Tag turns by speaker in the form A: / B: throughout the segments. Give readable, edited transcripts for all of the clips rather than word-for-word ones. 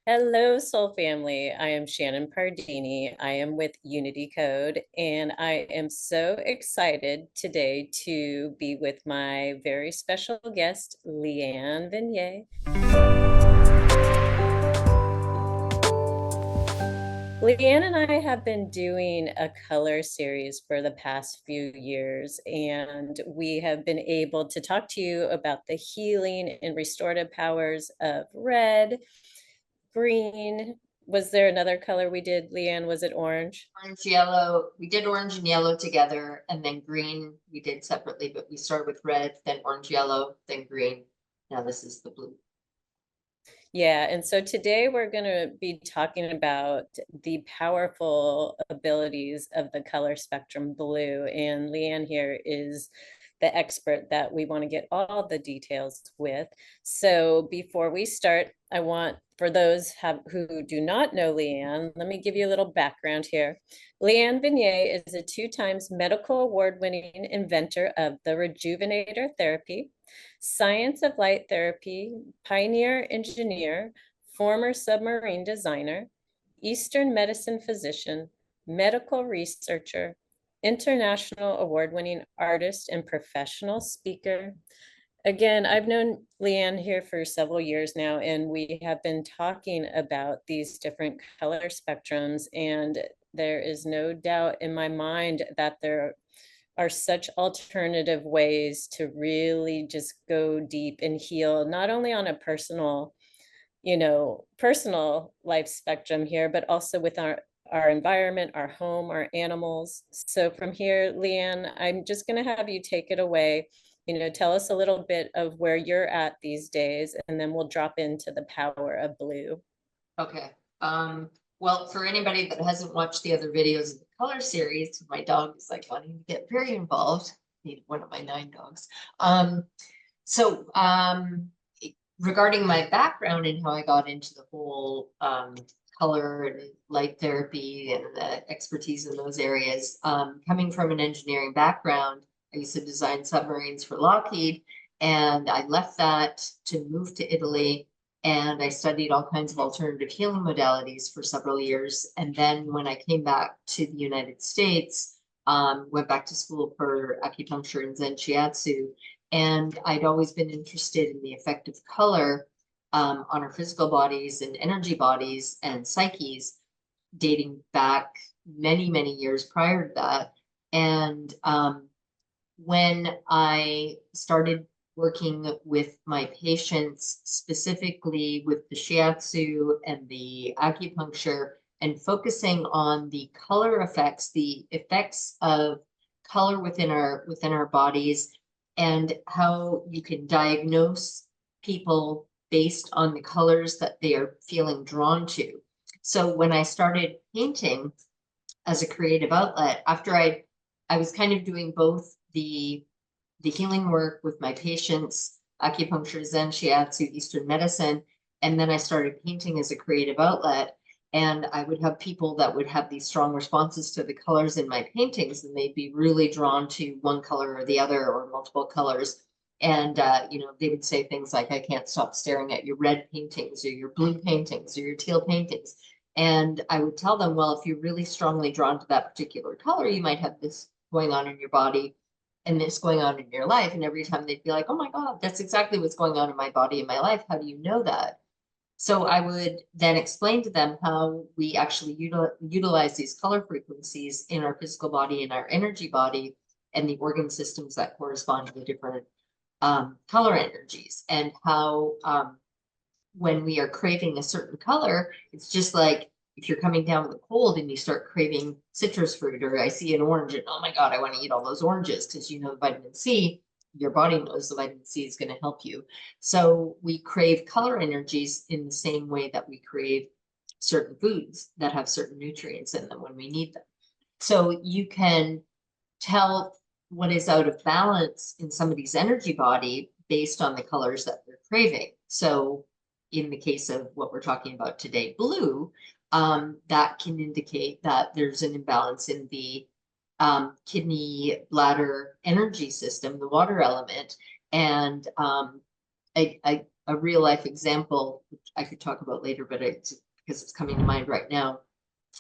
A: Hello, Soul Family. I am Shannon Pardini. I am with Unity Code, and I am so excited today to be with my very special guest, Leanne Venier. Leanne and I have been doing a color series for the past few years, and we have been able to talk to you about the healing and restorative powers of red, green. Was there another color we did, Leanne? Was it orange?
B: Orange, yellow. We did orange and yellow together, and then green we did separately, but we started with red, then orange, yellow, then green. Now this is the blue.
A: Yeah, and so today we're going to be talking about the powerful abilities of the color spectrum blue. And Leanne here is the expert that we want to get all the details with. So before we start, I want, for those who do not know Leanne, let me give you a little background here. Leanne Venier is a 2 times medical award-winning inventor of the REDjuvenator therapy, Science of Light Therapy, pioneer engineer, former submarine designer, Eastern medicine physician, medical researcher, international award-winning artist and professional speaker. Again, I've known Leanne here for several years now, and we have been talking about these different color spectrums, and there is no doubt in my mind that there are such alternative ways to really just go deep and heal, not only on a personal life spectrum here, but also with our environment, our home, our animals. So from here, Leanne, I'm just going to have you take it away. Tell us a little bit of where you're at these days, and then we'll drop into the power of blue.
B: Okay. Well, for anybody that hasn't watched the other videos of the color series, my dog is like wanting to get very involved. One of my 9 dogs. So regarding my background and how I got into the whole color and light therapy and the expertise in those areas, coming from an engineering background, I used to design submarines for Lockheed, and I left that to move to Italy. And I studied all kinds of alternative healing modalities for several years. And then when I came back to the United States, went back to school for acupuncture and Zen Shiatsu. And I'd always been interested in the effect of color on our physical bodies and energy bodies and psyches, dating back many, many years prior to that. And when I started working with my patients, specifically with the shiatsu and the acupuncture, and focusing on the color effects, the effects of color within our bodies, and how you can diagnose people based on the colors that they are feeling drawn to. So when I started painting as a creative outlet, after I was kind of doing both the healing work with my patients, acupuncture, Zen, Shiatsu, Eastern medicine, and then I started painting as a creative outlet. And I would have people that would have these strong responses to the colors in my paintings, and they'd be really drawn to one color or the other or multiple colors. And they would say things like, I can't stop staring at your red paintings or your blue paintings or your teal paintings. And I would tell them, well, if you're really strongly drawn to that particular color, you might have this going on in your body and this going on in your life. And every time they'd be like, oh my God, that's exactly what's going on in my body and my life. How do you know that? So I would then explain to them how we actually utilize these color frequencies in our physical body and our energy body and the organ systems that correspond to the different color energies, and how when we are craving a certain color, it's just like if you're coming down with a cold and you start craving citrus fruit, or I see an orange and oh my God, I want to eat all those oranges, because the vitamin C, your body knows the vitamin C is going to help you. So we crave color energies in the same way that we crave certain foods that have certain nutrients in them when we need them. So you can tell what is out of balance in somebody's energy body based on the colors that they're craving. So in the case of what we're talking about today, blue, that can indicate that there's an imbalance in the kidney, bladder energy system, the water element. And a real life example, which I could talk about later, but because it's coming to mind right now.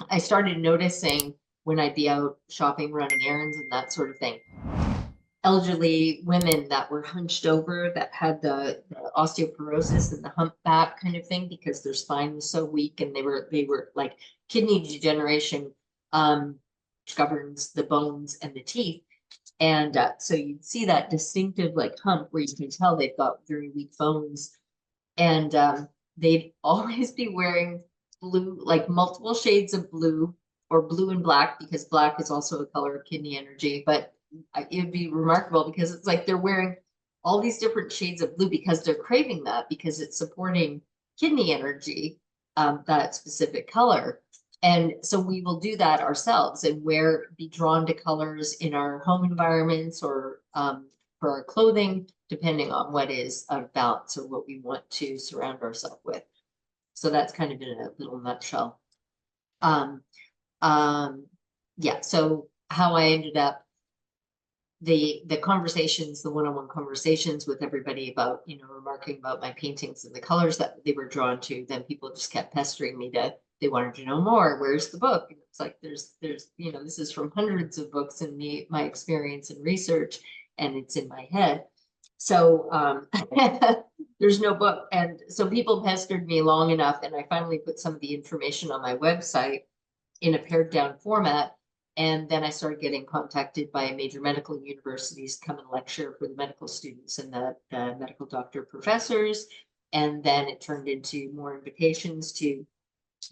B: I started noticing when I'd be out shopping, running errands and that sort of thing, elderly women that were hunched over, that had the osteoporosis and the humpback kind of thing, because their spine was so weak, and they were like kidney degeneration, which governs the bones and the teeth. And so you'd see that distinctive like hump where you can tell they've got very weak bones. And they'd always be wearing blue, like multiple shades of blue, or blue and black, because black is also a color of kidney energy. But it'd be remarkable because it's like they're wearing all these different shades of blue because they're craving that, because it's supporting kidney energy, that specific color. And so we will do that ourselves and be drawn to colors in our home environments, or for our clothing, depending on what is out of balance or what we want to surround ourselves with. So that's kind of in a little nutshell. Yeah, so how I ended up, the conversations, the one-on-one conversations with everybody about, remarking about my paintings and the colors that they were drawn to, then people just kept pestering me they wanted to know more. Where's the book? And it's like, there's, this is from hundreds of books and my experience and research, and it's in my head. So there's no book. And so people pestered me long enough, and I finally put some of the information on my website in a pared down format. And then I started getting contacted by major medical universities to come and lecture for the medical students and the medical doctor professors. And then it turned into more invitations to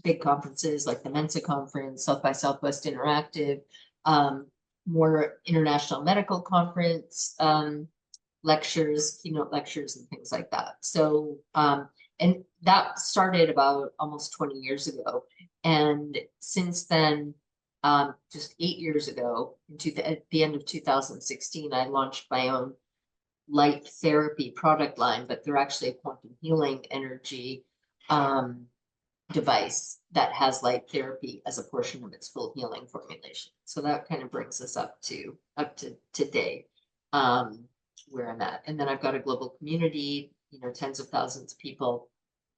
B: big conferences like the Mensa Conference, South by Southwest Interactive, more international medical conference, lectures, keynote lectures, and things like that. So, and that started about almost 20 years ago. And since then, just 8 years ago, at the end of 2016, I launched my own light therapy product line, but they're actually a quantum healing energy device that has light therapy as a portion of its full healing formulation. So that kind of brings us up to today, where I'm at. And then I've got a global community, tens of thousands of people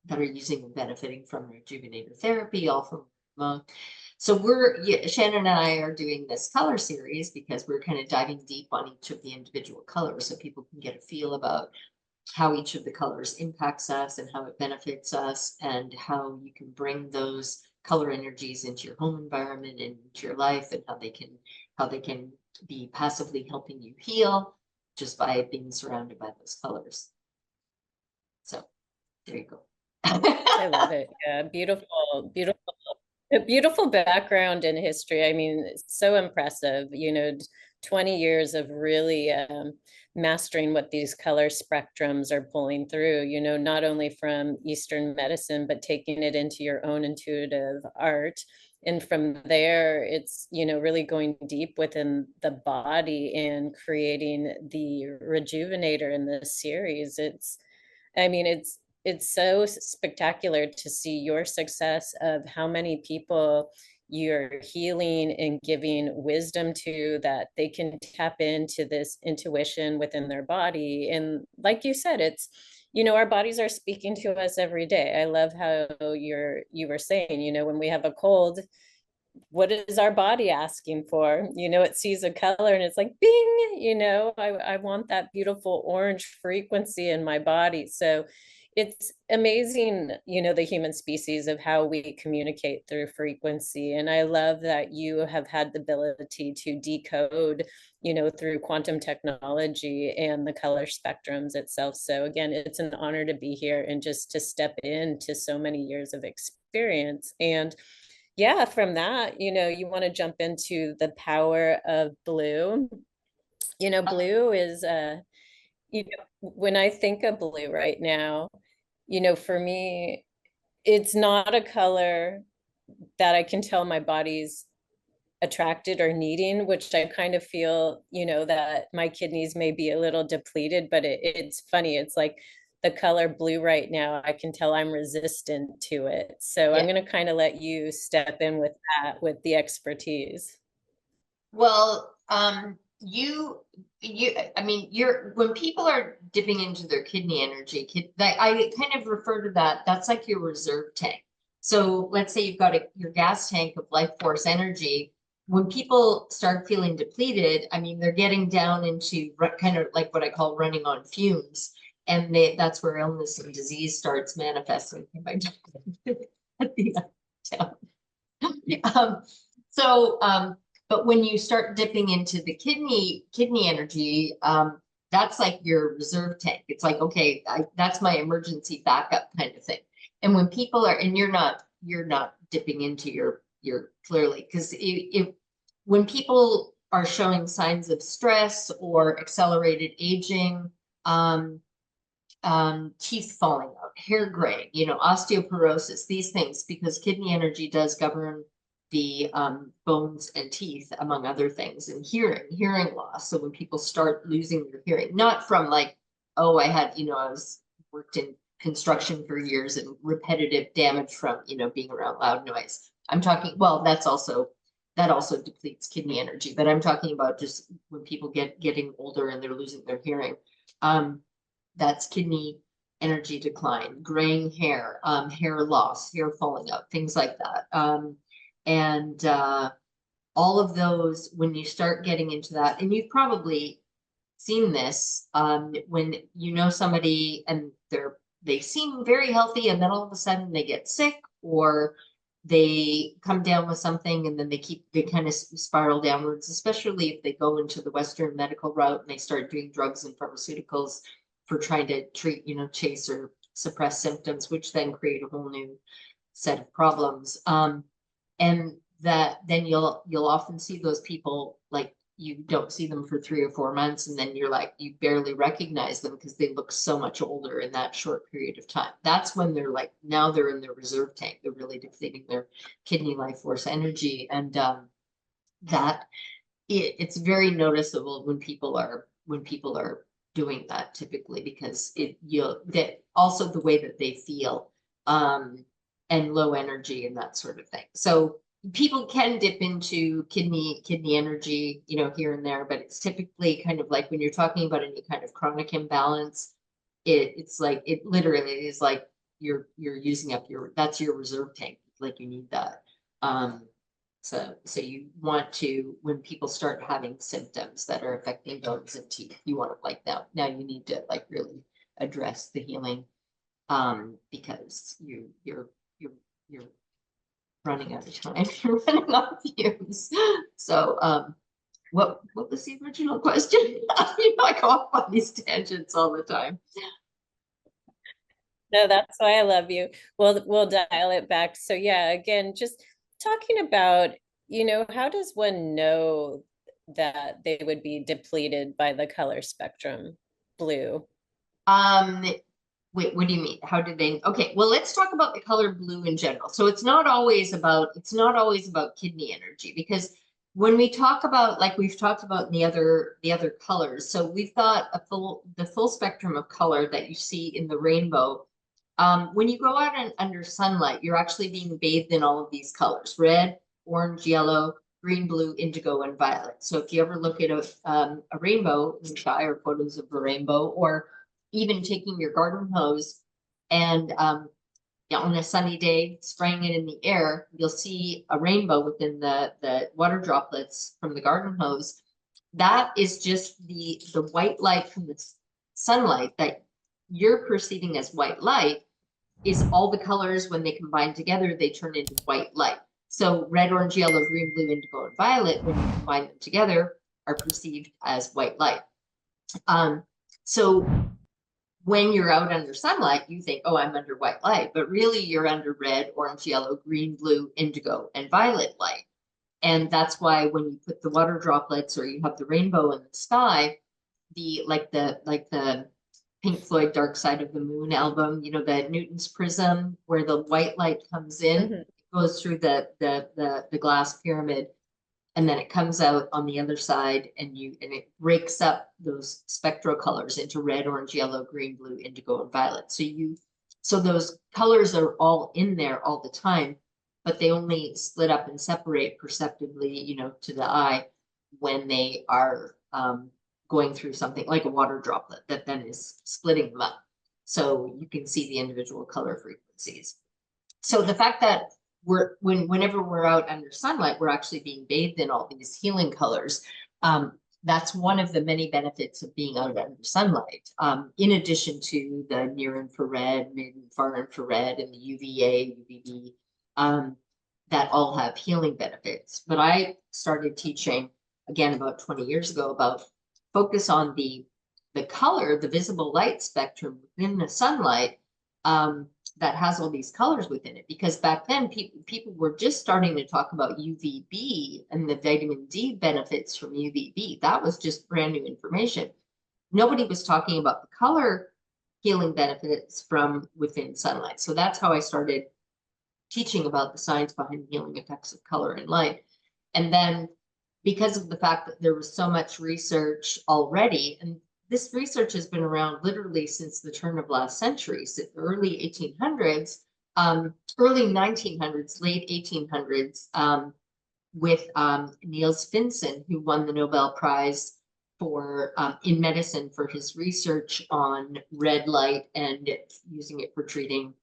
B: that are using and benefiting from REDjuvenator therapy, all from so Shannon and I are doing this color series because we're kind of diving deep on each of the individual colors, so people can get a feel about how each of the colors impacts us and how it benefits us, and how you can bring those color energies into your home environment and into your life, and how they can be passively helping you heal just by being surrounded by those colors. So there you go.
A: I love it. Yeah, beautiful, beautiful. A beautiful background in history. I mean, it's so impressive, 20 years of really mastering what these color spectrums are pulling through, not only from Eastern medicine, but taking it into your own intuitive art. And from there, it's, really going deep within the body and creating the REDjuvenator in this series. It's so spectacular to see your success of how many people you're healing and giving wisdom to, that they can tap into this intuition within their body. And like you said, it's, our bodies are speaking to us every day. I love how you were saying, when we have a cold, what is our body asking for? It sees a color and it's like, bing, I want that beautiful orange frequency in my body. So it's amazing, the human species, of how we communicate through frequency. And I love that you have had the ability to decode, through quantum technology and the color spectrums itself. So again, it's an honor to be here and just to step into so many years of experience. And yeah, from that, you want to jump into the power of blue. Blue is, when I think of blue right now, for me, it's not a color that I can tell my body's attracted or needing, which I kind of feel, that my kidneys may be a little depleted, but it's funny. It's like the color blue right now, I can tell I'm resistant to it. So
B: Yeah.
A: I'm going to kind of let you step in with that, with the expertise.
B: Well, I mean, when people are dipping into their kidney energy, I kind of refer to that, that's like your reserve tank. So let's say you've got your gas tank of life force energy. When people start feeling depleted, I mean, they're getting down into kind of like what I call running on fumes. And that's where illness and disease starts manifesting. At the um, so, but when you start dipping into the kidney energy, that's like your reserve tank. It's like, okay, that's my emergency backup kind of thing. And when people are, and you're not dipping into your clearly, because when people are showing signs of stress or accelerated aging, teeth falling out, hair gray, osteoporosis, these things, because kidney energy does govern the bones and teeth, among other things, and hearing loss. So when people start losing their hearing, not from like, oh, I was worked in construction for years and repetitive damage from, being around loud noise. I'm talking, well, that also depletes kidney energy, but I'm talking about just when people getting older and they're losing their hearing. That's kidney energy decline, graying hair, hair loss, hair falling out, things like that. And all of those, when you start getting into that, and you've probably seen this, when somebody and they seem very healthy and then all of a sudden they get sick, or they come down with something and then they kind of spiral downwards, especially if they go into the Western medical route and they start doing drugs and pharmaceuticals for trying to treat, chase or suppress symptoms, which then create a whole new set of problems. And that then you'll often see those people, like, you don't see them for 3 or 4 months, and then you're like, you barely recognize them because they look so much older in that short period of time. That's when they're like, now they're in their reserve tank. They're really depleting their kidney life force energy. And it's very noticeable when people are doing that, typically, because that also the way that they feel, and low energy and that sort of thing. So people can dip into kidney energy, here and there, but it's typically kind of like when you're talking about any kind of chronic imbalance, it's like, it literally is like you're using up that's your reserve tank, like you need that. So you want to, when people start having symptoms that are affecting bones and teeth, you want to, like, now you need to, like, really address the healing, because you're running out of time. You're running out of fumes. So what was the original question? I go off on these tangents all the time.
A: No, that's why I love you. We'll dial it back. So yeah, again, just talking about, how does one know that they would be depleted by the color spectrum blue?
B: Wait, what do you mean? How did they? Okay, well, let's talk about the color blue in general. So it's not always about kidney energy, because when we talk about, like we've talked about in the other colors, so we've got the full spectrum of color that you see in the rainbow. When you go out and under sunlight, you're actually being bathed in all of these colors: red, orange, yellow, green, blue, indigo, and violet. So if you ever look at a rainbow in the sky, or photos of a rainbow, or even taking your garden hose and on a sunny day, spraying it in the air, you'll see a rainbow within the water droplets from the garden hose. That is just the white light from the sunlight that you're perceiving as white light. Is all the colors, when they combine together, they turn into white light. So red, orange, yellow, green, blue, indigo, and violet, when you combine them together, are perceived as white light. So when you're out under sunlight, you think, oh, I'm under white light, but really you're under red, orange, yellow, green, blue, indigo, and violet light. And that's why when you put the water droplets, or you have the rainbow in the sky, like the Pink Floyd Dark Side of the Moon album, the Newton's prism, where the white light comes in, goes through the glass pyramid, and then it comes out on the other side, and it breaks up those spectral colors into red, orange, yellow, green, blue, indigo, and violet. So those colors are all in there all the time, but they only split up and separate perceptibly, to the eye, when they are going through something like a water droplet that then is splitting them up. So you can see the individual color frequencies. So the fact that whenever we're out under sunlight, we're actually being bathed in all these healing colors. That's one of the many benefits of being out under sunlight, in addition to the near infrared, mid and far infrared, and the UVA, UVB, that all have healing benefits. But I started teaching again about 20 years ago about focus on the color, the visible light spectrum within the sunlight, that has all these colors within it. Because back then people were just starting to talk about UVB and the vitamin D benefits from UVB. That was just brand new information. Nobody was talking about the color healing benefits from within sunlight. So that's how I started teaching about the science behind the healing effects of color and light. And then because of the fact that there was so much research already, and this research has been around literally since the turn of last century, so the early 1800s, early 1900s, late 1800s, with Niels Finsen, who won the Nobel Prize for in medicine for his research on red light and using it for treating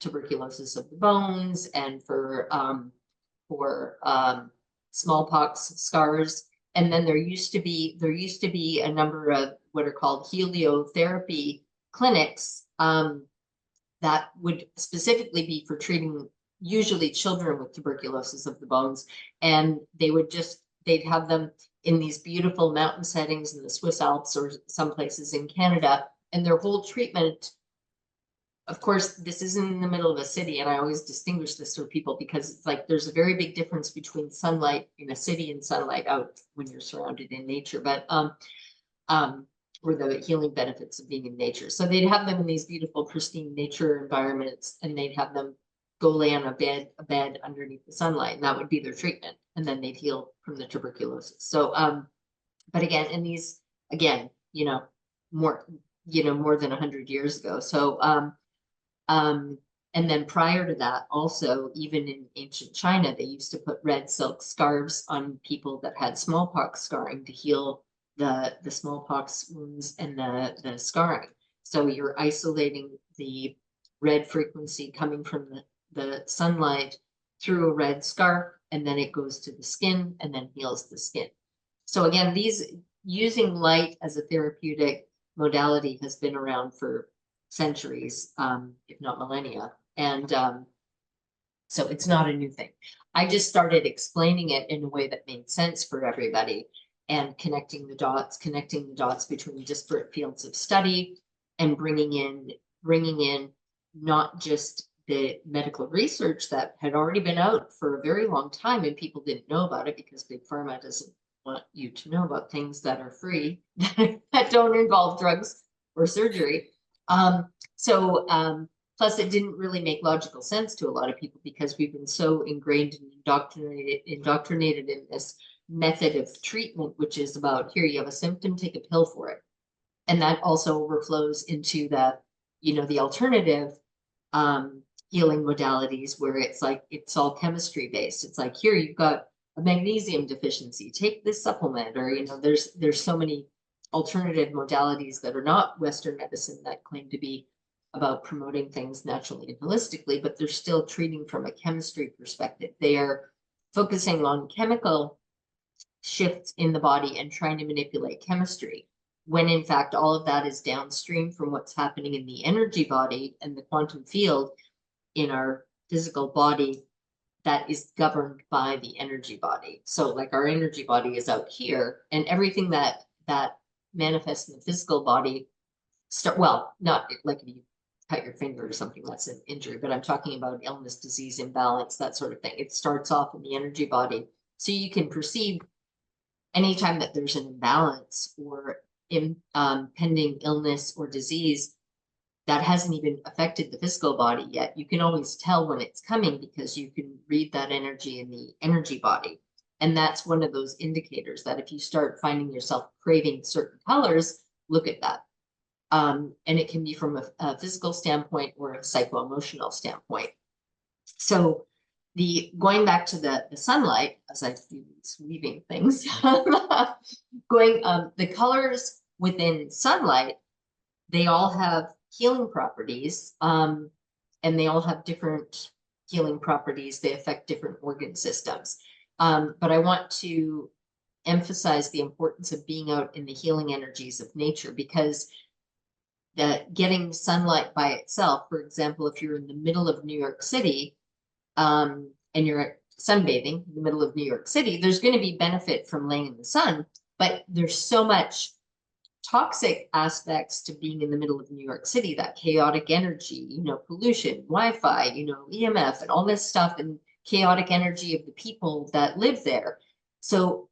B: tuberculosis of the bones and for smallpox scars. And then there used to be a number of what are called heliotherapy clinics that would specifically be for treating usually children with tuberculosis of the bones. And they'd have them in these beautiful mountain settings in the Swiss Alps or some places in Canada. And their whole treatment, of course, this isn't in the middle of a city, and I always distinguish this for people because it's like there's a very big difference between sunlight in a city and sunlight out when you're surrounded in nature, but or the healing benefits of being in nature. So they'd have them in these beautiful, pristine nature environments, and they'd have them go lay on a bed underneath the sunlight, and that would be their treatment, and then they'd heal from the tuberculosis. So, but again, in these, again, more than 100 years ago. So, and then prior to that, also, even in ancient China, they used to put red silk scarves on people that had smallpox scarring to heal the smallpox wounds and the scarring. So you're isolating the red frequency coming from the sunlight through a red scarf, and then it goes to the skin and then heals the skin. So again, using light as a therapeutic modality has been around for centuries, if not millennia. And so it's not a new thing. I just started explaining it in a way that made sense for everybody and connecting the dots between disparate fields of study and bringing in not just the medical research that had already been out for a very long time and people didn't know about it because big pharma doesn't want you to know about things that are free that don't involve drugs or surgery. Plus it didn't really make logical sense to a lot of people because we've been so ingrained and indoctrinated in this method of treatment, which is about, here, you have a symptom, take a pill for it. And that also overflows into the alternative healing modalities where it's like, it's all chemistry based. It's like, here, you've got a magnesium deficiency, take this supplement, or, there's so many alternative modalities that are not Western medicine that claim to be about promoting things naturally and holistically, but they're still treating from a chemistry perspective. They are focusing on chemical shifts in the body and trying to manipulate chemistry, when in fact, all of that is downstream from what's happening in the energy body and the quantum field in our physical body that is governed by the energy body. So like our energy body is out here, and everything that manifests in the physical body, not like if you cut your finger or something, that's an injury, but I'm talking about illness, disease, imbalance, that sort of thing. It starts off in the energy body. So you can perceive anytime that there's an imbalance or pending illness or disease that hasn't even affected the physical body yet, you can always tell when it's coming because you can read that energy in the energy body. And that's one of those indicators that if you start finding yourself craving certain colors, look at that. And it can be from a physical standpoint or a psycho-emotional standpoint. So going back to the sunlight, as I do these weaving things, the colors within sunlight, they all have healing properties, and they all have different healing properties. They affect different organ systems. But I want to emphasize the importance of being out in the healing energies of nature, because that getting sunlight by itself, for example, if you're in the middle of New York City, and you're sunbathing in the middle of New York City, there's going to be benefit from laying in the sun, but there's so much toxic aspects to being in the middle of New York City, that chaotic energy, pollution, Wi-Fi, EMF and all this stuff, and chaotic energy of the people that live there. So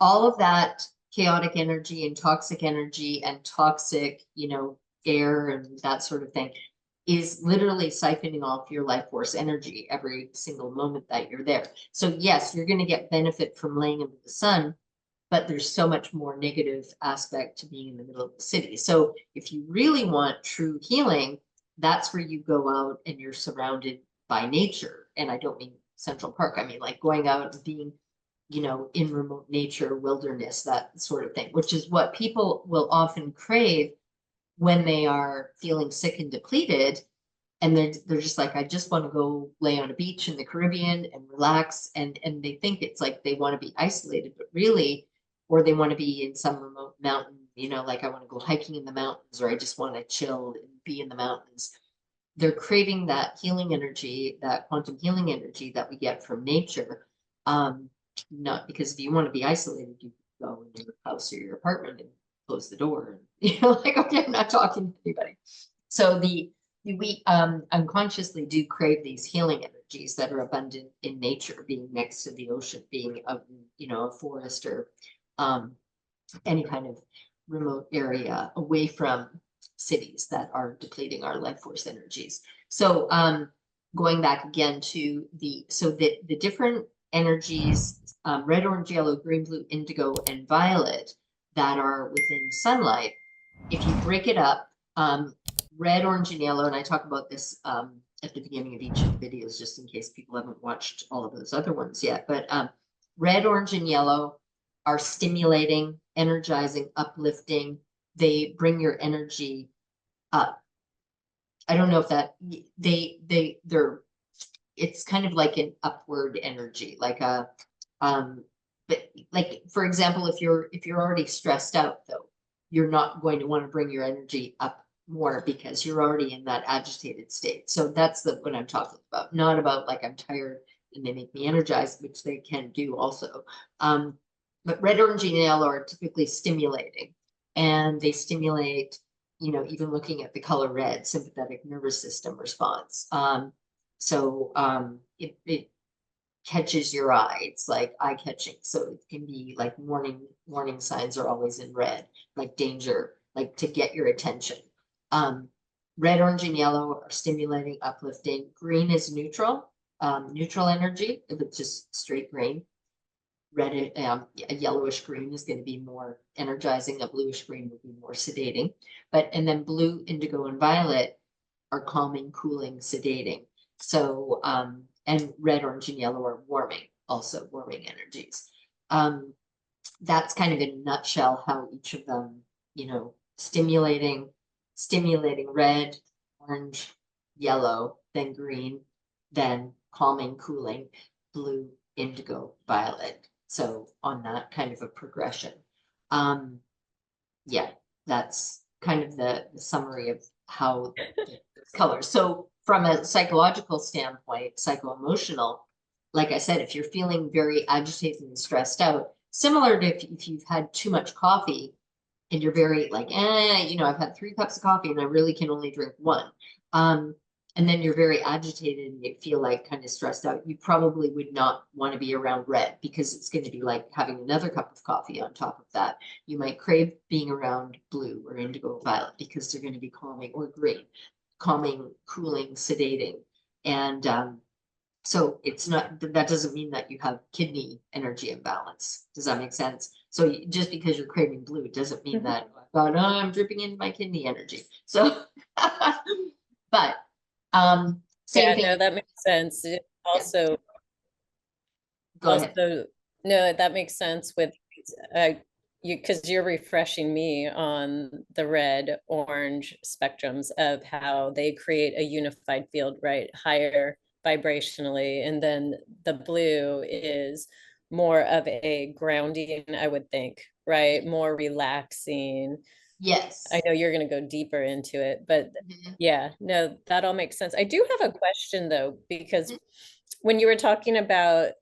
B: all of that chaotic energy and toxic air and that sort of thing is literally siphoning off your life force energy every single moment that you're there. So yes, you're going to get benefit from laying into the sun, but there's so much more negative aspect to being in the middle of the city. So if you really want true healing, that's where you go out and you're surrounded by nature. And I don't mean Central Park. I mean like going out and being, in remote nature, wilderness, that sort of thing, which is what people will often crave when they are feeling sick and depleted. And they're just like, I just want to go lay on a beach in the Caribbean and relax. And they think it's like they want to be isolated, but really, or they want to be in some remote mountain, like I want to go hiking in the mountains, or I just want to chill and be in the mountains. They're craving that healing energy, that quantum healing energy that we get from nature. Not because if you want to be isolated, you go in your house or your apartment and close the door and like, okay, I'm not talking to anybody. So we unconsciously do crave these healing energies that are abundant in nature, being next to the ocean, being out in, a forest or any kind of remote area away from cities that are depleting our life force energies. So going back again to the different energies, red, orange, yellow, green, blue, indigo, and violet that are within sunlight, if you break it up, red, orange, and yellow, and I talk about this at the beginning of each of the videos, just in case people haven't watched all of those other ones yet, but red, orange, and yellow are stimulating, energizing, uplifting. They bring your energy up. I don't know if that they're it's kind of like an upward energy, like a but like for example, if you're already stressed out, though, you're not going to want to bring your energy up more because you're already in that agitated state. So that's what I'm talking about, not about like I'm tired and they make me energized, which they can do also. But red, orange, and yellow are typically stimulating, and they stimulate, even looking at the color red, sympathetic nervous system response. So it catches your eye. It's like eye catching. So it can be like warning signs are always in red, like danger, like to get your attention. Red, orange, and yellow are stimulating, uplifting. Green is neutral, neutral energy, if it's just straight green. Red, a yellowish green is going to be more energizing. A bluish green would be more sedating. And then blue, indigo, and violet are calming, cooling, sedating. So, and red, orange, and yellow are warming, also warming energies. That's kind of in a nutshell how each of them, stimulating red, orange, yellow, then green, then calming, cooling, blue, indigo, violet. So on that kind of a progression. Yeah, that's kind of the summary of how the colors. So from a psychological standpoint, psycho-emotional, like I said, if you're feeling very agitated and stressed out, similar to if you've had too much coffee and you're very like, I've had 3 cups of coffee and I really can only drink 1. And then you're very agitated and you feel like kind of stressed out, you probably would not want to be around red because it's going to be like having another cup of coffee on top of that. You might crave being around blue or indigo or violet because they're going to be calming, or green, calming, cooling, sedating. And so it's not, that doesn't mean that you have kidney energy imbalance. Does that make sense? So just because you're craving blue doesn't mean that, I'm dripping into my kidney energy. So, but same thing.
A: No, that makes sense. also,
B: Go ahead.
A: no, that makes sense with, uh, because you're refreshing me on the red orange spectrums of how they create a unified field, right? Higher vibrationally. And then the blue is more of a grounding, I would think, right? More relaxing. I
B: Yes.
A: know you're going to go deeper into it, but
B: Mhm.
A: yeah, no, that all makes sense. I do have a question though, because
B: Mhm.
A: when you were talking about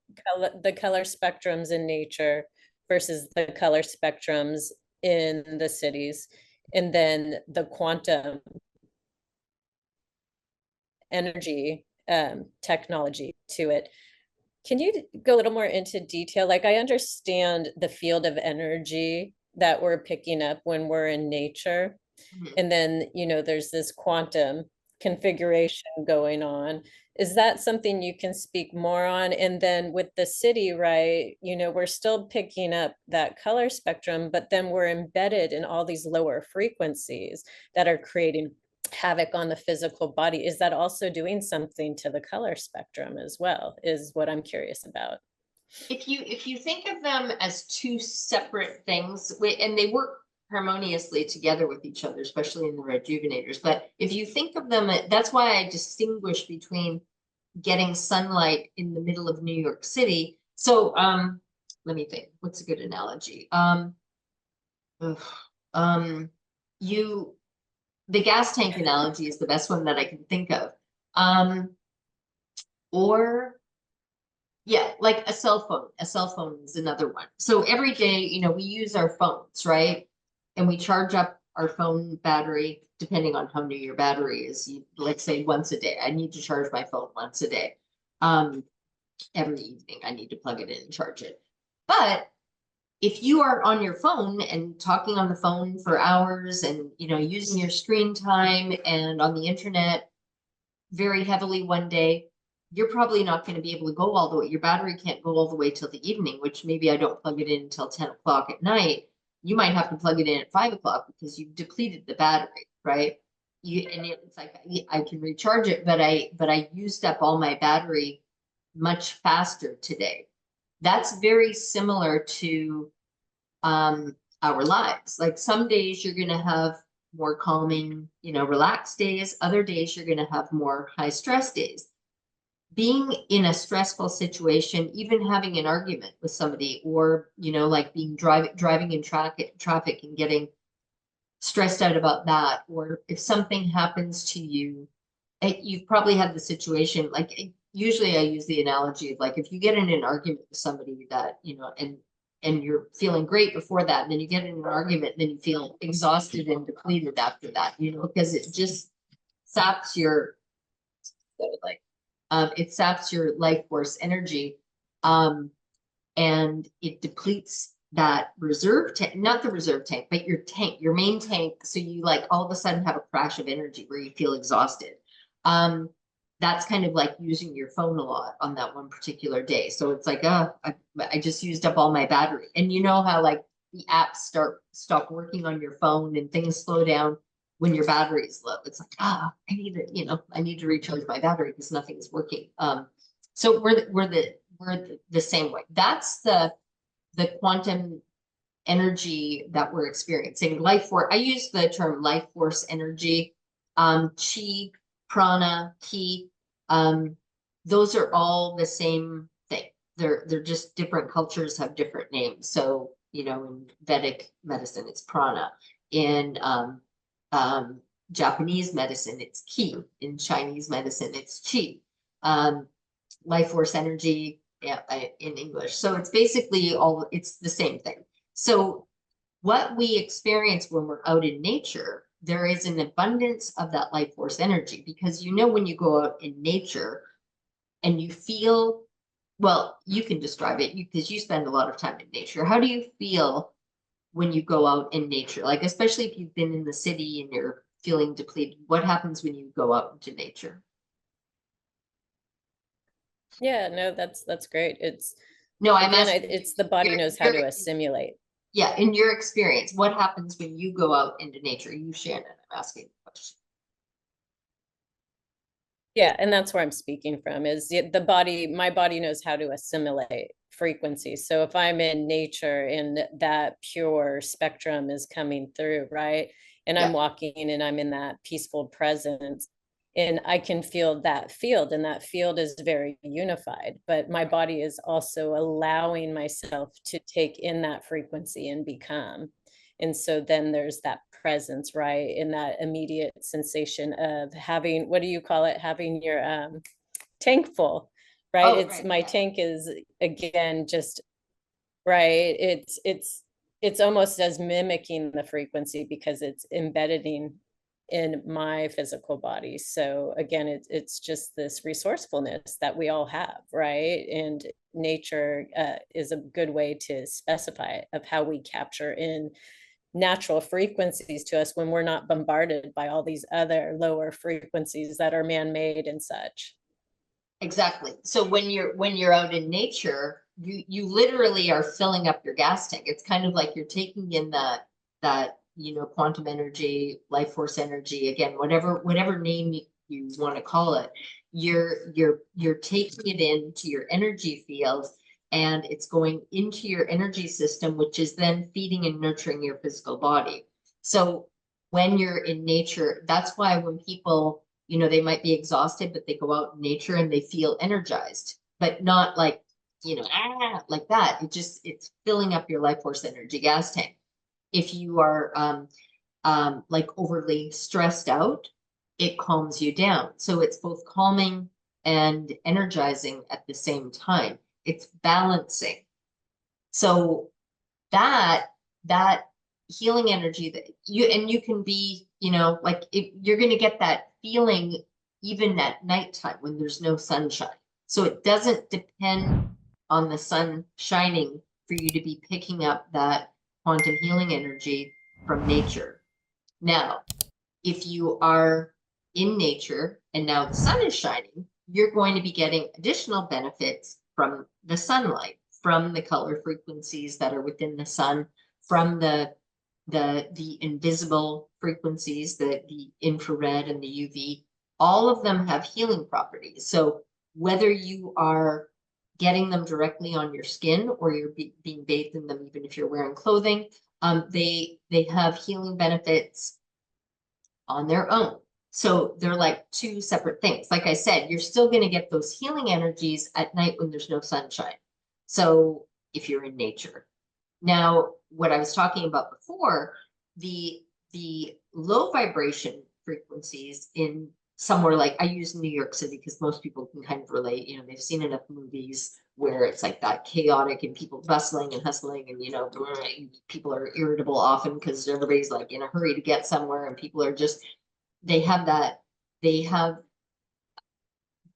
A: the color spectrums in nature versus the color spectrums in the cities, and then the quantum energy technology to it. Can you go a little more into detail? Like, I understand the field of energy that we're picking up when we're in nature.
B: Mhm.
A: And then, there's this quantum configuration going on. Is that something you can speak more on? And then with the city, right, we're still picking up that color spectrum, but then we're embedded in all these lower frequencies that are creating havoc on the physical body. Is that also doing something to the color spectrum as well, is what I'm curious about.
B: If you think of them as two separate things, and they work harmoniously together with each other, especially in the rejuvenators. But if you think of them, that's why I distinguish between getting sunlight in the middle of New York City. So let me think, what's a good analogy? Ugh, um, you the gas tank analogy is the best one that I can think of. Or yeah, like a cell phone. A cell phone is another one. So every day, we use our phones, right? And we charge up our phone battery, depending on how new your battery is. Let's say once a day. I need to charge my phone once a day. Um, every evening, I need to plug it in and charge it. But if you are on your phone and talking on the phone for hours and, using your screen time and on the internet very heavily one day, you're probably not going to be able to go all the way. Your battery can't go all the way till the evening, which maybe I don't plug it in until 10 o'clock at night. You might have to plug it in at 5 o'clock because you've depleted the battery, right? And it's like I can recharge it, but I used up all my battery much faster today. That's very similar to our lives. Like some days you're going to have more calming, relaxed days. Other days you're going to have more high stress days. Being in a stressful situation, even having an argument with somebody, or like being driving in traffic and getting stressed out about that, or if something happens to you, you've probably had the situation. Like usually I use the analogy of like if you get in an argument with somebody that and you're feeling great before that, and then you get in an argument, and then you feel exhausted and depleted after that, because it just saps your like it saps your life force energy, and it depletes that reserve tank, not the reserve tank, but your tank, your main tank. So you like all of a sudden have a crash of energy where you feel exhausted. Um, that's kind of like using your phone a lot on that one particular day. So it's like, I just used up all my battery. And you know how like the apps stop working on your phone and things slow down when your battery is low. It's like, I need to recharge my battery because nothing's working. So we're the same way. That's the quantum energy that we're experiencing. Life force. I use the term life force energy. Chi, prana, ki. Those are all the same thing. They're just different cultures have different names. So in Vedic medicine, it's prana. In Japanese medicine, it's ki. In Chinese medicine, it's chi. Life force energy, yeah, in English. So it's basically it's the same thing. So what we experience when we're out in nature, there is an abundance of that life force energy, because when you go out in nature and you feel, well, you can describe it because you spend a lot of time in nature. How do you feel when you go out in nature? Like, especially if you've been in the city and you're feeling depleted, what happens when you go out into nature?
A: Yeah, no, that's great. It's,
B: No, I'm
A: again,
B: asking
A: it's the body knows how to assimilate.
B: yeah, in your experience, what happens when you go out into nature? You, Shannon, I'm asking the question.
A: Yeah, and that's where I'm speaking from is the body, my body knows how to assimilate frequency. So if I'm in nature and that pure spectrum is coming through, right? And I'm
B: Yeah,
A: walking and I'm in that peaceful presence and I can feel that field, and that field is very unified, but my body is also allowing myself to take in that frequency and become. And so then there's that presence, right? And that immediate sensation of having, what do you call it? Having your tank full, right?
B: oh,
A: It's
B: right,
A: my
B: yeah,
A: tank is again just right. It's almost as mimicking the frequency because it's embedding in my physical body. So again, it's just this resourcefulness that we all have, right? And nature is a good way to specify of how we capture in natural frequencies to us when we're not bombarded by all these other lower frequencies that are man-made and such.
B: exactly. So when you're out in nature, you literally are filling up your gas tank. It's kind of like you're taking in that quantum energy, life force energy, again, whatever name you want to call it. You're taking it into your energy field, and it's going into your energy system, which is then feeding and nurturing your physical body. So when you're in nature, that's why when people, they might be exhausted, but they go out in nature and they feel energized, but not like, like that. It's filling up your life force energy gas tank. If you are like overly stressed out, it calms you down. So it's both calming and energizing at the same time. It's balancing. So that that healing energy that you can be, like if you're going to get that feeling even at nighttime when there's no sunshine. So it doesn't depend on the sun shining for you to be picking up that quantum healing energy from nature. Now, if you are in nature and now the sun is shining, you're going to be getting additional benefits from the sunlight, from the color frequencies that are within the sun, from the invisible frequencies, the infrared and the UV. All of them have healing properties. So whether you are getting them directly on your skin or you're being bathed in them, even if you're wearing clothing, they have healing benefits on their own. So they're like two separate things. Like I said, you're still going to get those healing energies at night when there's no sunshine. So if you're in nature. Now, what I was talking about before, the low vibration frequencies in somewhere like, I use New York City because most people can kind of relate, they've seen enough movies where it's like that chaotic and people bustling and hustling and, people are irritable often because everybody's like in a hurry to get somewhere and people are just, they have,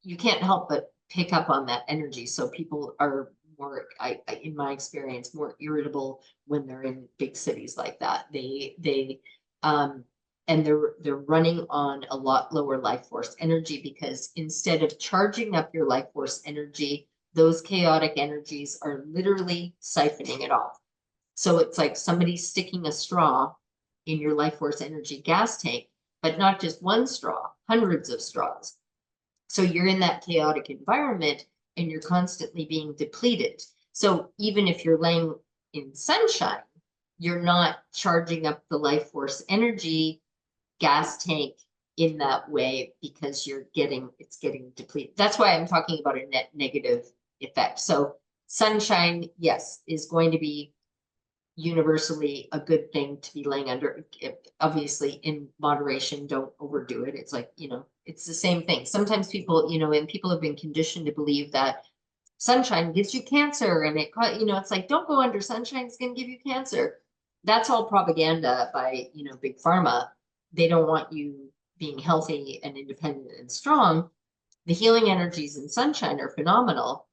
B: you can't help but pick up on that energy. So people are more, in my experience, more irritable when they're in big cities like that. And they're running on a lot lower life force energy because instead of charging up your life force energy, those chaotic energies are literally siphoning it off. So it's like somebody sticking a straw in your life force energy gas tank, but not just one straw, hundreds of straws. So you're in that chaotic environment and you're constantly being depleted. So even if you're laying in sunshine, you're not charging up the life force energy gas tank in that way because it's getting depleted. That's why I'm talking about a net negative effect. So sunshine, yes, is going to be universally a good thing to be laying under. Obviously in moderation, don't overdo it. It's like, it's the same thing. Sometimes people, and people have been conditioned to believe that sunshine gives you cancer and it's like, don't go under sunshine, it's going to give you cancer. That's all propaganda by, big pharma. They don't want you being healthy and independent and strong. The healing energies in sunshine are phenomenal.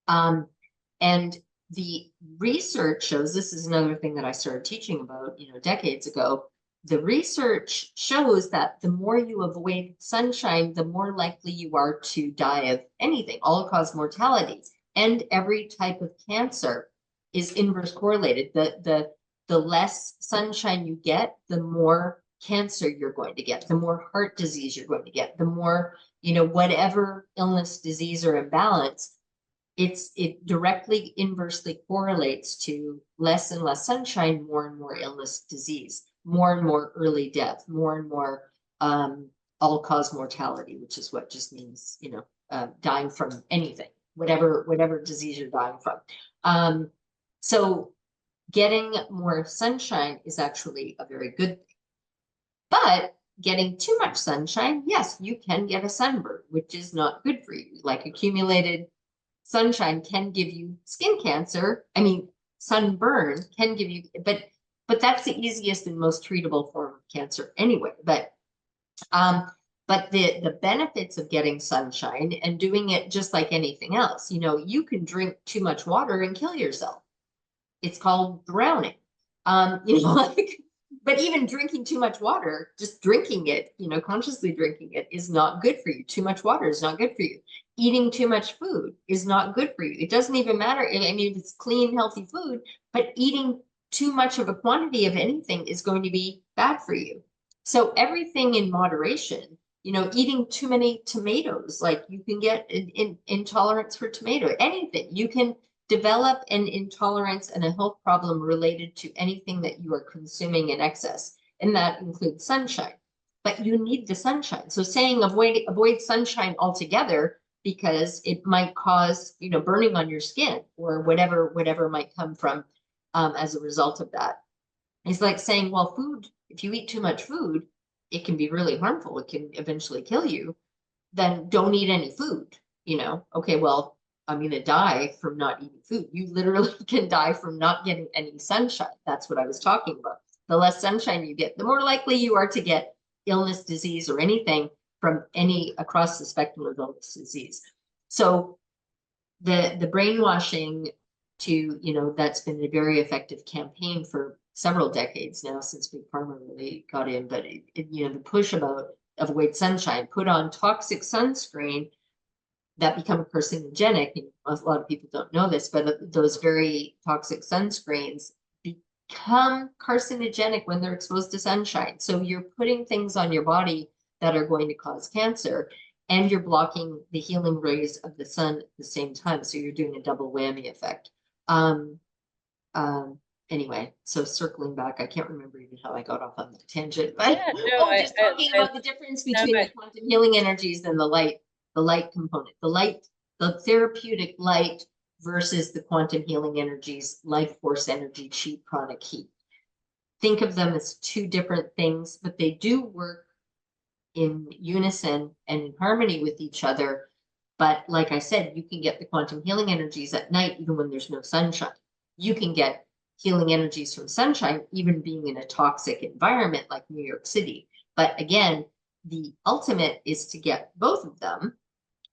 B: And the research shows, this is another thing that I started teaching about, decades ago. The research shows that the more you avoid sunshine, the more likely you are to die of anything, all-cause mortality. And every type of cancer is inverse correlated. The less sunshine you get, the more cancer you're going to get, the more heart disease you're going to get, the more you know, whatever illness, disease, or imbalance, it directly inversely correlates to less and less sunshine, more and more illness, disease, more and more early death, more and more all-cause mortality, which is what just means, you know, dying from anything, whatever disease you're dying from. So getting more sunshine is actually a very good thing. But getting too much sunshine, yes, you can get a sunburn, which is not good for you. Like accumulated sunshine can give you skin cancer. I mean, sunburn can give you, but that's the easiest and most treatable form of cancer anyway. But the benefits of getting sunshine and doing it just like anything else, you know, you can drink too much water and kill yourself. It's called drowning. You know, like, but even drinking too much water, just drinking it, you know, consciously drinking it is not good for you. Too much water is not good for you. Eating too much food is not good for you. It doesn't even matter. I mean, if it's clean, healthy food, but eating too much of a quantity of anything is going to be bad for you. So everything in moderation, you know, eating too many tomatoes, like you can get an intolerance for tomato, anything. You can develop an intolerance and a health problem related to anything that you are consuming in excess, and that includes sunshine. But you need the sunshine. So saying avoid sunshine altogether because it might cause, you know, burning on your skin or whatever might come from as a result of that. It's like saying, well, food, if you eat too much food, it can be really harmful. It can eventually kill you. Then don't eat any food, you know? Okay, well, I'm going to die from not eating food. You literally can die from not getting any sunshine. That's what I was talking about. The less sunshine you get, the more likely you are to get illness, disease, or anything from any across the spectrum of illness, disease. So the brainwashing to, you know, that's been a very effective campaign for several decades now since Big Pharma really got in, but you know, the push about avoid sunshine, put on toxic sunscreen that become carcinogenic. A lot of people don't know this, but those very toxic sunscreens become carcinogenic when they're exposed to sunshine. So you're putting things on your body that are going to cause cancer, and you're blocking the healing rays of the sun at the same time. So you're doing a double whammy effect. Anyway, so circling back, I can't remember even how I got off on that tangent, but
A: Yeah, no,
B: just talking about the difference between the quantum healing energies and the light component, the therapeutic light versus the quantum healing energies, life force energy, chi, pranic, heat. Think of them as two different things, but they do work in unison and in harmony with each other. But like I said, you can get the quantum healing energies at night, even when there's no sunshine. You can get healing energies from sunshine, even being in a toxic environment like New York City. But again, the ultimate is to get both of them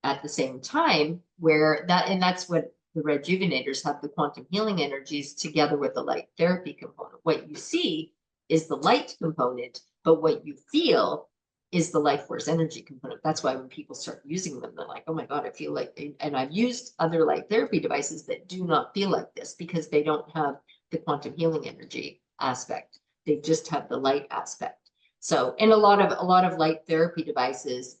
B: at the same time, and that's what the REDjuvenators have, the quantum healing energies together with the light therapy component. What you see is the light component, but what you feel is the life force energy component. That's why when people start using them, they're like, oh my God, I feel like, and I've used other light therapy devices that do not feel like this because they don't have the quantum healing energy aspect. They just have the light aspect. So, and a lot of light therapy devices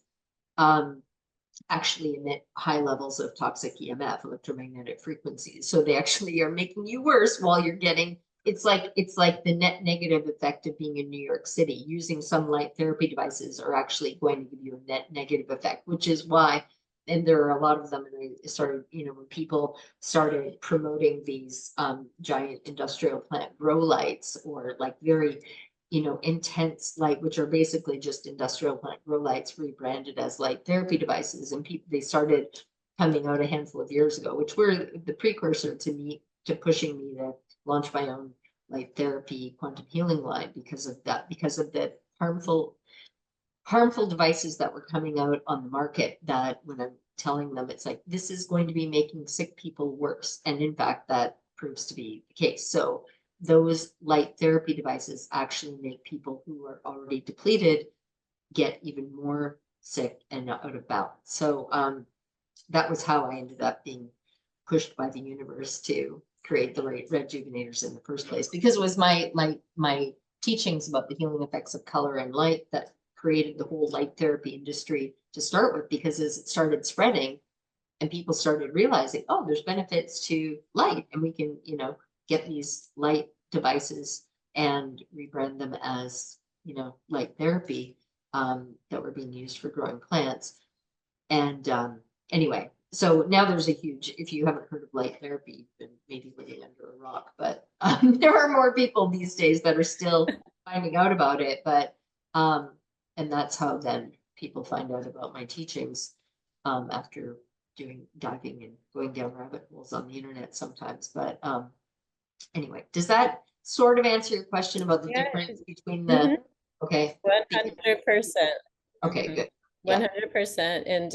B: actually emit high levels of toxic EMF, electromagnetic frequencies. So they actually are making you worse while you're getting, it's like the net negative effect of being in New York City. Using some light therapy devices are actually going to give you a net negative effect, which is why, and there are a lot of them, and I started, you know, when people started promoting these giant industrial plant grow lights, or like very, you know, intense light, which are basically just industrial plant grow lights rebranded as light therapy devices. And people, they started coming out a handful of years ago, which were the precursor to pushing me to launch my own light therapy quantum healing line because of that, because of the harmful devices that were coming out on the market, that when I'm telling them, it's like, this is going to be making sick people worse. And in fact, that proves to be the case. So those light therapy devices actually make people who are already depleted get even more sick and out of balance. So that was how I ended up being pushed by the universe to create the REDjuvenators in the first place, because it was my teachings about the healing effects of color and light that created the whole light therapy industry to start with, because as it started spreading and people started realizing, oh, there's benefits to light, and we can, you know, get these light devices and rebrand them as, you know, light therapy that were being used for growing plants. And anyway, so now there's a huge, if you haven't heard of light therapy, you've been maybe living under a rock, but there are more people these days that are still finding out about it. But and that's how then people find out about my teachings after diving and going down rabbit holes on the internet sometimes. But anyway, does that sort of answer your question about the difference between the, okay.
A: 100%.
B: Okay, good.
A: 100%. And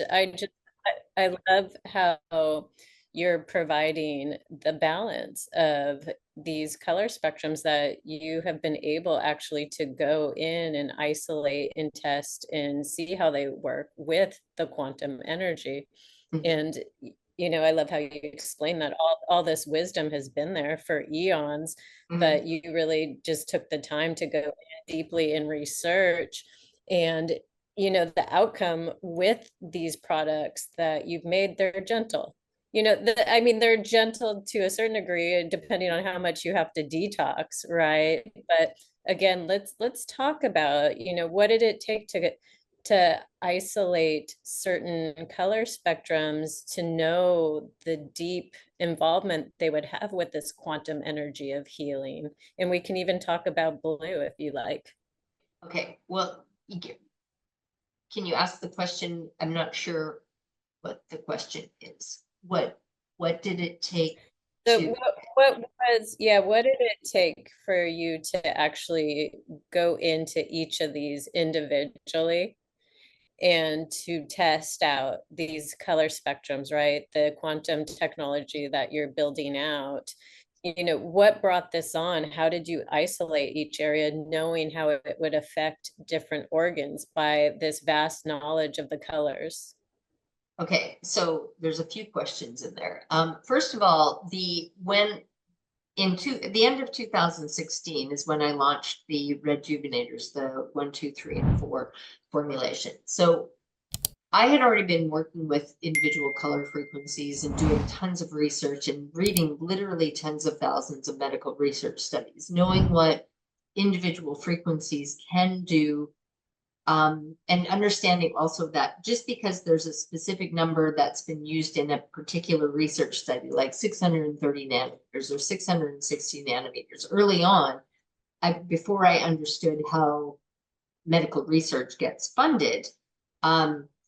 A: I love how you're providing the balance of these color spectrums that you have been able actually to go in and isolate and test and see how they work with the quantum energy. And you know, I love how you explain that all this wisdom has been there for eons, but you really just took the time to go in deeply in research. And you know, the outcome with these products that you've made, they're gentle. You know, I mean, they're gentle to a certain degree, depending on how much you have to detox, right? But again, let's talk about, you know, what did it take to isolate certain color spectrums to know the deep involvement they would have with this quantum energy of healing. And we can even talk about blue if you like.
B: Okay, well, can you ask the question? I'm not sure what the question is. What did it take
A: So
B: to...
A: what did it take for you to actually go into each of these individually and to test out these color spectrums, right? The quantum technology that you're building out. You know, what brought this on? How did you isolate each area, knowing how it would affect different organs by this vast knowledge of the colors?
B: Okay, so there's a few questions in there. First of all, the end of 2016 is when I launched the REDjuvenators, the 1, 2, 3, and 4 formulation. So I had already been working with individual color frequencies and doing tons of research and reading literally tens of thousands of medical research studies, knowing what individual frequencies can do, and understanding also that just because there's a specific number that's been used in a particular research study, like 630 nanometers or 660 nanometers, early on, before I understood how medical research gets funded,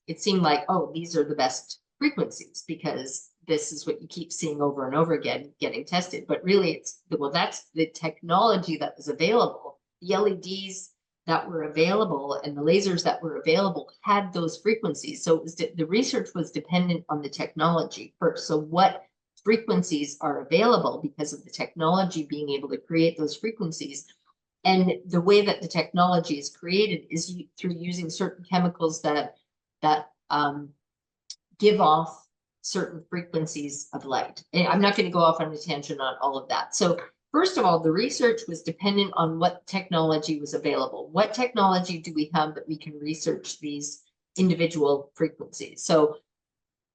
B: it seemed like, oh, these are the best frequencies because this is what you keep seeing over and over again getting tested. But really, that's the technology that was available. The LEDs that were available and the lasers that were available had those frequencies. So the research was dependent on the technology first. So what frequencies are available because of the technology being able to create those frequencies? And the way that the technology is created is through using certain chemicals that give off certain frequencies of light. And I'm not going to go off on a tangent on all of that. So first of all, the research was dependent on what technology was available. What technology do we have that we can research these individual frequencies? So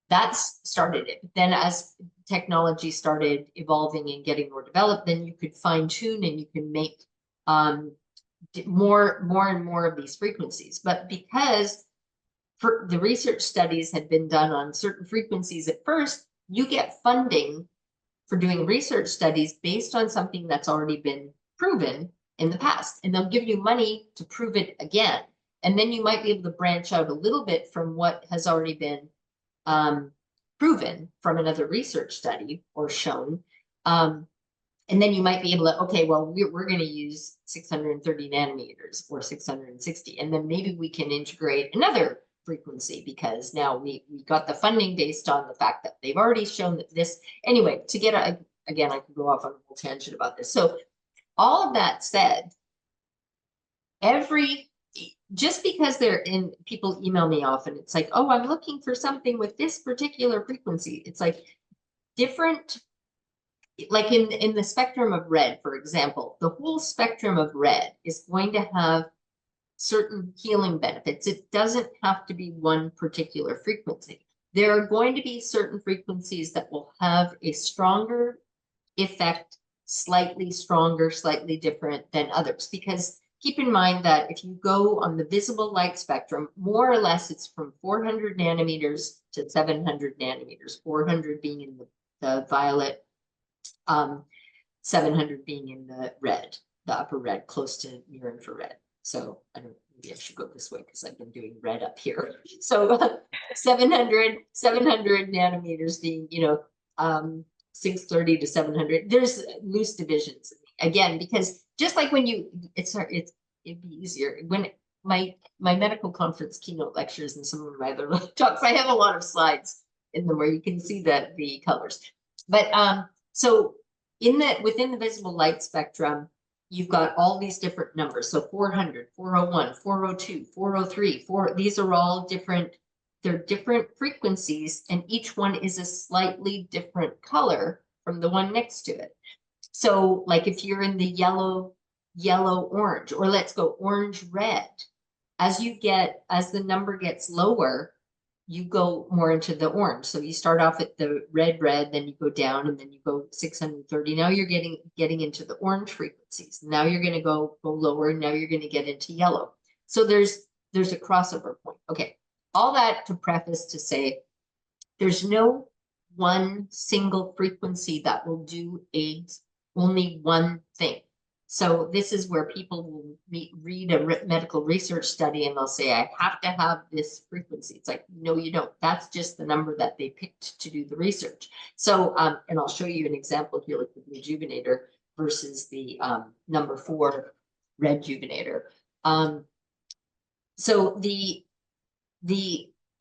B: that's started it. Then as technology started evolving and getting more developed, then you could fine tune and you can make more and more of these frequencies. But because the research studies had been done on certain frequencies at first, you get funding for doing research studies based on something that's already been proven in the past. And they'll give you money to prove it again. And then you might be able to branch out a little bit from what has already been proven from another research study or shown. And then you might be able to, okay, well, we're going to use 630 nanometers or 660. And then maybe we can integrate another frequency because now we got the funding based on the fact that they've already shown that this, anyway, to get again, I could go off on a whole tangent about this. So all of that said, just because people email me often, it's like, oh, I'm looking for something with this particular frequency. It's like different, like in the spectrum of red, for example, the whole spectrum of red is going to have certain healing benefits. It doesn't have to be one particular frequency. There are going to be certain frequencies that will have a stronger effect, slightly stronger, slightly different than others. Because keep in mind that if you go on the visible light spectrum, more or less it's from 400 nanometers to 700 nanometers, 400 being in the violet, 700 being in the red, the upper red, close to near infrared. So I don't, maybe I should go this way because I've been doing red up here. So 700 nanometers being, 630 to 700. There's loose divisions again, because just like when you, it'd be easier when my medical conference keynote lectures and some of my other talks, I have a lot of slides in them where you can see the colors. But so within the visible light spectrum, you've got all these different numbers. So 400, 401, 402, 403, these are all different. They're different frequencies, and each one is a slightly different color from the one next to it. So like if you're in the yellow, orange, or let's go orange, red, as the number gets lower, you go more into the orange. So you start off at the red, then you go down, and then you go 630. Now you're getting into the orange frequencies. Now you're going to go lower, and now you're going to get into yellow. So there's a crossover point. Okay, all that to preface to say there's no one single frequency that will do only one thing. So this is where people will read a medical research study and they'll say, I have to have this frequency. It's like, no, you don't. That's just the number that they picked to do the research. So, and I'll show you an example here with the BLUEjuvenator versus the number 4 REDjuvenator. So the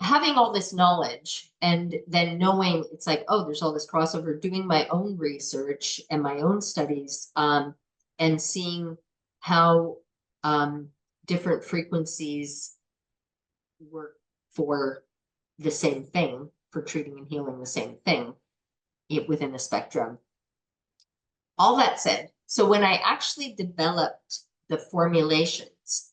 B: having all this knowledge and then knowing it's like, oh, there's all this crossover, doing my own research and my own studies, and seeing how different frequencies work for the same thing, for treating and healing the same thing within a spectrum. All that said, so when I actually developed the formulations,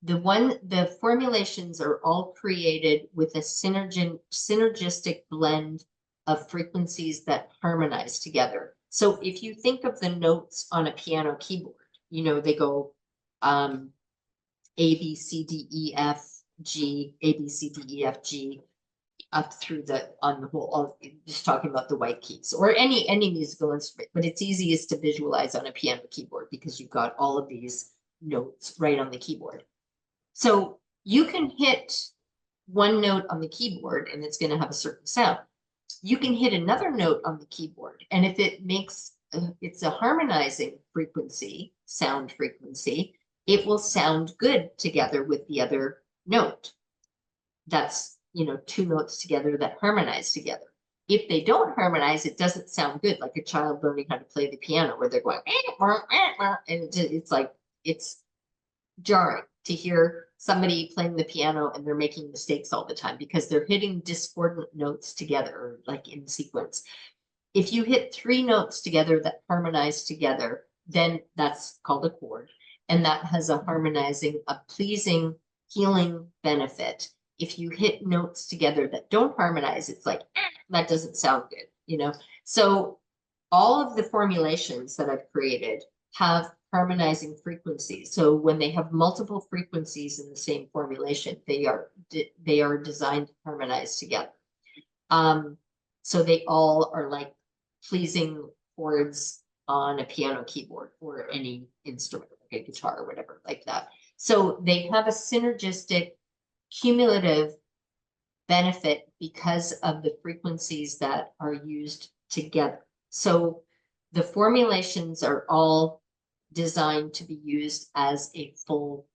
B: the formulations are all created with a synergistic blend of frequencies that harmonize together. So if you think of the notes on a piano keyboard, they go A, B, C, D, E, F, G, A, B, C, D, E, F, G, up through on the whole, just talking about the white keys or any musical instrument, but it's easiest to visualize on a piano keyboard because you've got all of these notes right on the keyboard. So you can hit one note on the keyboard and it's going to have a certain sound. You can hit another note on the keyboard, and if it makes it's a harmonizing frequency, sound frequency, it will sound good together with the other note. That's, 2 notes together that harmonize together. If they don't harmonize, it doesn't sound good, like a child learning how to play the piano where they're going, and it's like, it's jarring to hear somebody playing the piano and they're making mistakes all the time because they're hitting discordant notes together, like in sequence. If you hit 3 notes together that harmonize together, then that's called a chord, and that has a harmonizing, a pleasing, healing benefit. If you hit notes together that don't harmonize, it's like, that doesn't sound good, So all of the formulations that I've created have harmonizing frequencies. So when they have multiple frequencies in the same formulation, they are designed to harmonize together. So they all are like pleasing chords on a piano keyboard or any instrument, like a guitar or whatever like that. So they have a synergistic cumulative benefit because of the frequencies that are used together. So the formulations are all designed to be used as a full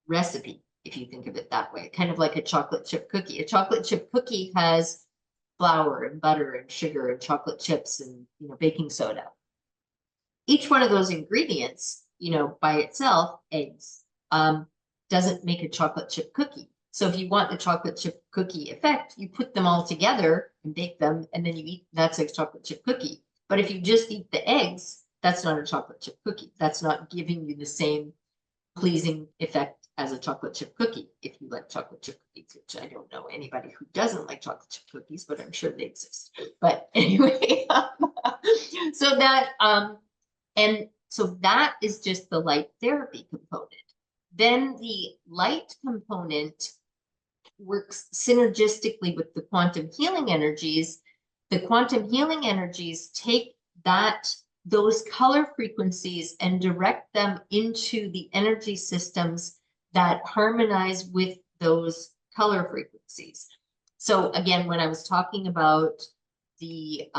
B: recipe, if you think of it that way, kind of like a chocolate chip cookie. A chocolate chip cookie has flour and butter and sugar and chocolate chips and baking soda. Each one of those ingredients, by itself, eggs, doesn't make a chocolate chip cookie. So if you want the chocolate chip cookie effect, you put them all together and bake them, and then you eat, that's a chocolate chip cookie. But if you just eat the eggs, that's not a chocolate chip cookie. That's not giving you the same pleasing effect as a chocolate chip cookie, if you like chocolate chip cookies, which I don't know anybody who doesn't like chocolate chip cookies, but I'm sure they exist. But anyway, so that and so that is just the light therapy component. Then the light component works synergistically with the quantum healing energies. The quantum healing energies take those color frequencies and direct them into the energy systems that harmonize with those color frequencies. So again, when I was talking about the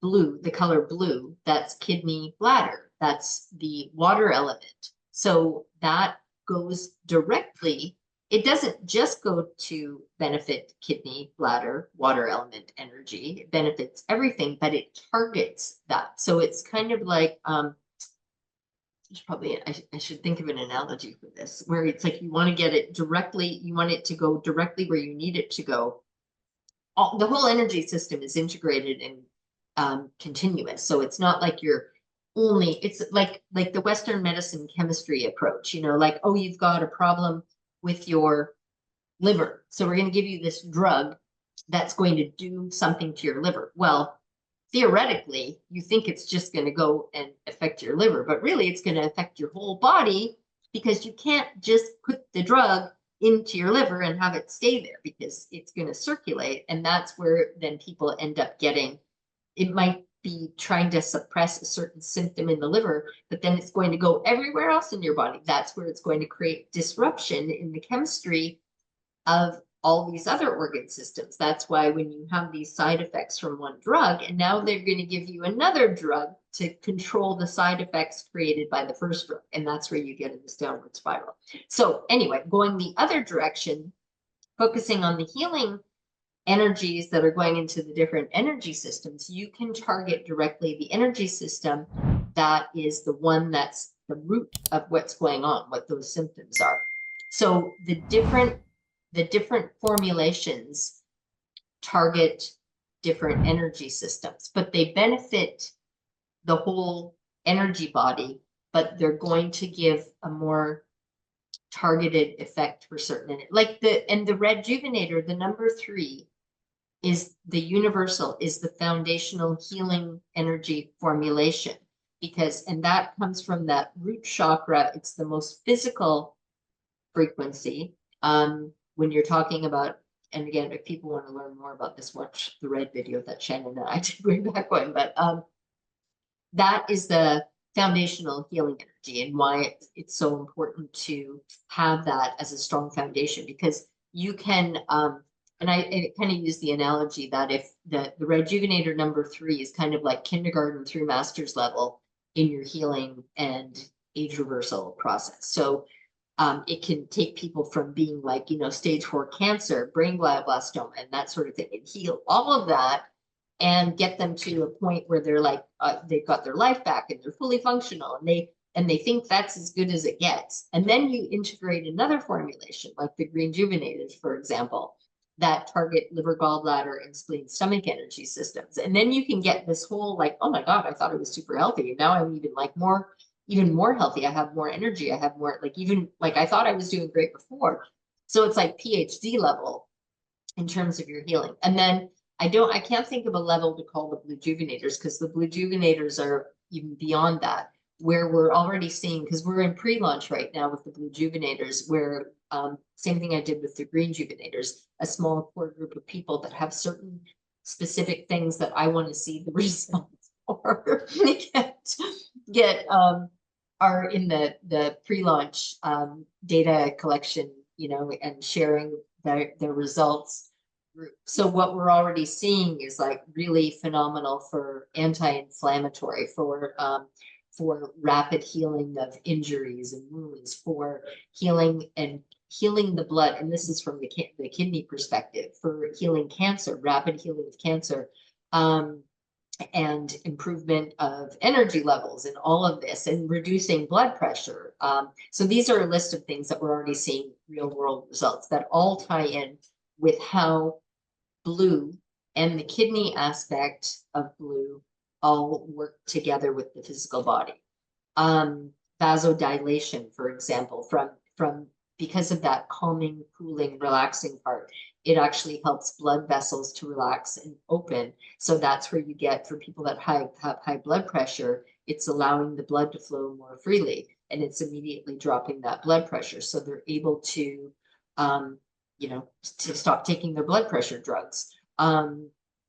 B: blue, the color blue, that's kidney, bladder, that's the water element. So that goes directly, it doesn't just go to benefit kidney, bladder, water element energy, it benefits everything, but it targets that. So it's kind of like, I should think of an analogy for this, where it's like you want to get it directly, you want it to go directly where you need it to go. The whole energy system is integrated and continuous. So it's not like you're only, it's like the Western medicine chemistry approach, you know, like, oh, you've got a problem with your liver, so we're going to give you this drug that's going to do something to your liver. Well, theoretically, you think it's just going to go and affect your liver, but really it's going to affect your whole body, because you can't just put the drug into your liver and have it stay there, because it's going to circulate. And that's where then people end up getting, it might be trying to suppress a certain symptom in the liver, but then it's going to go everywhere else in your body. That's where it's going to create disruption in the chemistry of all these other organ systems. That's why when you have these side effects from one drug, and now they're going to give you another drug to control the side effects created by the first drug. And that's where you get in this downward spiral. So anyway, going the other direction, focusing on the healing energies that are going into the different energy systems, you can target directly the energy system that is the one that's the root of what's going on, what those symptoms are. So the different formulations target different energy systems, but they benefit the whole energy body, but they're going to give a more targeted effect for certain, like the REDjuvenator, the number 3 is the universal, is the foundational healing energy formulation, because, and that comes from that root chakra. It's the most physical frequency. When you're talking about, and again, if people want to learn more about this, watch the red video that Shannon and I did way back when, but that is the foundational healing energy, and why it's so important to have that as a strong foundation, because you can, and I kind of use the analogy that if the REDjuvenator number 3 is kind of like kindergarten through master's level in your healing and age reversal process. So it can take people from being like, you know, stage 4 cancer, brain glioblastoma, and that sort of thing, and heal all of that and get them to a point where they're like, they've got their life back and they're fully functional, and they think that's as good as it gets. And then you integrate another formulation like the REDjuvenators, for example, that target liver, gallbladder, and spleen, stomach energy systems. And then you can get this whole like, oh my God, I thought I was super healthy, and now I'm even like even more healthy. I have more energy. I have more, like, even like I thought I was doing great before. So it's like PhD level in terms of your healing. And then I can't think of a level to call the BLUEjuvenators, because the BLUEjuvenators are even beyond that, where we're already seeing, because we're in pre-launch right now with the BLUEjuvenators, where same thing I did with the GreenJuvenators, a small core group of people that have certain specific things that I want to see the results for get are in the pre-launch data collection, you know, and sharing their results. So what we're already seeing is like really phenomenal for anti-inflammatory, for rapid healing of injuries and wounds, for healing the blood. And this is from the kidney perspective, for healing cancer, rapid healing of cancer, and improvement of energy levels and all of this, and reducing blood pressure. So these are a list of things that we're already seeing real world results that all tie in with how blue and the kidney aspect of blue all work together with the physical body. vasodilation, for example, from because of that calming, cooling, relaxing part. It actually helps blood vessels to relax and open. So that's where you get, for people that have high blood pressure, it's allowing the blood to flow more freely, and it's immediately dropping that blood pressure. So they're able to, you know, to stop taking their blood pressure drugs. What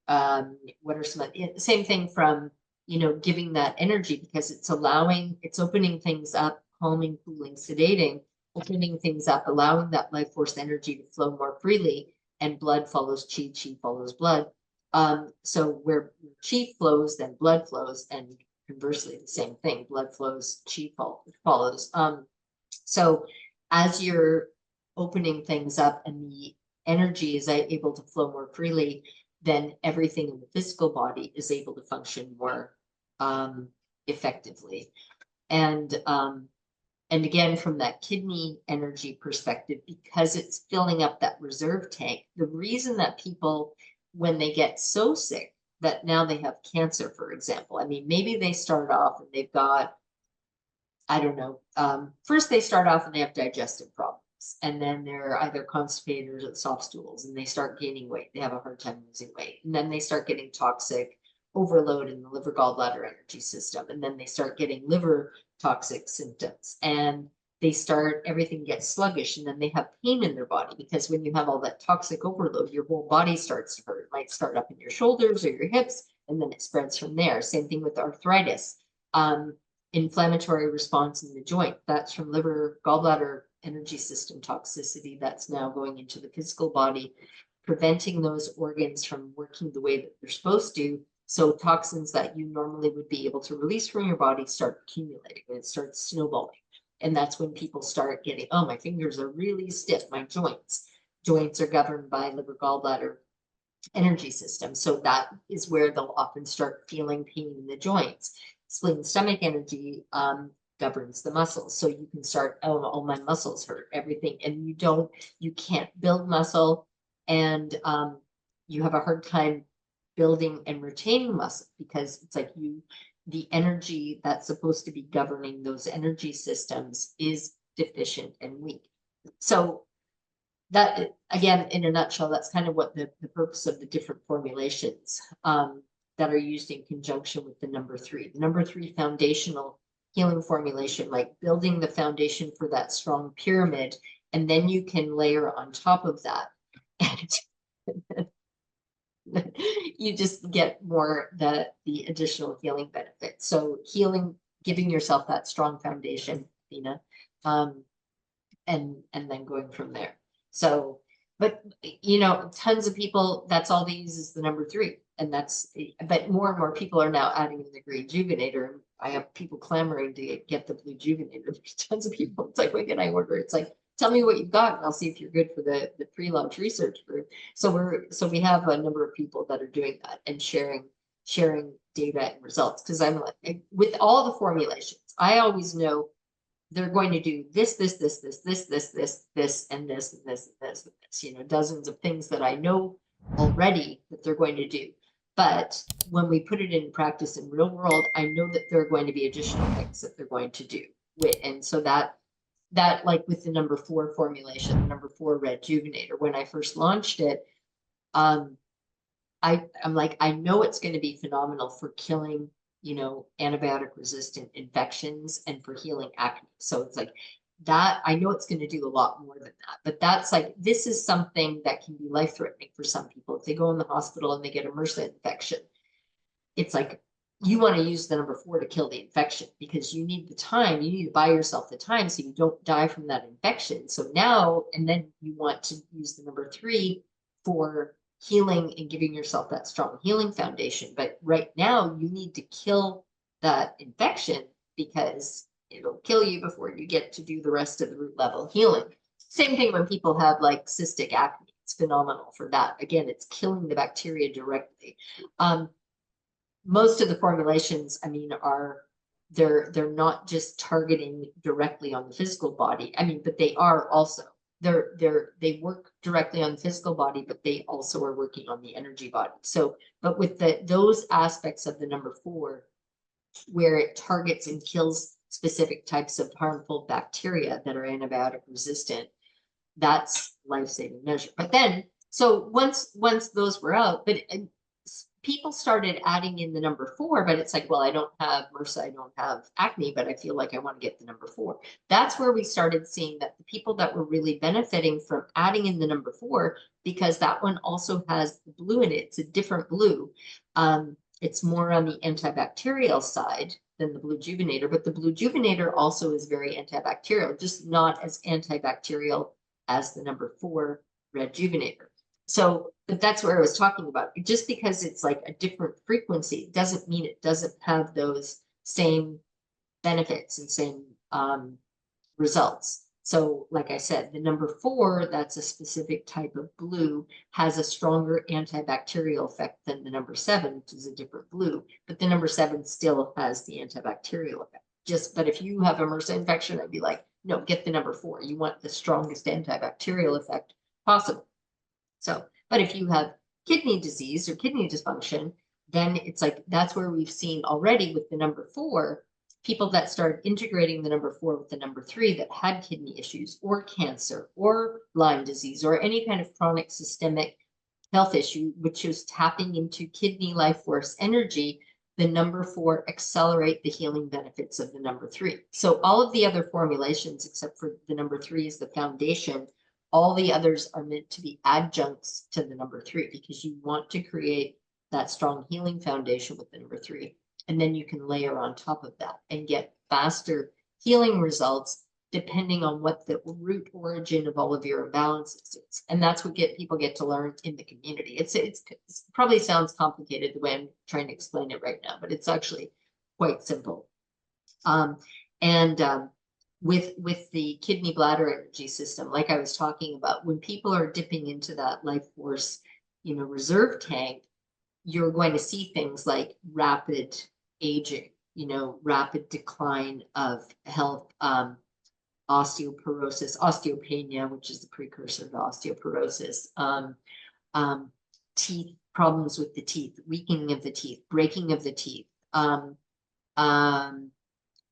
B: are some, same thing from, you know, giving that energy, because it's allowing, it's opening things up, calming, cooling, sedating, opening things up, allowing that life force energy to flow more freely, and blood follows chi, chi follows blood. So where chi flows, then blood flows, and conversely the same thing, blood flows, chi follows. So as you're opening things up and the energy is able to flow more freely, then everything in the physical body is able to function more effectively. And again, from that kidney energy perspective, because it's filling up that reserve tank, the reason that people, when they get so sick that now they have cancer, for example, I mean, maybe they start off and they've got, I don't know, first they start off and they have digestive problems, and then they're either constipated or soft stools, and they start gaining weight. They have a hard time losing weight, and then they start getting toxic overload in the liver gallbladder energy system, and then they start getting liver toxic symptoms, and they start, everything gets sluggish, and then they have pain in their body, because when you have all that toxic overload, your whole body starts to hurt. It might start up in your shoulders or your hips, and then it spreads from there. Same thing with arthritis. Inflammatory response in the joint, that's from liver gallbladder energy system toxicity that's now going into the physical body, preventing those organs from working the way that they're supposed to. So toxins that you normally would be able to release from your body start accumulating, and it starts snowballing. And that's when people start getting, oh, my fingers are really stiff, my joints are governed by liver gallbladder energy system. So that is where they'll often start feeling pain in the joints. Spleen stomach energy governs the muscles. So you can start, oh, all my muscles hurt, everything. And you can't build muscle, and you have a hard time building and retaining muscle, because it's like the energy that's supposed to be governing those energy systems is deficient and weak. So that, again, in a nutshell, that's kind of what the purpose of the different formulations that are used in conjunction with the number 3. The number 3 foundational healing formulation, like building the foundation for that strong pyramid, and then you can layer on top of that. And you just get more the additional healing benefits. So healing, giving yourself that strong foundation, Athena, and then going from there. So, but you know, tons of people, that's all they use is the number 3. And but more and more people are now adding in the REDjuvenator. I have people clamoring to get the BLUEjuvenator. There's tons of people. It's like, when can I order? It's like, tell me what you've got, and I'll see if you're good for the pre-launch research group. So we have a number of people that are doing that and sharing data and results. Because I'm like, with all the formulations, I always know they're going to do this, and this, and this, you know, dozens of things that I know already that they're going to do. But when we put it in practice in real world, I know that there are going to be additional things that they're going to do. And so that like with the number 4 formulation, the number 4 REDjuvenator, when I first launched it, I'm like, I know it's going to be phenomenal for killing, you know, antibiotic resistant infections and for healing acne. So it's like that, I know it's going to do a lot more than that, but that's like, this is something that can be life threatening for some people. If they go in the hospital and they get a MRSA infection, it's like, you want to use the number 4 to kill the infection, because you need the time, you need to buy yourself the time so you don't die from that infection. So now, and then you want to use the number 3 for healing and giving yourself that strong healing foundation. But right now you need to kill that infection, because it'll kill you before you get to do the rest of the root level healing. Same thing when people have like cystic acne. It's phenomenal for that. Again, it's killing the bacteria directly. Most of the formulations, I mean, they're not just targeting directly on the physical body. I mean, but they are also. They work directly on the physical body, but they also are working on the energy body. So, but with those aspects of the number 4, where it targets and kills specific types of harmful bacteria that are antibiotic resistant, that's life-saving measure. But then, so once those were out, but people started adding in the number 4, but it's like, well, I don't have MRSA, I don't have acne, but I feel like I want to get the number 4. That's where we started seeing that the people that were really benefiting from adding in the number 4, because that one also has the blue in it. It's a different blue. It's more on the antibacterial side than the BLUEjuvenator, but the BLUEjuvenator also is very antibacterial, just not as antibacterial as the number 4 REDjuvenator. So, but that's where I was talking about. Just because it's like a different frequency doesn't mean it doesn't have those same benefits and same results. So, like I said, the number 4, that's a specific type of blue, has a stronger antibacterial effect than the number 7, which is a different blue. But the number 7 still has the antibacterial effect. But if you have a MRSA infection, I'd be like, no, get the number 4. You want the strongest antibacterial effect possible. So, but if you have kidney disease or kidney dysfunction, then it's like, that's where we've seen already with the number 4, people that started integrating the number 4 with the number 3 that had kidney issues or cancer or Lyme disease or any kind of chronic systemic health issue, which is tapping into kidney life force energy, the number 4 accelerate the healing benefits of the number 3. So all of the other formulations, except for the number 3 is the foundation, all the others are meant to be adjuncts to the number 3, because you want to create that strong healing foundation with the number 3. And then you can layer on top of that and get faster healing results depending on what the root origin of all of your imbalances is. And that's what people get to learn in the community. It's probably sounds complicated the way I'm trying to explain it right now, but it's actually quite simple. With the kidney bladder energy system, like I was talking about, when people are dipping into that life force, reserve tank, you're going to see things like rapid aging, rapid decline of health, osteoporosis, osteopenia, which is the precursor to osteoporosis, teeth problems with the teeth, weakening of the teeth, breaking of the teeth,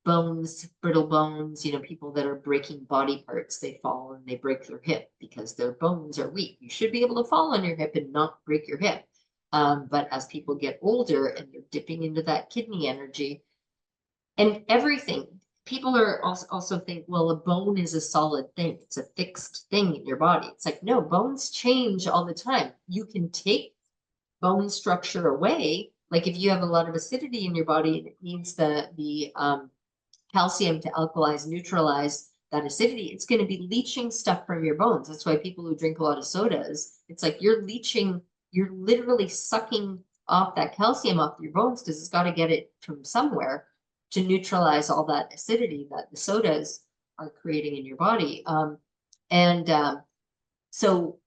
B: bones, brittle bones, people that are breaking body parts, they fall and they break their hip because their bones are weak. You should be able to fall on your hip and not break your hip. But as people get older and they're dipping into that kidney energy and everything, people are also think, well, a bone is a solid thing. It's a fixed thing in your body. It's like, no, bones change all the time. You can take bone structure away. Like if you have a lot of acidity in your body and it needs the calcium to alkalize, neutralize that acidity, it's going to be leaching stuff from your bones. That's why people who drink a lot of sodas, it's like you're literally sucking off that calcium off your bones because it's got to get it from somewhere to neutralize all that acidity that the sodas are creating in your body. So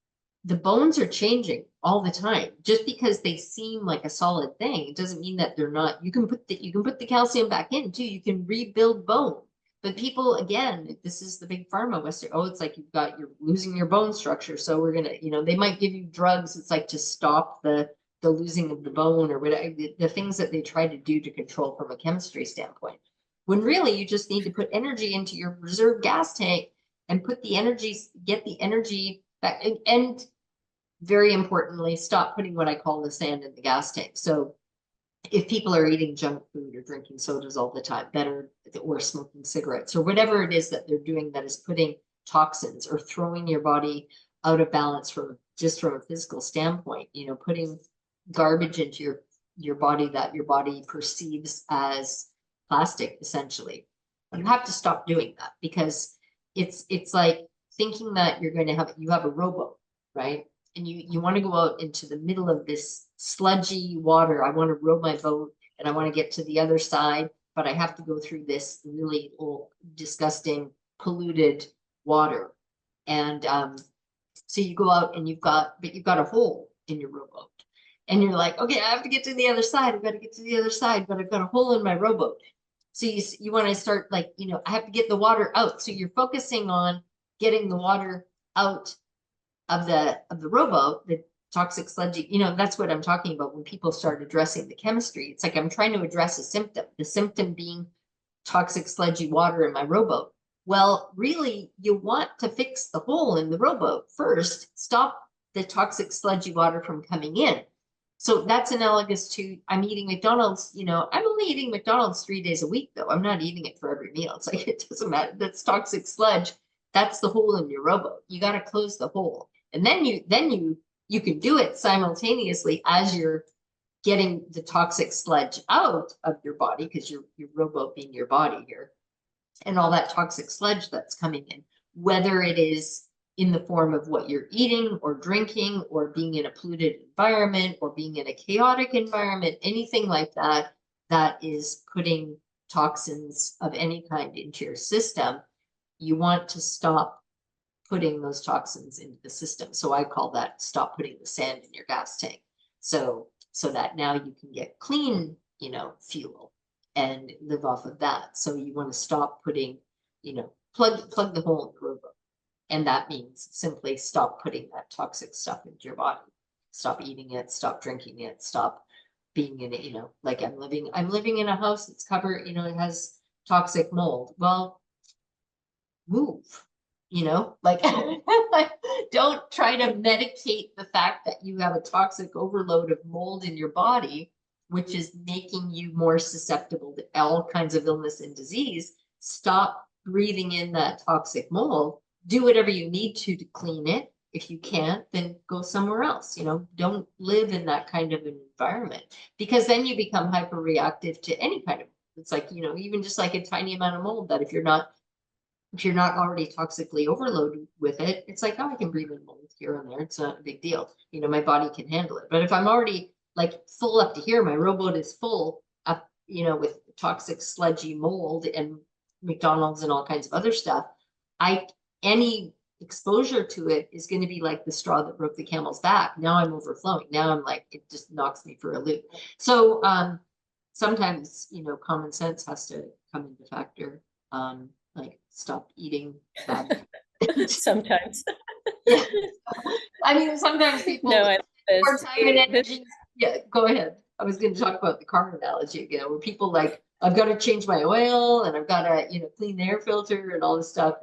B: the bones are changing all the time. Just because they seem like a solid thing, it doesn't mean that they're not. You can put the calcium back in too. You can rebuild bone. But people, again, this is the big pharma Western. Oh, it's like you're losing your bone structure. So we're gonna, they might give you drugs. It's like to stop the losing of the bone or whatever, the things that they try to do to control from a chemistry standpoint. When really you just need to put energy into your reserve gas tank and get the energy back. And very importantly, stop putting what I call the sand in the gas tank. So if people are eating junk food or drinking sodas all the time, or smoking cigarettes or whatever it is that they're doing that is putting toxins or throwing your body out of balance from a physical standpoint, putting garbage into your body that your body perceives as plastic, essentially, you have to stop doing that, because it's like thinking that you have a rowboat, right? And you want to go out into the middle of this sludgy water. I want to row my boat and I want to get to the other side, but I have to go through this really old, disgusting, polluted water. And so you go out and you've got a hole in your rowboat. And you're like, okay, I have to get to the other side. I've got to get to the other side, but I've got a hole in my rowboat. So you want to start I have to get the water out. So you're focusing on getting the water out of the rowboat, the toxic sludgy, that's what I'm talking about when people start addressing the chemistry. It's like I'm trying to address a symptom, the symptom being toxic sludgy water in my rowboat. Well, really, you want to fix the hole in the rowboat first, stop the toxic sludgy water from coming in. So that's analogous to, I'm eating McDonald's, you know, I'm only eating McDonald's 3 days a week, though. I'm not eating it for every meal. It's like, it doesn't matter. That's toxic sludge. That's the hole in your rowboat. You got to close the hole. And then you can do it simultaneously as you're getting the toxic sludge out of your body, because your rowboat being your body here, and all that toxic sludge that's coming in, whether it is in the form of what you're eating or drinking, or being in a polluted environment, or being in a chaotic environment, anything like that, that is putting toxins of any kind into your system. You want to stop putting those toxins into the system. So I call that stop putting the sand in your gas tank. So that now you can get clean, you know, fuel and live off of that. So you want to stop putting, you know, plug the hole in the rowboat. And that means simply stop putting that toxic stuff into your body. Stop eating it, stop drinking it, stop being in it, you know, like I'm living in a house that's covered, you know, it has toxic mold. Well, move, you know, like don't try to medicate the fact that you have a toxic overload of mold in your body, which is making you more susceptible to all kinds of illness and disease. Stop breathing in that toxic mold. Do whatever you need to clean it. If you can't, then go somewhere else. You know, don't live in that kind of an environment, because then you become hyper reactive to any kind of, it's like, you know, even just like a tiny amount of mold, that if you're not already toxically overloaded with it, it's like, oh, I can breathe in mold here and there. It's not a big deal. You know, my body can handle it. But if I'm already like full up to here, my rowboat is full up, you know, with toxic sludgy mold and McDonald's and all kinds of other stuff, any exposure to it is going to be like the straw that broke the camel's back. Now I'm overflowing. Now I'm like, it just knocks me for a loop. So sometimes, you know, common sense has to come into factor. Like stop eating bad.
A: Sometimes.
B: Yeah. I mean, sometimes people more time and energy. Yeah, go ahead. I was going to talk about the car analogy again, where people like, I've got to change my oil and I've got to, you know, clean the air filter and all this stuff,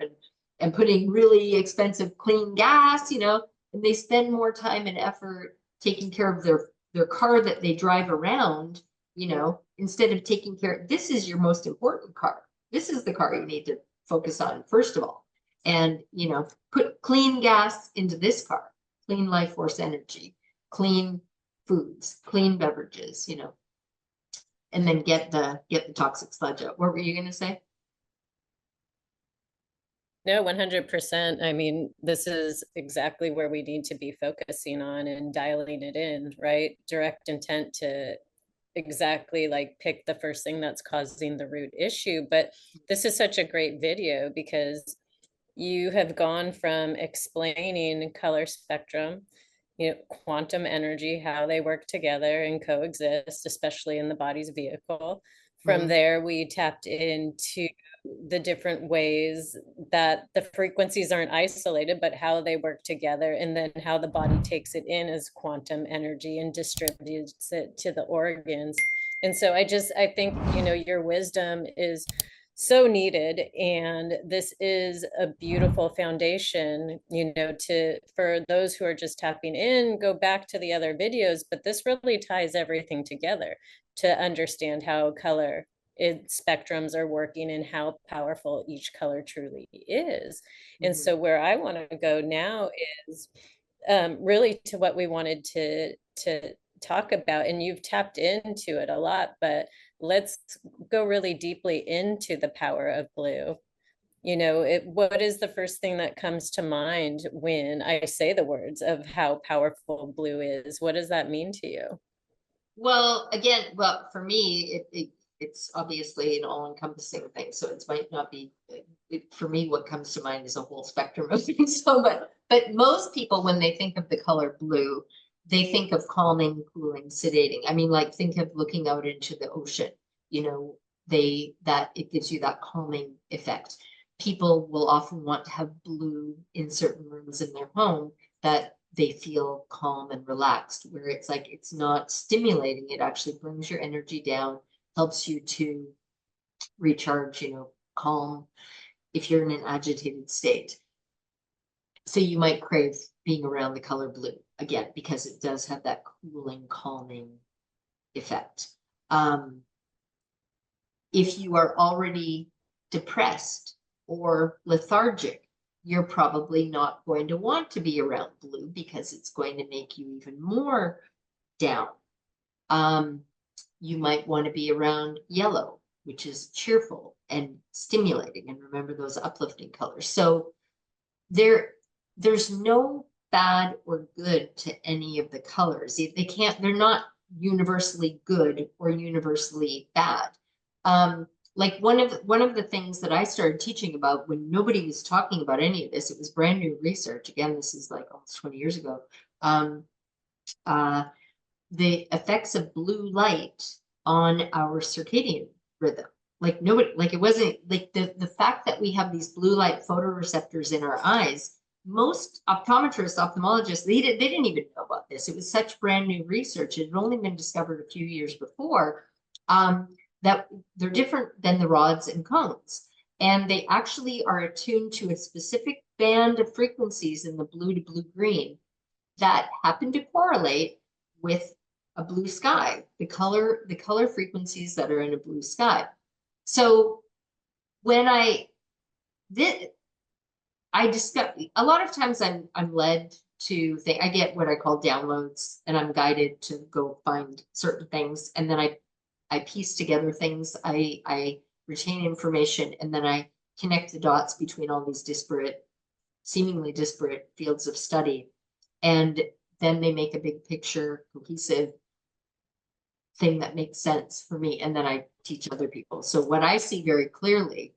B: and putting really expensive clean gas, you know, and they spend more time and effort taking care of their car that they drive around, you know, instead of taking care. This is your most important car. This is the car you need to focus on first of all. And, you know, put clean gas into this car, clean life force energy, clean foods, clean beverages, you know, and then get the toxic sludge out. What were you going to say?
A: No, 100%. I mean, this is exactly where we need to be focusing on and dialing it in, right? Direct intent to exactly like pick the first thing that's causing the root issue. But this is such a great video because you have gone from explaining color spectrum, you know, quantum energy, how they work together and coexist, especially in the body's vehicle. From there, we tapped into the different ways that the frequencies aren't isolated, but how they work together, and then how the body takes it in as quantum energy and distributes it to the organs. And so I think, you know, your wisdom is so needed, and this is a beautiful foundation, you know, for those who are just tapping in, go back to the other videos, but this really ties everything together to understand how color spectrums are working and how powerful each color truly is. And so where I want to go now is really to what we wanted to talk about, and you've tapped into it a lot, but let's go really deeply into the power of blue. You know, what is the first thing that comes to mind when I say the words of how powerful blue is? What does that mean to you?
B: Well, again, well, for me, it's obviously an all-encompassing thing. So it might not be, for me, what comes to mind is a whole spectrum of things. So, but most people, when they think of the color blue, they think of calming, cooling, sedating. I mean, like, think of looking out into the ocean, you know, that it gives you that calming effect. People will often want to have blue in certain rooms in their home that they feel calm and relaxed, where it's like, it's not stimulating. It actually brings your energy down, helps you to recharge, calm if you're in an agitated state. So you might crave being around the color blue again, because it does have that cooling, calming effect. If you are already depressed or lethargic, you're probably not going to want to be around blue because it's going to make you even more down. You might want to be around yellow, which is cheerful and stimulating. And remember those uplifting colors. So there's no bad or good to any of the colors. They're not universally good or universally bad. Like one of the things that I started teaching about when nobody was talking about any of this, it was brand new research. Again, this is like almost 20 years ago. The effects of blue light on our circadian rhythm. Like nobody, like it wasn't like the fact that we have these blue light photoreceptors in our eyes. Most optometrists, ophthalmologists, they didn't even know about this. It was such brand new research. It had only been discovered a few years before. That they're different than the rods and cones. And they actually are attuned to a specific band of frequencies in the blue to blue-green that happen to correlate with a blue sky, the color frequencies that are in a blue sky. So when I discovered, a lot of times I'm led to think, I get what I call downloads, and I'm guided to go find certain things, and then I piece together things, I retain information, and then I connect the dots between all these seemingly disparate fields of study. And then they make a big picture, cohesive thing that makes sense for me. And then I teach other people. So what I see very clearly,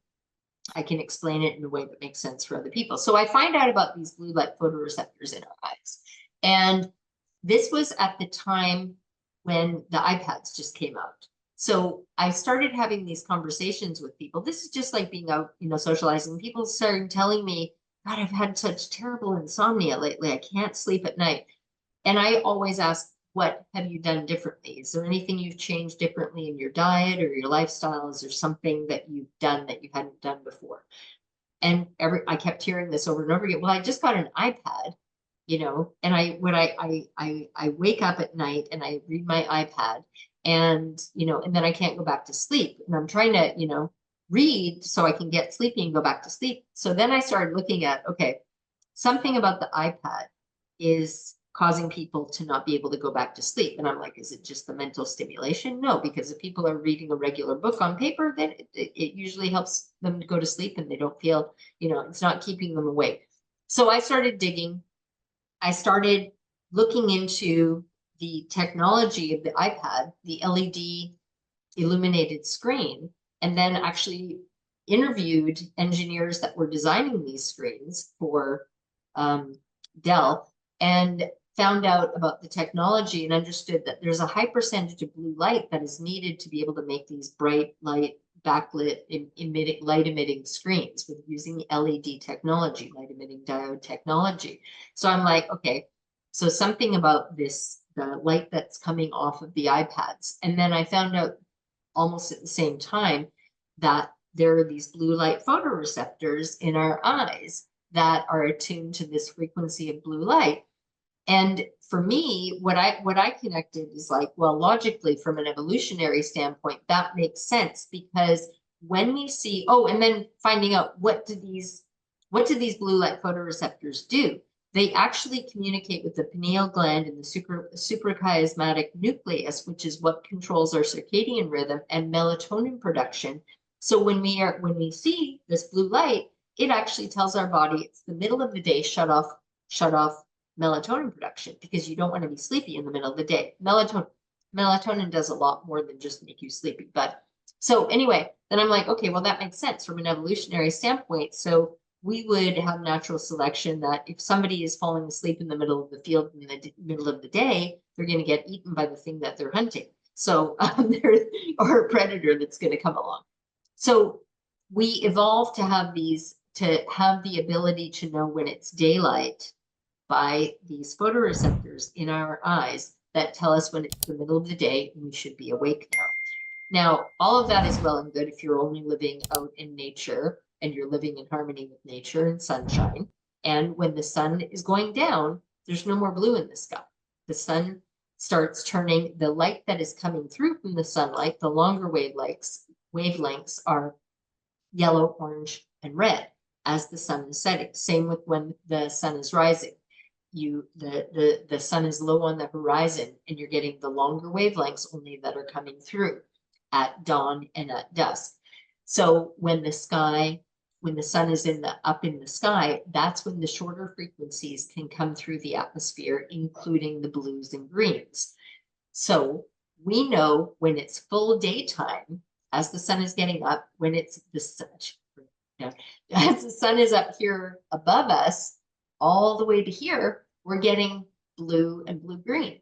B: I can explain it in a way that makes sense for other people. So I find out about these blue light photoreceptors in our eyes. And this was at the time when the iPads just came out. So I started having these conversations with people. This is just like being out, socializing. People started telling me, God, I've had such terrible insomnia lately. I can't sleep at night. And I always ask, what have you done differently? Is there anything you've changed differently in your diet or your lifestyle? Is there something that you've done that you hadn't done before? And I kept hearing this over and over again. Well, I just got an iPad, and I wake up at night and I read my iPad, and and then I can't go back to sleep. And I'm trying to, read so I can get sleepy and go back to sleep. So then I started looking at, okay, something about the iPad is causing people to not be able to go back to sleep. And I'm like, is it just the mental stimulation? No, because if people are reading a regular book on paper, then it usually helps them to go to sleep and they don't feel, it's not keeping them awake. So I started digging. I started looking into the technology of the iPad, the LED illuminated screen, and then actually interviewed engineers that were designing these screens for Dell, and found out about the technology and understood that there's a high percentage of blue light that is needed to be able to make these bright light backlit light emitting screens with using LED technology, light emitting diode technology. So I'm like, okay, so something about this, the light that's coming off of the iPads. And then I found out almost at the same time that there are these blue light photoreceptors in our eyes that are attuned to this frequency of blue light. And for me, what I connected is like, well, logically, from an evolutionary standpoint, that makes sense, because when we see, and then finding out what do these blue light photoreceptors do? They actually communicate with the pineal gland and the suprachiasmatic nucleus, which is what controls our circadian rhythm and melatonin production. So when we see this blue light, it actually tells our body it's the middle of the day, shut off melatonin production, because you don't want to be sleepy in the middle of the day. Melatonin does a lot more than just make you sleepy. But so anyway, then I'm like, okay, well, that makes sense from an evolutionary standpoint. So we would have natural selection that if somebody is falling asleep in the middle of the field in the middle of the day, they're going to get eaten by the thing that they're hunting. So or a predator that's going to come along. So we evolved to have the ability to know when it's daylight by these photoreceptors in our eyes that tell us when it's the middle of the day and we should be awake now. Now, all of that is well and good if you're only living out in nature and you're living in harmony with nature and sunshine. And when the sun is going down, there's no more blue in the sky. The sun starts turning the light that is coming through from the sunlight, the longer wavelengths are yellow, orange, and red as the sun is setting. Same with when the sun is rising. The sun is low on the horizon and you're getting the longer wavelengths only that are coming through at dawn and at dusk. So when the sun is up in the sky, that's when the shorter frequencies can come through the atmosphere, including the blues and greens. So we know when it's full daytime, as the sun is getting up, when it's as the sun is up here above us, all the way to here, we're getting blue and blue-green.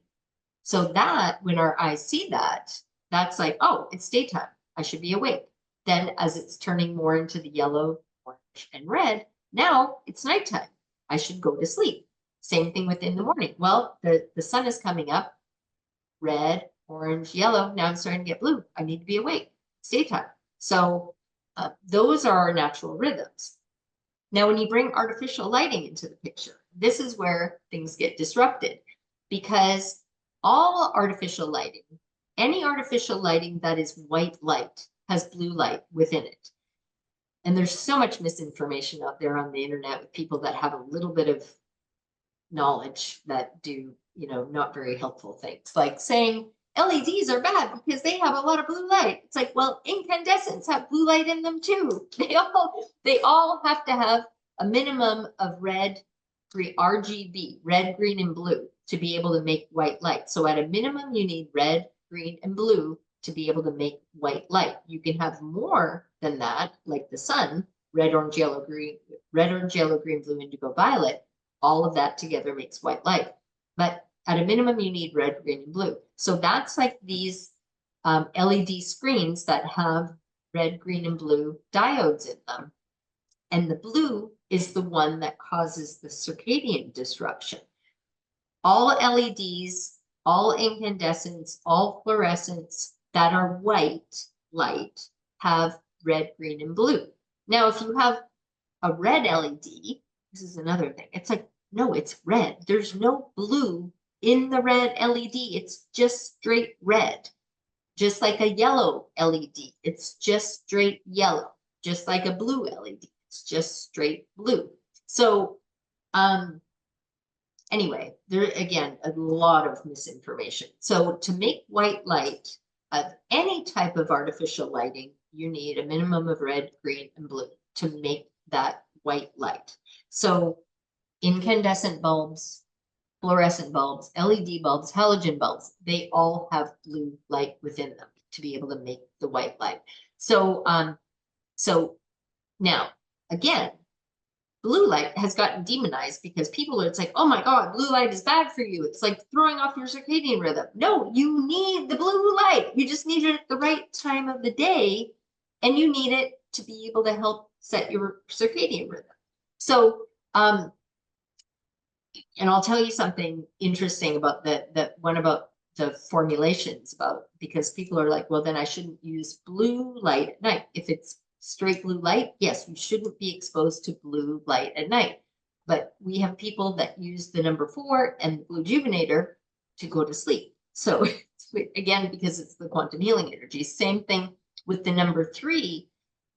B: So that when our eyes see that, that's like, oh, it's daytime. I should be awake. Then as it's turning more into the yellow, orange, and red, now it's nighttime. I should go to sleep. Same thing within the morning. Well, the sun is coming up, red, orange, yellow. Now I'm starting to get blue. I need to be awake. It's daytime. So those are our natural rhythms. Now, when you bring artificial lighting into the picture, this is where things get disrupted, because all artificial lighting, any artificial lighting that is white light, has blue light within it. And there's so much misinformation out there on the internet with people that have a little bit of knowledge that do, not very helpful things, like saying LEDs are bad because they have a lot of blue light. It's like, well, incandescents have blue light in them too. They all have to have a minimum of red, green, RGB, red, green, and blue to be able to make white light. So at a minimum, you need red, green, and blue to be able to make white light. You can have more than that, like the sun, red, orange, yellow, green, blue, indigo, violet. All of that together makes white light. But at a minimum, you need red, green, and blue. So that's like these LED screens that have red, green, and blue diodes in them. And the blue is the one that causes the circadian disruption. All LEDs, all incandescents, all fluorescents that are white light have red, green, and blue. Now, if you have a red LED, this is another thing. It's like, no, it's red. There's no blue in the red LED. It's just straight red. Just like a yellow LED, it's just straight yellow. Just like a blue LED, it's just straight blue. So, anyway, there again, a lot of misinformation. So to make white light of any type of artificial lighting, you need a minimum of red, green, and blue to make that white light. So incandescent bulbs, fluorescent bulbs, LED bulbs, halogen bulbs, they all have blue light within them to be able to make the white light. So, so now, again, blue light has gotten demonized because it's like, oh my God, blue light is bad for you. It's like throwing off your circadian rhythm. No, you need the blue light. You just need it at the right time of the day, and you need it to be able to help set your circadian rhythm. So, and I'll tell you something interesting about that one about the formulations because people are like, well, then I shouldn't use blue light at night. If it's straight blue light, yes, you shouldn't be exposed to blue light at night. But we have people that use the number 4 and the BLUEjuvenator to go to sleep. So again, because it's the quantum healing energy. Same thing with the number 3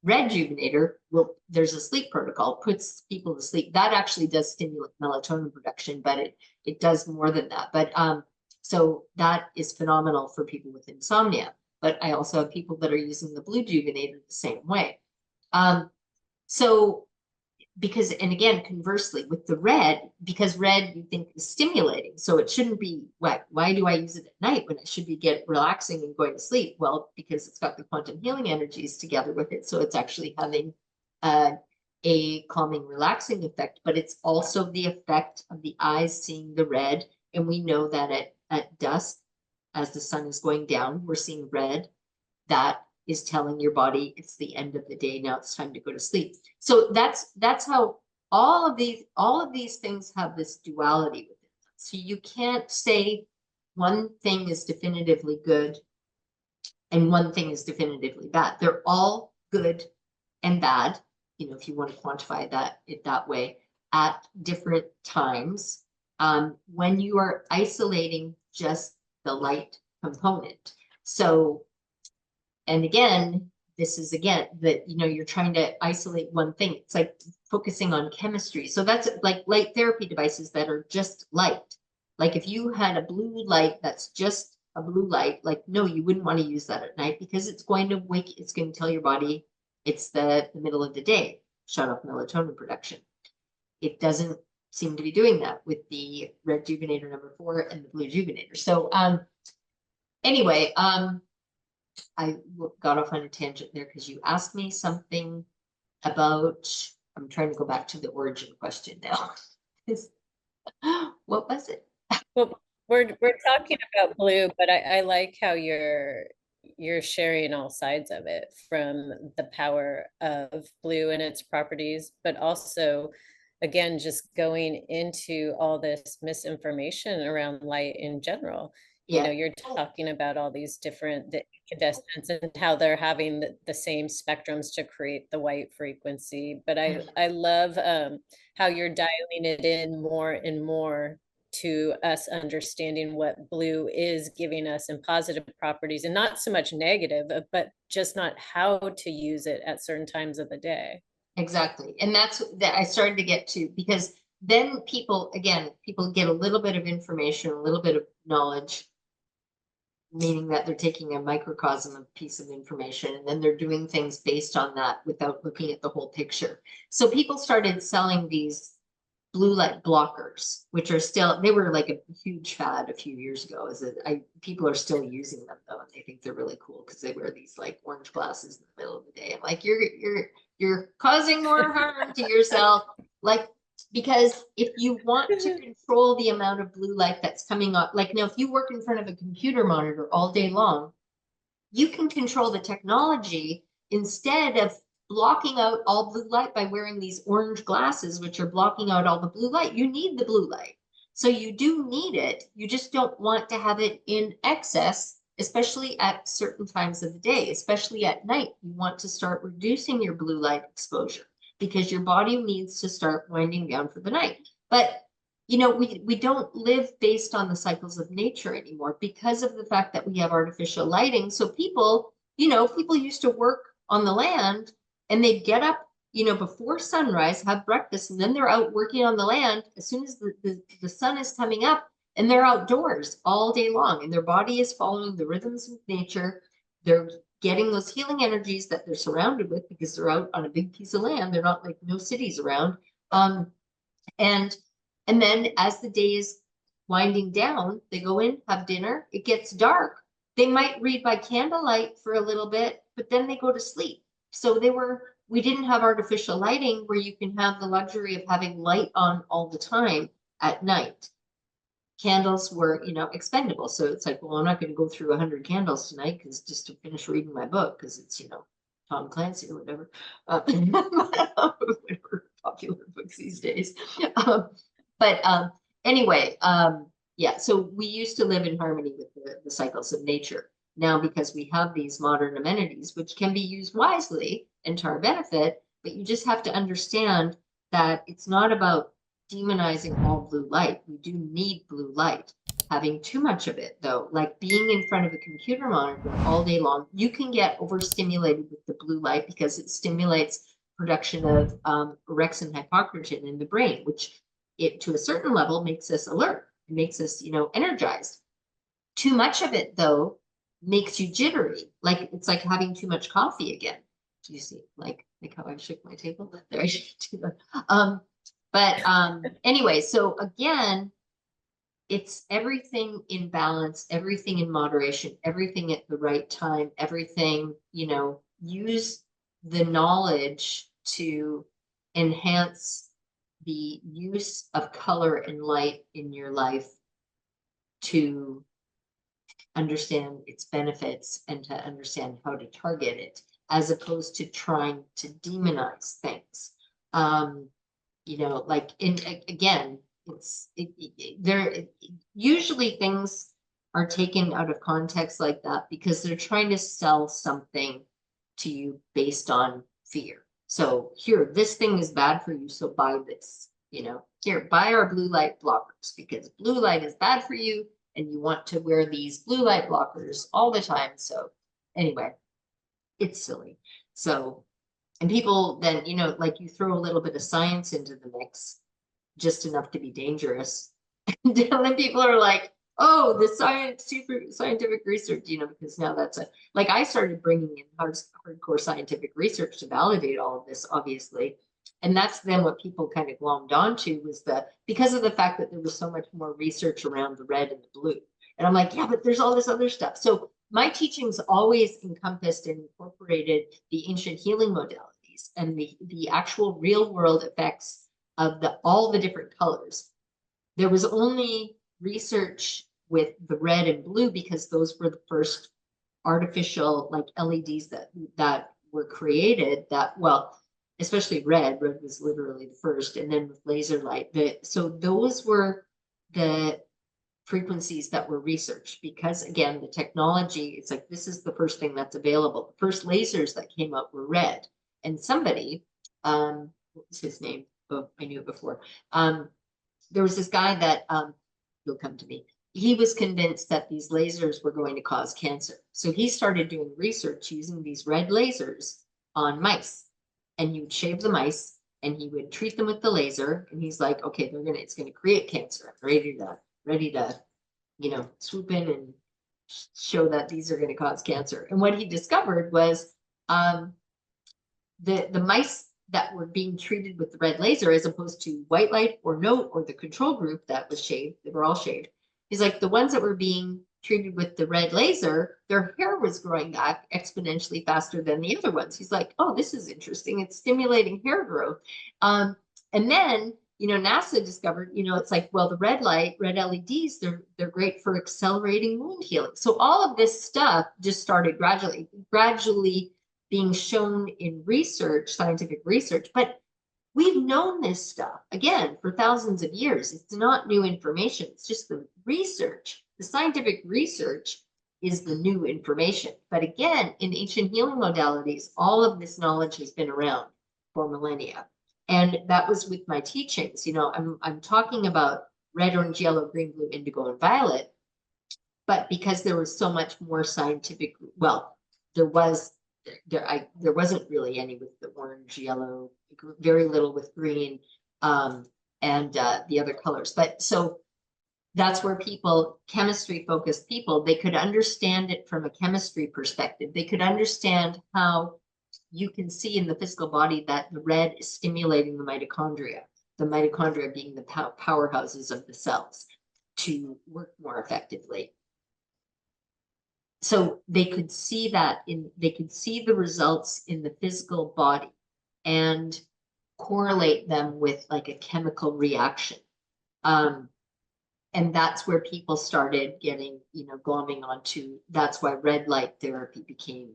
B: REDjuvenator. Well, there's a sleep protocol, puts people to sleep. That actually does stimulate melatonin production, but it does more than that. But so that is phenomenal for people with insomnia. But I also have people that are using the BLUEjuvenator the same way. So because, and again, conversely with the red, because red you think is stimulating, so it shouldn't be, why do I use it at night when it should be relaxing and going to sleep? Well, because it's got the quantum healing energies together with it. So it's actually having a calming, relaxing effect, but it's also the effect of the eyes seeing the red. And we know that at dusk, as the sun is going down, we're seeing red. That is telling your body it's the end of the day. Now it's time to go to sleep. So that's how all of these things have this duality within them. So you can't say one thing is definitively good and one thing is definitively bad. They're all good and bad, you know, if you want to quantify that way, at different times, when you are isolating just the light component. So, and again, this is again that, you know, you're trying to isolate one thing. It's like focusing on chemistry. So that's like light therapy devices that are just light. Like if you had a blue light that's just a blue light, like, no, you wouldn't want to use that at night, because it's going to wake, it's going to tell your body it's the middle of the day, shut off melatonin production. It doesn't seem to be doing that with the REDjuvenator #4 and the BLUEjuvenator. So anyway, I got off on a tangent there because you asked me something about, I'm trying to go back to the origin question now. What was it?
A: Well, we're talking about blue, but I like how you're sharing all sides of it, from the power of blue and its properties, but also, again, just going into all this misinformation around light in general. You know,
B: Yeah.
A: you're talking about all these different incandescents and how they're having the same spectrums to create the white frequency. But I love how you're dialing it in more and more to us understanding what blue is giving us in positive properties, and not so much negative, but just not how to use it at certain times of the day.
B: Exactly. And that's that I started to get to, because then people, again, people get a little bit of information, a little bit of knowledge, meaning that they're taking a microcosm of piece of information, and then they're doing things based on that without looking at the whole picture. So people started selling these blue light blockers, which are still, they were like a huge fad a few years ago. Is that people are still using them though, and they think they're really cool because they wear these like orange glasses in the middle of the day. I'm like, you're causing more harm to yourself. Like, because if you want to control the amount of blue light that's coming up, like now, if you work in front of a computer monitor all day long, you can control the technology instead of blocking out all blue light by wearing these orange glasses, which are blocking out all the blue light. You need the blue light. So you do need it. You just don't want to have it in excess, especially at certain times of the day, especially at night. You want to start reducing your blue light exposure because your body needs to start winding down for the night. But you know, we don't live based on the cycles of nature anymore because of the fact that we have artificial lighting. So people, you know, people used to work on the land and they'd get up, you know, before sunrise, have breakfast, and then they're out working on the land as soon as the sun is coming up, and they're outdoors all day long, and their body is following the rhythms of nature. They're getting those healing energies that they're surrounded with because they're out on a big piece of land. They're not like no cities around. And then as the day is winding down, they go in, have dinner, it gets dark. They might read by candlelight for a little bit, but then they go to sleep. So we didn't have artificial lighting where you can have the luxury of having light on all the time at night. Candles were, you know, expendable. So it's like, well, I'm not going to go through 100 candles tonight because just to finish reading my book, because it's, you know, Tom Clancy or whatever, whatever popular books these days. But anyway, yeah, so we used to live in harmony with the cycles of nature. Now, because we have these modern amenities, which can be used wisely and to our benefit, but you just have to understand that it's not about demonizing all blue light. We do need blue light. Having too much of it, though, like being in front of a computer monitor all day long, you can get overstimulated with the blue light because it stimulates production of orexin hypocretin in the brain, which it to a certain level makes us alert. It makes us, you know, energized. Too much of it, though, makes you jittery. Like it's like having too much coffee again. Do you see like how I shook my table? There, I should do that. Anyway, so again, it's everything in balance, everything in moderation, everything at the right time, everything, you know, use the knowledge to enhance the use of color and light in your life to understand its benefits and to understand how to target it, as opposed to trying to demonize things. You know, like again, there usually things are taken out of context like that because they're trying to sell something to you based on fear. So here, this thing is bad for you, so buy this, you know, here, buy our blue light blockers because blue light is bad for you and you want to wear these blue light blockers all the time. So anyway, it's silly. So, and people then, you know, like you throw a little bit of science into the mix, just enough to be dangerous. And then people are like, oh, the super scientific research, you know, because now that's like I started bringing in hardcore scientific research to validate all of this, obviously. And that's then what people kind of glommed onto was because of the fact that there was so much more research around the red and the blue. And I'm like, yeah, but there's all this other stuff. So my teachings always encompassed and incorporated the ancient healing modalities and the actual real world effects of all the different colors. There was only research with the red and blue because those were the first artificial like LEDs that were created that, well, especially red was literally the first, and then with laser light. So those were the frequencies that were researched because again, the technology, it's like, this is the first thing that's available. The first lasers that came out were red. And somebody, what was his name? Oh, I knew it before. There was this guy that, he'll come to me. He was convinced that these lasers were going to cause cancer. So he started doing research using these red lasers on mice. And he would shave the mice and he would treat them with the laser. And he's like, okay, it's gonna create cancer. I'm ready to, you know, swoop in and show that these are going to cause cancer. And what he discovered was the mice that were being treated with the red laser, as opposed to white light or the control group that was shaved, they were all shaved. He's like, the ones that were being treated with the red laser, their hair was growing back exponentially faster than the other ones. He's like, oh, this is interesting. It's stimulating hair growth. And then, you know, NASA discovered, you know, it's like, well, the red LEDs, they're great for accelerating wound healing. So all of this stuff just started gradually being shown in research, scientific research, but we've known this stuff again for thousands of years. It's not new information. It's just the research. The scientific research is the new information. But again, in ancient healing modalities, all of this knowledge has been around for millennia. And that was with my teachings. You know, I'm talking about red, orange, yellow, green, blue, indigo, and violet. But because there was so much more scientific, well, there wasn't really any with the orange, yellow, very little with green, and the other colors. But so that's where chemistry focused people, they could understand it from a chemistry perspective. They could understand how you can see in the physical body that the red is stimulating the mitochondria being the powerhouses of the cells to work more effectively. So they could see they could see the results in the physical body and correlate them with like a chemical reaction. And that's where people started getting, you know, glomming onto, that's why red light therapy became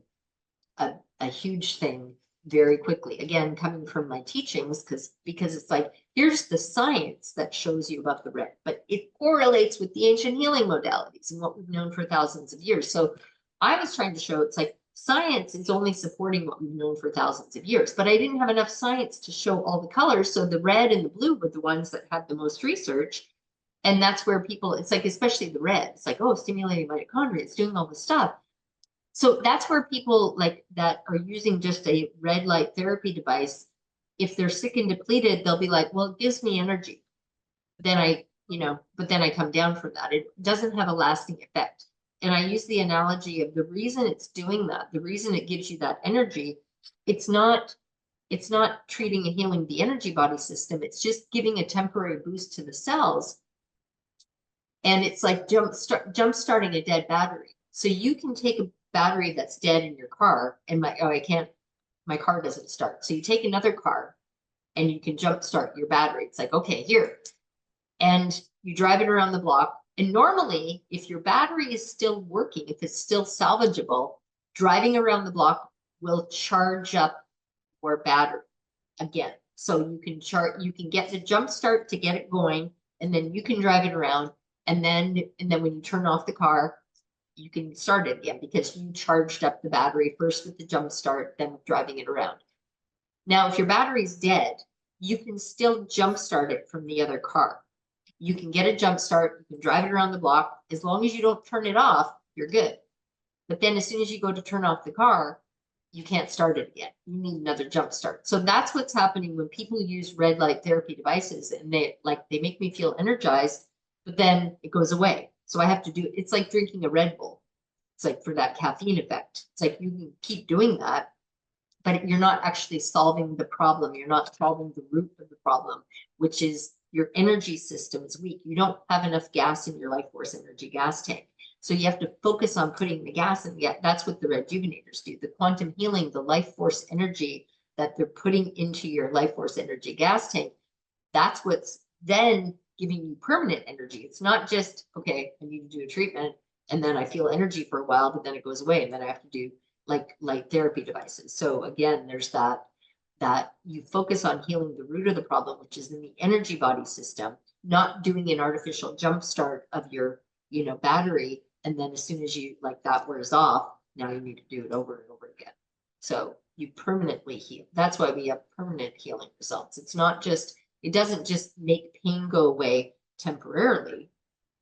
B: a huge thing very quickly. Again, coming from my teachings, because it's like, here's the science that shows you about the red, but it correlates with the ancient healing modalities and what we've known for thousands of years. So I was trying to show it's like science is only supporting what we've known for thousands of years, but I didn't have enough science to show all the colors. So the red and the blue were the ones that had the most research. And that's where people, it's like, especially the red, it's like, oh, stimulating mitochondria, it's doing all this stuff. So that's where people like that are using just a red light therapy device. If they're sick and depleted, they'll be like, well, it gives me energy. Then but then I come down from that. It doesn't have a lasting effect. And I use the analogy of the reason it's doing that, the reason it gives you that energy, it's not treating and healing the energy body system. It's just giving a temporary boost to the cells. And it's like jump starting a dead battery. So you can take a battery that's dead in your car and my car doesn't start. So you take another car and you can jump start your battery. It's like, okay, here. And you drive it around the block. And normally, if your battery is still working, if it's still salvageable, driving around the block will charge up your battery again. So you can get the jump start to get it going, and then you can drive it around. And then when you turn off the car, you can start it again because you charged up the battery first with the jump start, then driving it around. Now, if your battery's dead, you can still jump start it from the other car. You can get a jump start, you can drive it around the block. As long as you don't turn it off, you're good. But then as soon as you go to turn off the car, you can't start it again. You need another jump start. So that's what's happening when people use red light therapy devices, and they make me feel energized, but then it goes away. So I have to do, it's like drinking a Red Bull. It's like for that caffeine effect. It's like you can keep doing that, but you're not actually solving the problem. You're not solving the root of the problem, which is your energy system is weak. You don't have enough gas in your life force energy gas tank. So you have to focus on putting the gas in. Yeah, that's what the REDjuvenators do. The quantum healing, the life force energy that they're putting into your life force energy gas tank, that's what's then giving you permanent energy. It's not just, okay, I need to do a treatment and then I feel energy for a while, but then it goes away and then I have to do like light therapy devices. So again, there's that you focus on healing the root of the problem, which is in the energy body system, not doing an artificial jump start of your, battery. And then as soon as you like that wears off, now you need to do it over and over again. So you permanently heal. That's why we have permanent healing results. It's not just, it doesn't just make pain go away temporarily,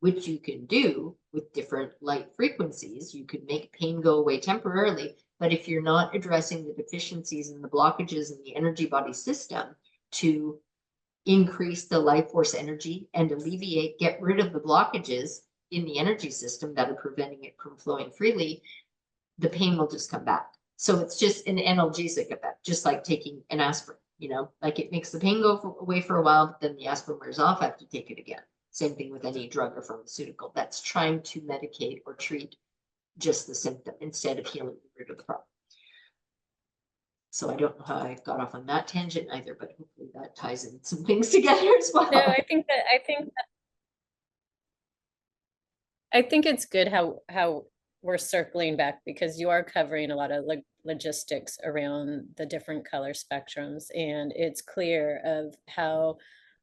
B: which you can do with different light frequencies. You could make pain go away temporarily, but if you're not addressing the deficiencies and the blockages in the energy body system to increase the life force energy and alleviate, get rid of the blockages in the energy system that are preventing it from flowing freely, the pain will just come back. So it's just an analgesic effect, just like taking an aspirin, like it makes the pain go away for a while, but then the aspirin wears off, I have to take it again. Same thing with any drug or pharmaceutical that's trying to medicate or treat just the symptom instead of healing the root of the problem. So I don't know how I got off on that tangent either, but hopefully that ties in some things together as well.
A: No, I think it's good how we're circling back, because you are covering a lot of logistics around the different color spectrums, and it's clear of how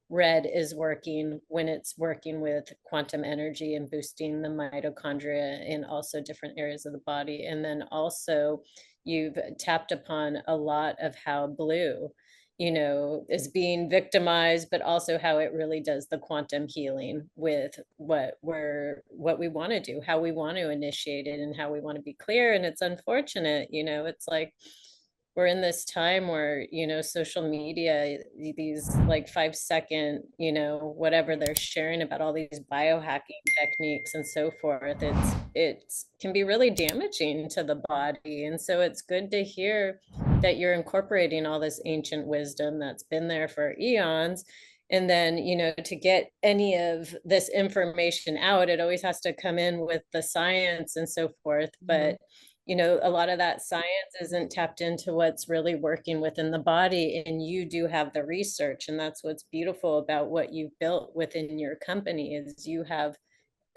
A: red is working when it's working with quantum energy and boosting the mitochondria in also different areas of the body. And then also you've tapped upon a lot of how blue, is being victimized, but also how it really does the quantum healing with what we want to do, how we want to initiate it, and how we want to be clear. And it's unfortunate, it's like we're in this time where, social media, these like 5-second, whatever they're sharing about all these biohacking techniques and so forth, it's can be really damaging to the body. And so it's good to hear that you're incorporating all this ancient wisdom that's been there for eons. And then, to get any of this information out, it always has to come in with the science and so forth. But a lot of that science isn't tapped into what's really working within the body, and you do have the research. And that's what's beautiful about what you've built within your company, is you have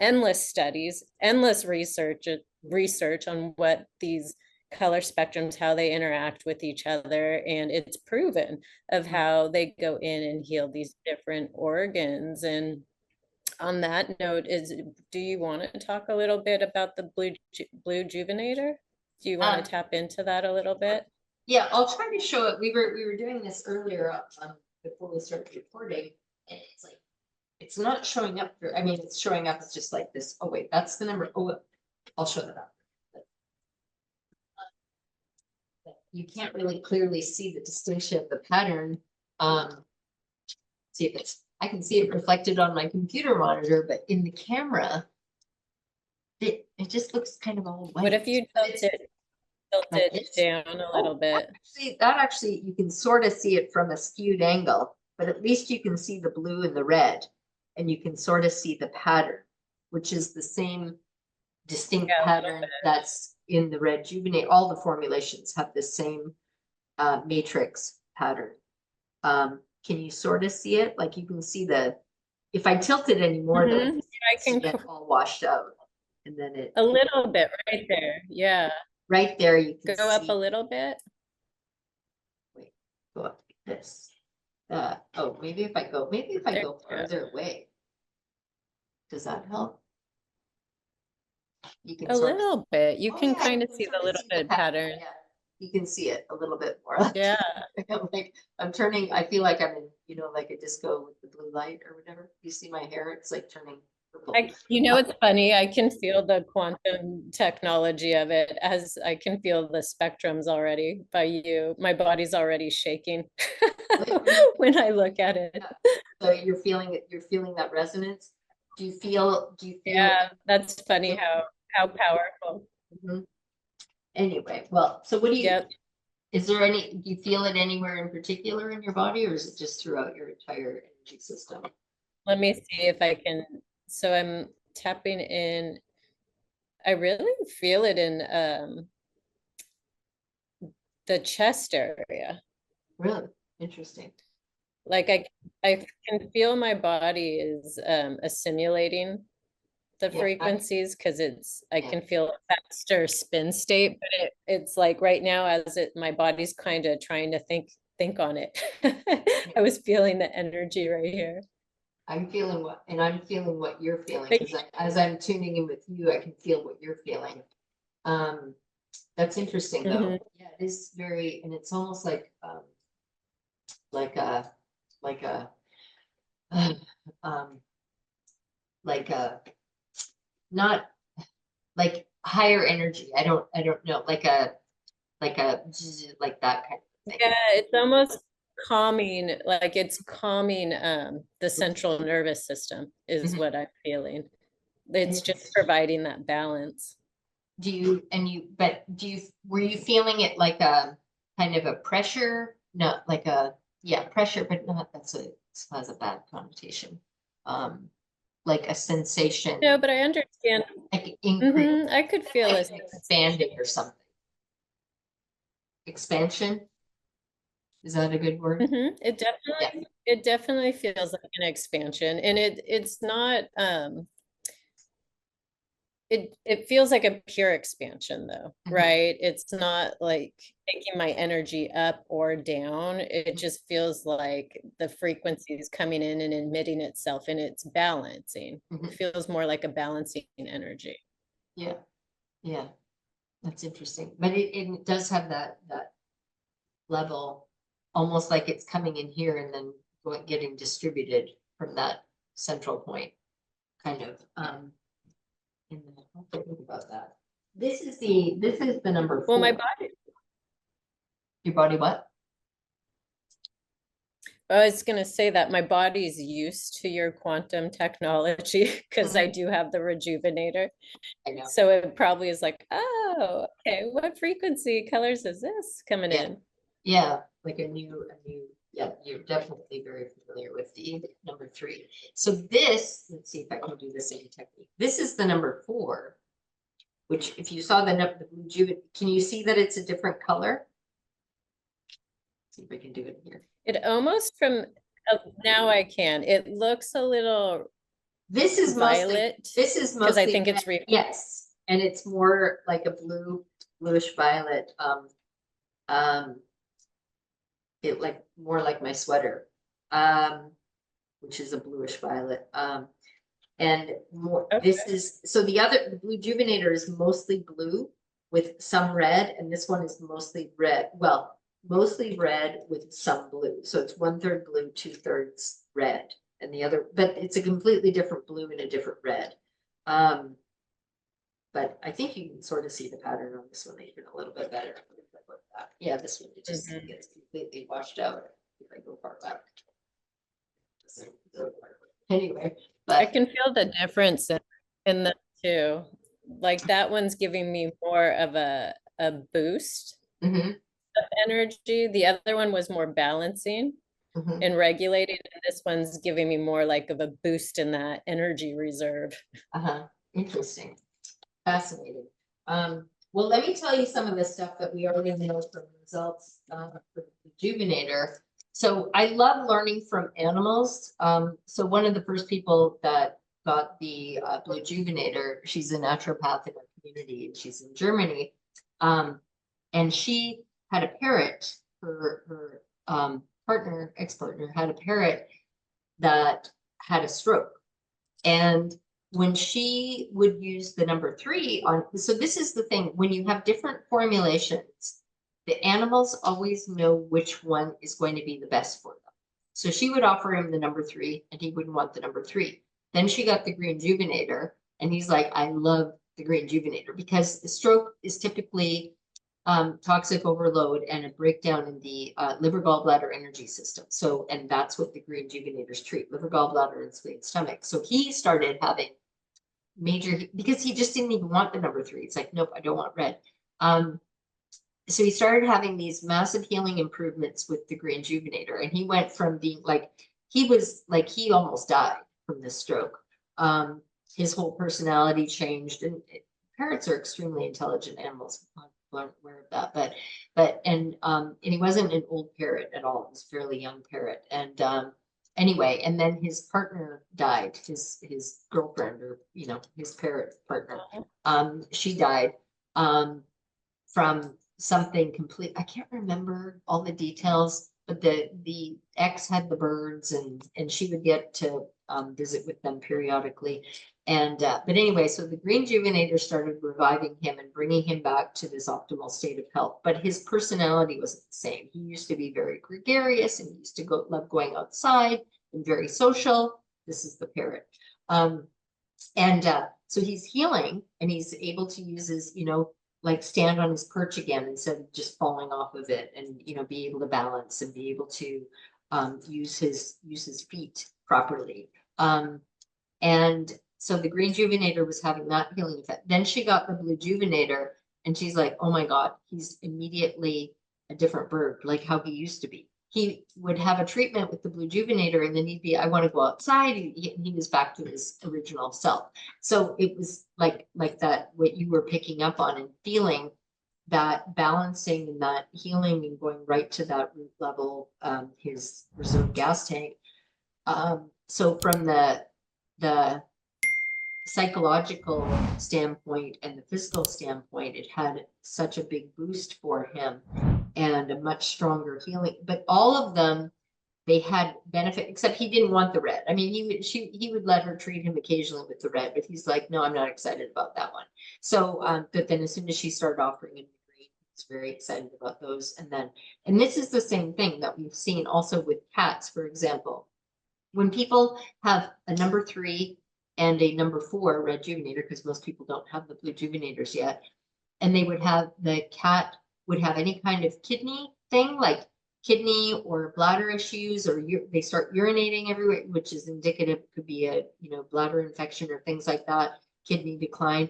A: endless studies, endless research on what these color spectrums, how they interact with each other, and it's proven of how they go in and heal these different organs. And on that note, do you want to talk a little bit about the BLUEjuvenator? Do you want to tap into that a little bit?
B: Yeah, I'll try to show it. We were doing this earlier before we started recording, and it's like it's not showing up. I mean, it's showing up as just like this. Oh wait, that's the number. Oh, I'll show that up. You can't really clearly see the distinction of the pattern. See if it's. I can see it reflected on my computer monitor, but in the camera, it just looks kind of all white.
A: What if you tilt it down a little bit?
B: Actually, you can sort of see it from a skewed angle, but at least you can see the blue and the red, and you can sort of see the pattern, which is the same distinct pattern that's in the REDjuvenator. All the formulations have the same matrix pattern. Can you sort of see it? Like you can see if I tilt it anymore, though,
A: I can
B: get all washed out. And then it
A: a little bit right there. Yeah.
B: Right there, you can
A: go up a little bit.
B: Wait, go up like this. Oh, maybe if I go further away. Does that help? You can
A: A
B: sort of,
A: little bit. You
B: oh
A: can
B: yeah,
A: kind
B: you
A: of
B: can
A: see
B: sort
A: the
B: of
A: little
B: see the
A: bit
B: pattern.
A: pattern.
B: Yeah, you can see it a little bit more.
A: Yeah.
B: I'm like, I'm turning, I feel like I'm in, you know, like a disco with the blue light or whatever. You see my hair? It's like turning purple.
A: You know, it's funny. I can feel the quantum technology of it as I can feel the spectrums already by you. My body's already shaking when I look at it.
B: So you're feeling it, you're feeling that resonance. Do you feel
A: Yeah, that's funny how powerful.
B: Mhm. Anyway, well, so what do you,
A: Yep.
B: is there any, do you feel it anywhere in particular in your body, or is it just throughout your entire energy system?
A: Let me see if I can. So I'm tapping in. I really feel it in the chest area.
B: Really interesting.
A: Like I can feel my body is assimilating the
B: Yeah,
A: frequencies because I
B: yeah.
A: can feel a faster spin state, but it's like right now as my body's kind of trying to think on it. I was feeling the energy right here.
B: I'm feeling what, and I'm feeling what you're feeling,
A: But
B: because as I'm tuning in with you, I can feel what you're feeling. Um, that's interesting though.
A: mhm.
B: Yeah, it is very, and it's almost like a, like a, um, like a, not like higher energy. I don't know, like a, like that kind of thing.
A: Yeah, it's almost calming, like it's calming the central nervous system is
B: Mhm.
A: what I'm feeling.
B: And
A: It's just providing that balance.
B: do you, and you, but do you, were you feeling it like a kind of a pressure? No, like a, yeah, pressure, but not, that's a, has a bad connotation. Um, like a sensation,
A: No, but I understand.
B: like increase,
A: I could feel
B: like
A: a
B: an
A: sensation.
B: expanding or something. Expansion, is that a good word?
A: It
B: Yeah.
A: definitely feels like an expansion, and it's not it feels like a pure expansion though,
B: Mhm.
A: right? It's not like taking my energy up or down. It just feels like the frequency is coming in and emitting itself and it's balancing. It
B: Mhm.
A: feels more like a balancing energy.
B: Yeah, yeah, that's interesting. But it does have that level, almost like it's coming in here and then getting distributed from that central point, kind of. In the, I'll think about that. This is the number
A: Well, my
B: 4.
A: body,
B: Your body what?
A: I was going to say that my body's used to your quantum technology because I
B: Mhm.
A: do have the rejuvenator.
B: I know.
A: So it probably is like, oh, okay, what frequency colors is this coming
B: Yeah,
A: in?
B: yeah, like a new, yeah, you're definitely very familiar with the number 3. So this, let's see if I can do the same technique. This is the number 4, which if you saw the number, the blue Juve, can you see that it's a different color? See if I can do it here.
A: It almost from now I can. It looks a little
B: This is
A: violet because I think
B: red,
A: it's re
B: yes, and it's more like a bluish violet. Um, it like more like my sweater, which is a bluish violet. And more,
A: okay.
B: this is, so the BLUEjuvenator is mostly blue with some red, and this one is mostly red. Well, mostly red with some blue. So it's 1/3 blue, 2/3 red, and the other, but it's a completely different blue and a different red. But I think you can sort of see the pattern on this one even a little bit better. Yeah, this one, it just
A: Mhm.
B: gets completely washed out if I go far back. Anyway,
A: I
B: but
A: can feel the difference in the two. Like that one's giving me more of a boost
B: mhm,
A: of energy. The other one was more balancing
B: mhm.
A: and regulating, and this one's giving me more like of a boost in that energy reserve.
B: Uh-huh. Interesting. Fascinating. Well, let me tell you some of the stuff that we already know from results for the Juvenator. So I love learning from animals. So one of the first people that got the BLUEjuvenator, she's a naturopath in our community, and she's in Germany. And she had a parrot. Her ex-partner had a parrot that had a stroke. And when she would use the number 3 on, so this is the thing, when you have different formulations, the animals always know which one is going to be the best for them. So she would offer him the number 3 and he wouldn't want the number 3. Then she got the REDjuvenator and he's like, I love the REDjuvenator because the stroke is typically toxic overload and a breakdown in the liver gallbladder energy system. So, and that's what the REDjuvenators treat, liver gallbladder and spleen stomach. So he started having major, because he just didn't even want the number 3. It's like, nope, I don't want red. So he started having these massive healing improvements with the REDjuvenator, and he went from being like, he was like, he almost died from this stroke. His whole personality changed, and parrots are extremely intelligent animals. Weren't aware of that, and he wasn't an old parrot at all. He was a fairly young parrot, and anyway, and then his partner died, his girlfriend, or you know, his parrot partner, she died from something complete. I can't remember all the details, but the ex had the birds, and she would get to visit with them periodically. And but anyway, so the REDjuvenator started reviving him and bringing him back to this optimal state of health. But his personality wasn't the same. He used to be very gregarious and he used to love going outside and very social. This is the parrot. So he's healing and he's able to use his, you know, like stand on his perch again instead of just falling off of it, and you know, be able to balance and be able to use his feet properly. And so the REDjuvenator was having that healing effect. Then she got the BLUEjuvenator and she's like, oh my God, he's immediately a different bird, like how he used to be. He would have a treatment with the BLUEjuvenator and then he'd be, I want to go outside. He was back to his original self. So it was like that, what you were picking up on and feeling, that balancing and that healing and going right to that root level, his reserve gas tank. So from the psychological standpoint and the physical standpoint, it had such a big boost for him and a much stronger healing. But all of them, they had benefit, except he didn't want the red. I mean, he would let her treat him occasionally with the red, but he's like, no, I'm not excited about that one. So, but then as soon as she started offering him the green, he was very excited about those. And this is the same thing that we've seen also with cats, for example. When people have a number 3 and a number 4 REDjuvenator, because most people don't have the BLUEjuvenators yet, and they would have, the cat would have any kind of kidney thing, like kidney or bladder issues, or they start urinating everywhere, which is indicative, could be a, you know, bladder infection or things like that, kidney decline.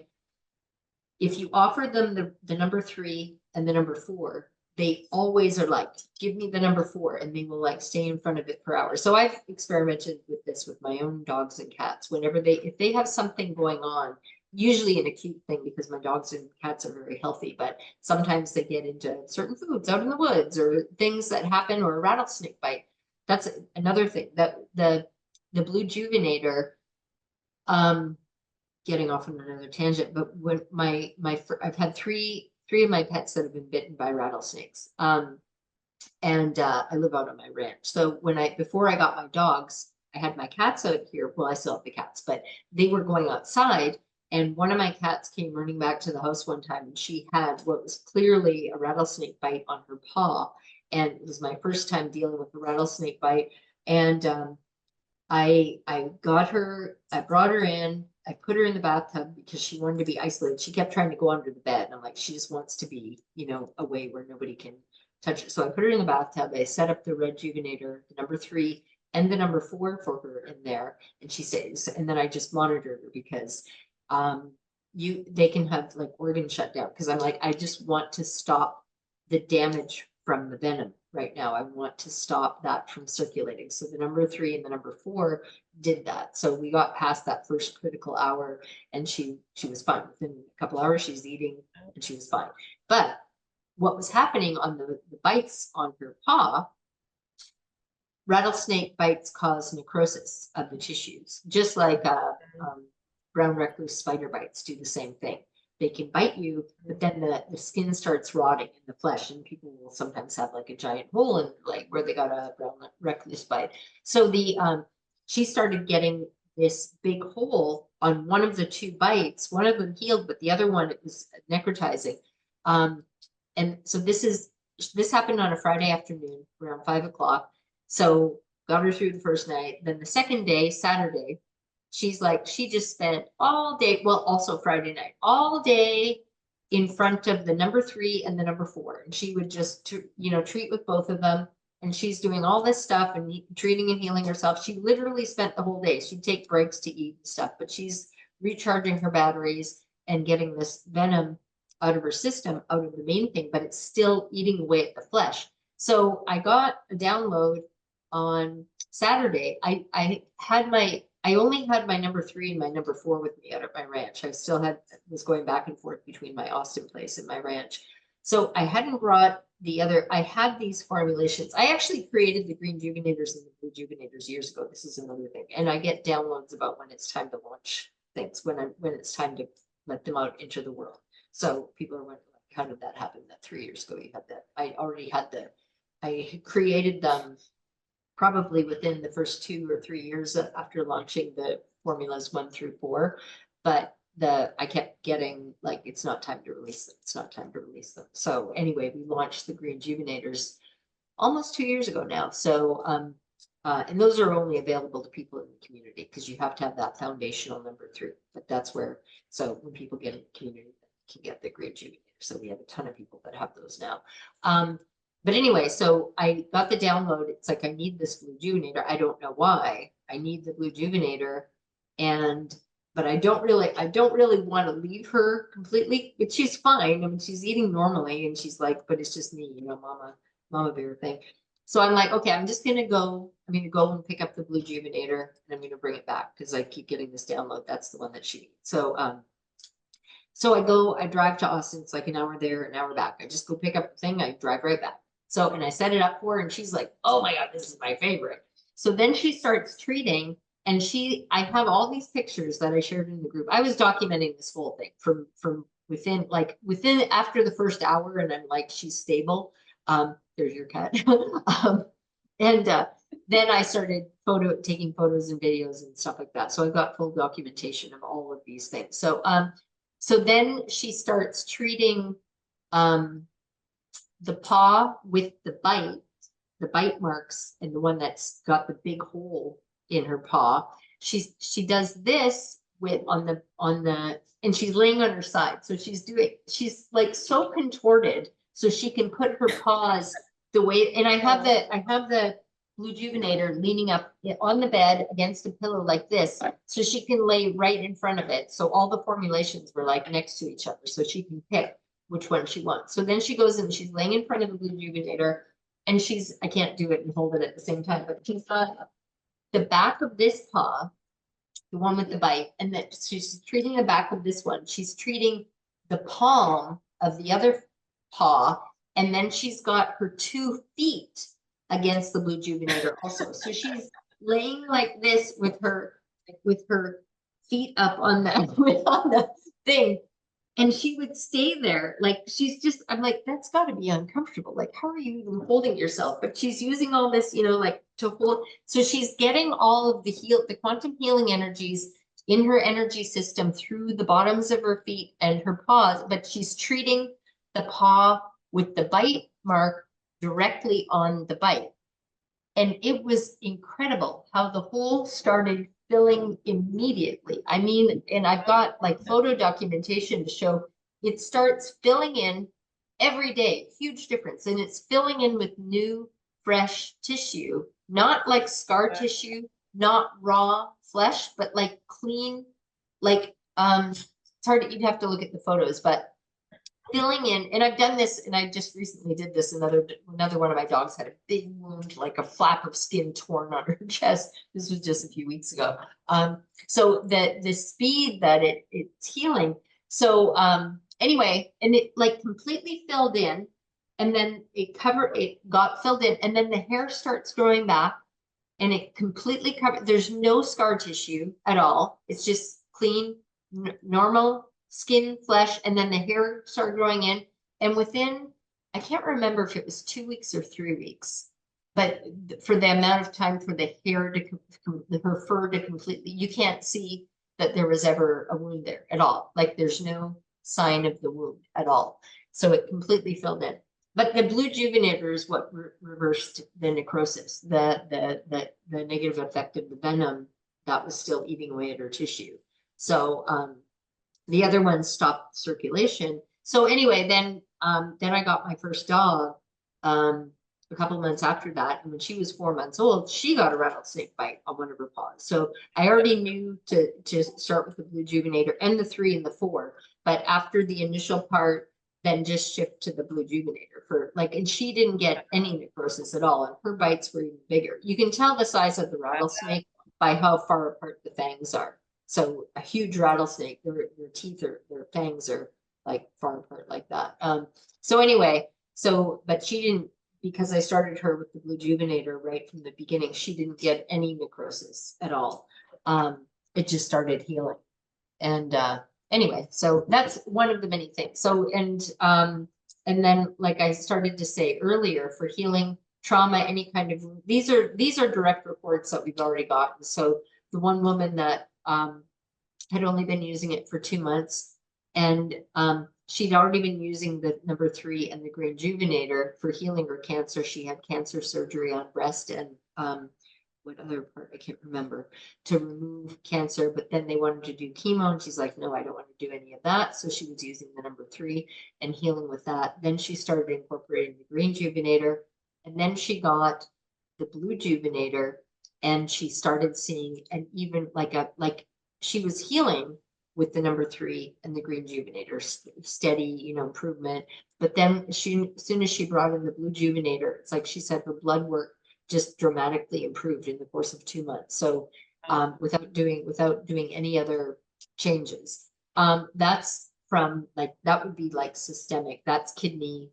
B: If you offer them the number 3 and the number 4, they always are like, give me the number 4, and they will like stay in front of it for hours. So I've experimented with this with my own dogs and cats. Whenever if they have something going on, usually an acute thing, because my dogs and cats are very healthy, but sometimes they get into certain foods out in the woods or things that happen, or a rattlesnake bite. That's another thing that the BLUEjuvenator, getting off on another tangent, but when I've had three of my pets that have been bitten by rattlesnakes. And I live out on my ranch. So before I got my dogs, I had my cats out here. Well, I still have the cats, but they were going outside. And one of my cats came running back to the house one time, and she had what was clearly a rattlesnake bite on her paw. And it was my first time dealing with a rattlesnake bite. And I got her, I brought her in, I put her in the bathtub because she wanted to be isolated. She kept trying to go under the bed. And I'm like, she just wants to be, you know, away where nobody can touch her. So I put her in the bathtub. I set up the REDjuvenator, the number 3 and the number 4 for her in there. And she says, and then I just monitored her because they can have like organ shutdown, because I'm like, I just want to stop the damage from the venom right now. I want to stop that from circulating. So the number 3 and the number 4 did that. So we got past that first critical hour, and she was fine. Within a couple hours, she's eating and she was fine. But what was happening on the bites on her paw, rattlesnake bites cause necrosis of the tissues, just like brown recluse spider bites do the same thing. They can bite you, but then the skin starts rotting in the flesh, and people will sometimes have like a giant hole in like where they got a brown recluse bite. So she started getting this big hole on one of the 2 bites. One of them healed, but the other one, it was necrotizing. And so this happened on a Friday afternoon around 5 o'clock. So got her through the first night. Then the second day, Saturday, she's like, she just spent all day, well, also Friday night, all day in front of the number 3 and the number 4. And she would just, you know, treat with both of them. And she's doing all this stuff and treating and healing herself. She literally spent the whole day. She'd take breaks to eat and stuff, but she's recharging her batteries and getting this venom out of her system, out of the main thing, but it's still eating away at the flesh. So I got a download on Saturday. I only had my number 3 and my number 4 with me out at my ranch. I still was going back and forth between my Austin place and my ranch. So I hadn't brought I had these formulations. I actually created the REDjuvenators and the BLUEjuvenators years ago. This is another thing. And I get downloads about when it's time to launch things, when it's time to let them out into the world. So people are wondering, how did that happen? That 3 years ago you had that. I created them probably within the first 2 or 3 years after launching the formulas 1 through 4. But I kept getting like, it's not time to release them. It's not time to release them. So anyway, we launched the REDjuvenators almost 2 years ago now. So, and those are only available to people in the community because you have to have that foundational number 3. But that's where, so when people get in the community, they can get the REDjuvenator. So we have a ton of people that have those now. But anyway, so I got the download. It's like, I need this BLUEjuvenator. I don't know why I need the BLUEjuvenator. But I don't really want to leave her completely, but she's fine. I mean, she's eating normally and she's like, but it's just me, you know, mama bear thing. So I'm like, okay, I'm going to go and pick up the BLUEjuvenator and I'm going to bring it back because I keep getting this download. That's the one that she needs. So, so I drive to Austin. It's like an hour there, an hour back. I just go pick up the thing. I drive right back. So, and I set it up for her and she's like, oh my God, this is my favorite. So then she starts treating. And I have all these pictures that I shared in the group. I was documenting this whole thing from within after the first hour, and I'm like, she's stable. There's your cat. Then I started taking photos and videos and stuff like that. So I've got full documentation of all of these things. So so then she starts treating the paw with the bite marks, and the one that's got the big hole in her paw. She does this and she's laying on her side. So she's like so contorted so she can put her paws the way, and I have the BLUEjuvenator leaning up on the bed against a pillow like this, so she can lay right in front of it. So all the formulations were like next to each other, so she can pick which one she wants. So then she goes and she's laying in front of the BLUEjuvenator, and I can't do it and hold it at the same time, but she's got the back of this paw, the one with the bite, and that she's treating the back of this one. She's treating the palm of the other paw, and then she's got her 2 feet against the BLUEjuvenator also. So she's laying like this with her feet up on the thing. And she would stay there, like I'm like, that's got to be uncomfortable. Like, how are you even holding yourself? But she's using all this, you know, like to hold. So she's getting all of the quantum healing energies in her energy system through the bottoms of her feet and her paws. But she's treating the paw with the bite mark directly on the bite. And it was incredible how the hole started filling immediately. I mean, and I've got like photo documentation to show it starts filling in every day. Huge difference. And it's filling in with new, fresh tissue, not like scar tissue, not raw flesh, but like clean, like, it's hard, you'd have to look at the photos, but filling in. And I've done this, and I just recently did this. Another one of my dogs had a big wound, like a flap of skin torn on her chest. This was just a few weeks ago. So the speed that it's healing. So anyway, and it like completely filled in, and then it got filled in, and then the hair starts growing back, and it completely covered. There's no scar tissue at all. It's just clean, normal skin, flesh, and then the hair started growing in. And within, I can't remember if it was 2 weeks or 3 weeks, but for the amount of time for the hair her fur to completely, you can't see that there was ever a wound there at all. Like there's no sign of the wound at all. So it completely filled in. But the BLUEjuvenator is what reversed the necrosis, the negative effect of the venom that was still eating away at her tissue. So the other one stopped circulation. So anyway, then I got my first dog a couple of months after that. And when she was 4 months old, she got a rattlesnake bite on one of her paws. So I already knew to start with the BLUEjuvenator and the 3 and the 4. But after the initial part, then just shift to the BLUEjuvenator for like, and she didn't get any necrosis at all. And her bites were even bigger. You can tell the size of the rattlesnake by how far apart the fangs are. So a huge rattlesnake, their teeth or their fangs are like far apart like that. So anyway, but she didn't, because I started her with the BLUEjuvenator right from the beginning, she didn't get any necrosis at all. It just started healing. And anyway, so that's one of the many things. So, and then like I started to say earlier, for healing trauma, any kind of, these are direct reports that we've already gotten. So the one woman that had only been using it for 2 months, and she'd already been using the number 3 and the REDjuvenator for healing her cancer. She had cancer surgery on breast and what other part I can't remember, to remove cancer, but then they wanted to do chemo, and she's like, no, I don't want to do any of that. So she was using the number 3 and healing with that. Then she started incorporating the REDjuvenator, and then she got the BLUEjuvenator, and she started seeing an even like she was healing with the number 3 and the REDjuvenator, steady, improvement. But then as soon as she brought in the BLUEjuvenator, it's like she said, her blood work just dramatically improved in the course of 2 months. So without doing any other changes. That's from like, that would be like systemic. That's kidney,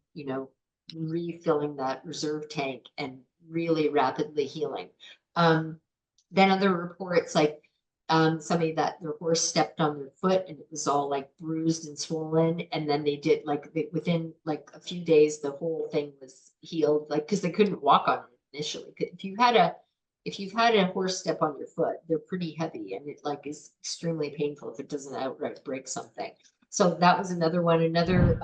B: refilling that reserve tank and really rapidly healing. Then other reports like somebody that their horse stepped on their foot and it was all like bruised and swollen, and then they did like within like a few days the whole thing was healed, like because they couldn't walk on it initially. If you've had a horse step on your foot, they're pretty heavy, and it like is extremely painful if it doesn't outright break something. So that was another one. Another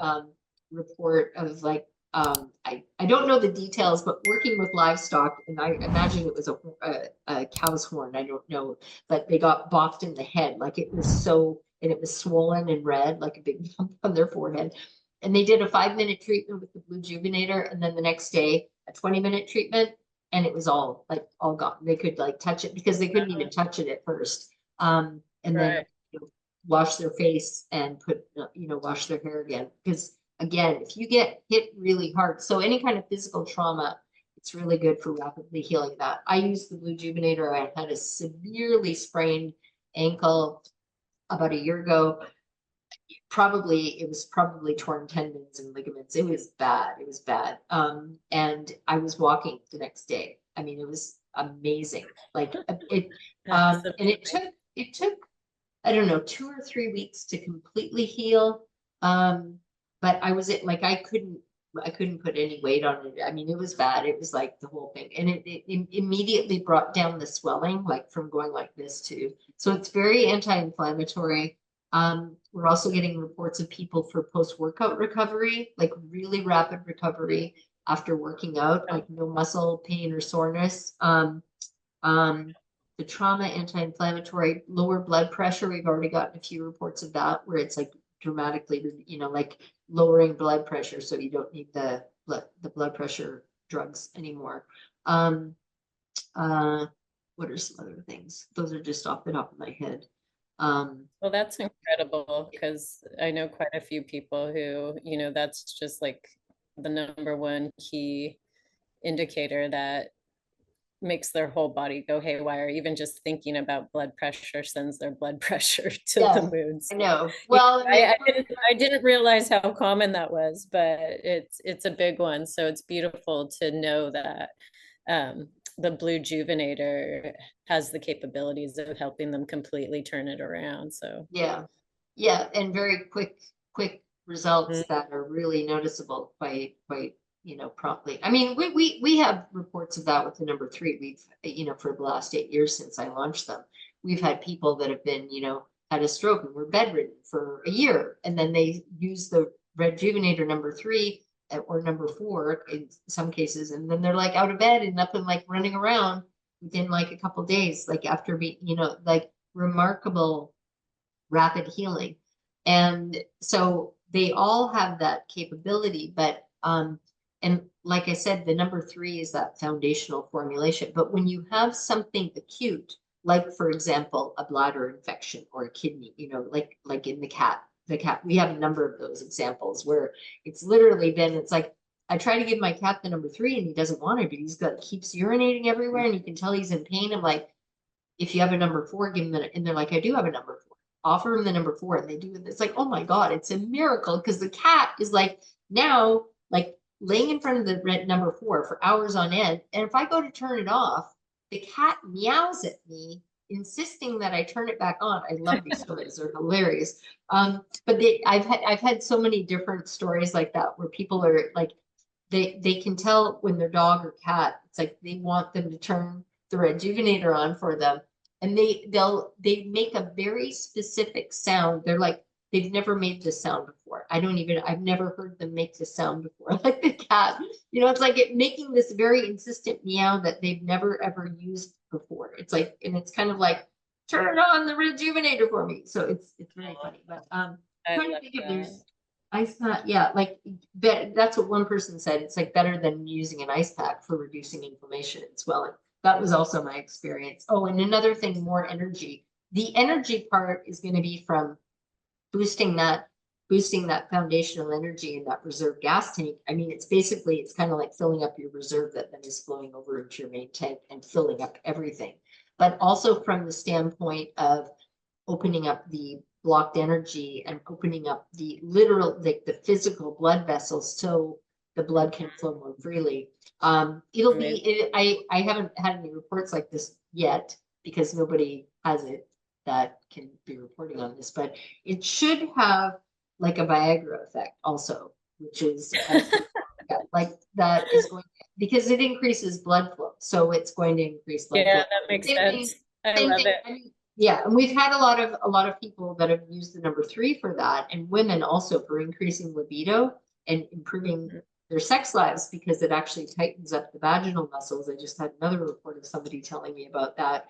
B: report of like I don't know the details, but working with livestock, and I imagine it was a cow's horn, I don't know, but they got bopped in the head, like it was so, and it was swollen and red, like a big bump on their forehead. And they did a 5-minute treatment with the BLUEjuvenator, and then the next day a 20-minute treatment, and it was all gone. They could like touch it because they couldn't even touch it at first. And then wash their face and wash their hair again, because again, if you get hit really hard, so any kind of physical trauma, it's really good for rapidly healing that. I used the BLUEjuvenator. I had a severely sprained ankle about a year ago. It was probably torn tendons and ligaments. It was bad. It was bad. And I was walking the next day. I mean, it was amazing. Like it, and it took, I don't know, 2 or 3 weeks to completely heal. But I was like, I couldn't put any weight on it. I mean, it was bad. It was like the whole thing. And it immediately brought down the swelling, like from going like this too. So it's very anti-inflammatory. We're also getting reports of people for post-workout recovery, like really rapid recovery after working out, like no muscle pain or soreness. The trauma, anti-inflammatory, lower blood pressure. We've already gotten a few reports of that where it's like dramatically, like lowering blood pressure, so you don't need the blood pressure drugs anymore. What are some other things? Those are just off the top of my head.
A: Well, that's incredible, because I know quite a few people who, that's just like the number one key indicator that makes their whole body go haywire. Even just thinking about blood pressure sends their blood pressure to the moon.
B: I know. Well,
A: I didn't realize how common that was, but it's a big one. So it's beautiful to know that the BLUEjuvenator has the capabilities of helping them completely turn it around. So
B: yeah, and very quick results that are really noticeable quite promptly. I mean, we have reports of that with the number 3. We've for the last 8 years since I launched them, we've had people that have been had a stroke and were bedridden for a year. And then they use the REDjuvenator #3 or #4 in some cases. And then they're like out of bed and up and like running around within like a couple days, like after being, like remarkable rapid healing. And so they all have that capability, but and like I said, the #3 is that foundational formulation. But when you have something acute, like for example, a bladder infection or a kidney, like in the cat, we have a number of those examples where it's literally been, it's like, I try to give my cat the #3 and he doesn't want it, but keeps urinating everywhere and you can tell he's in pain. I'm like, if you have a #4, give him that. And they're like, I do have a #4. Offer him the #4 and they do it. It's like, oh my God, it's a miracle, because the cat is like now like laying in front of the red #4 for hours on end. And if I go to turn it off, the cat meows at me, insisting that I turn it back on. I love these stories, they're hilarious. But I've had so many different stories like that where people are like, they can tell when their dog or cat, it's like they want them to turn the REDjuvenator on for them. And they make a very specific sound. They're like, they've never made this sound before. I've never heard them make this sound before. Like the cat, it's like making this very insistent meow that they've never ever used before. It's like, and it's kind of like, turn on the REDjuvenator for me. So it's very funny. But trying to think if there's ice pack. Yeah, like that's what one person said. It's like better than using an ice pack for reducing inflammation and swelling. That was also my experience. Oh, and another thing, more energy. The energy part is going to be from boosting that foundational energy in that reserve gas tank. I mean, it's kind of like filling up your reserve that then is flowing over into your main tank and filling up everything. But also from the standpoint of opening up the blocked energy and opening up the literal, like the physical blood vessels, so the blood can flow more freely. I haven't had any reports like this yet because nobody has it that can be reporting on this, but it should have like a Viagra effect also, which is like that is going because it increases blood flow, so it's going to increase blood flow.
A: That makes sense. I love it.
B: I mean, yeah, and we've had a lot of people that have used the #3 for that, and women also for increasing libido and improving their sex lives because it actually tightens up the vaginal muscles. I just had another report of somebody telling me about that,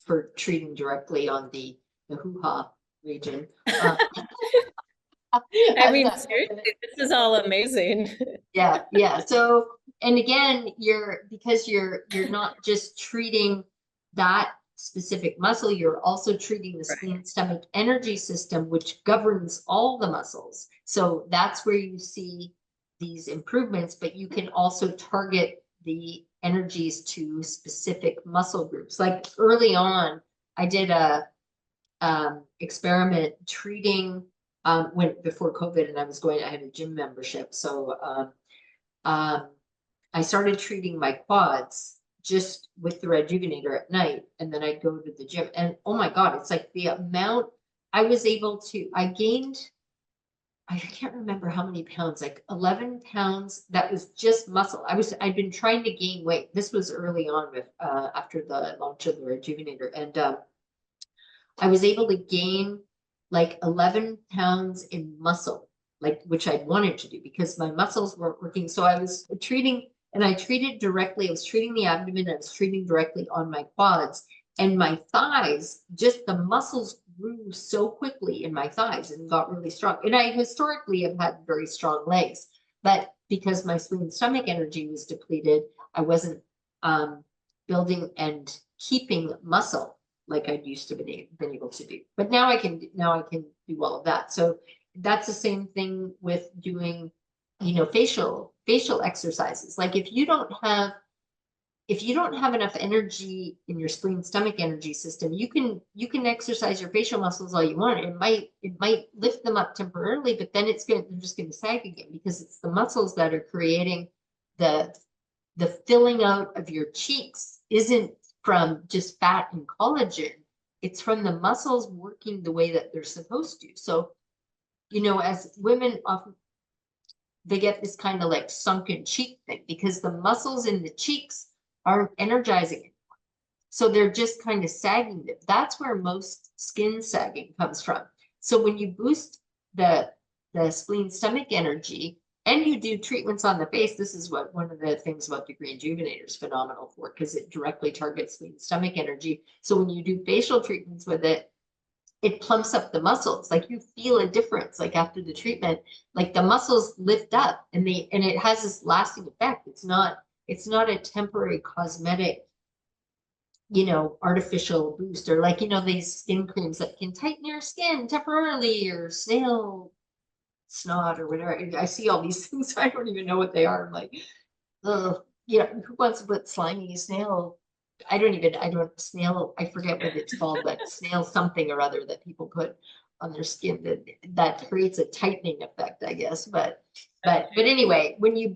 B: for treating directly on the hoo-ha region.
A: I mean, seriously, this is all amazing.
B: Yeah. So, and again, because you're not just treating that specific muscle, you're also treating the spleen stomach energy system, which governs all the muscles. So that's where you see these improvements, but you can also target the energies to specific muscle groups. Like early on, I did a experiment treating before COVID, and I had a gym membership. So I started treating my quads just with the REDjuvenator at night, and then I'd go to the gym, and oh my God, it's like the amount I gained, I can't remember how many pounds, like 11 pounds. That was just muscle. I'd been trying to gain weight. This was early on with after the launch of the REDjuvenator, and I was able to gain like 11 pounds in muscle, like which I wanted to do because my muscles weren't working. So I was treating, and I treated directly. I was treating the abdomen. I was treating directly on my quads and my thighs. Just the muscles grew so quickly in my thighs and got really strong. And I historically have had very strong legs, but because my spleen stomach energy was depleted, I wasn't building and keeping muscle like I'd used to been able to do. But now I can do all of that. So that's the same thing with doing, facial exercises. Like if you don't have enough energy in your spleen stomach energy system, you can exercise your facial muscles all you want. It might lift them up temporarily, but then they're just going to sag again because it's the muscles that are creating the filling out of your cheeks isn't from just fat and collagen. It's from the muscles working the way that they're supposed to. So, as women often, they get this kind of like sunken cheek thing because the muscles in the cheeks aren't energizing anymore. So they're just kind of sagging. That's where most skin sagging comes from. So when you boost the spleen stomach energy and you do treatments on the face, this is what one of the things about the REDjuvenator is phenomenal for, because it directly targets spleen stomach energy. So when you do facial treatments with it, it plumps up the muscles. Like you feel a difference, like after the treatment, like the muscles lift up and it has this lasting effect. It's not a temporary cosmetic, artificial boost, or like, these skin creams that can tighten your skin temporarily, or snail snot or whatever. I see all these things. I don't even know what they are. I'm like, oh, who wants to put slimy snail? I snail, I forget what it's called, but snail something or other that people put on their skin that creates a tightening effect, I guess. But anyway, when you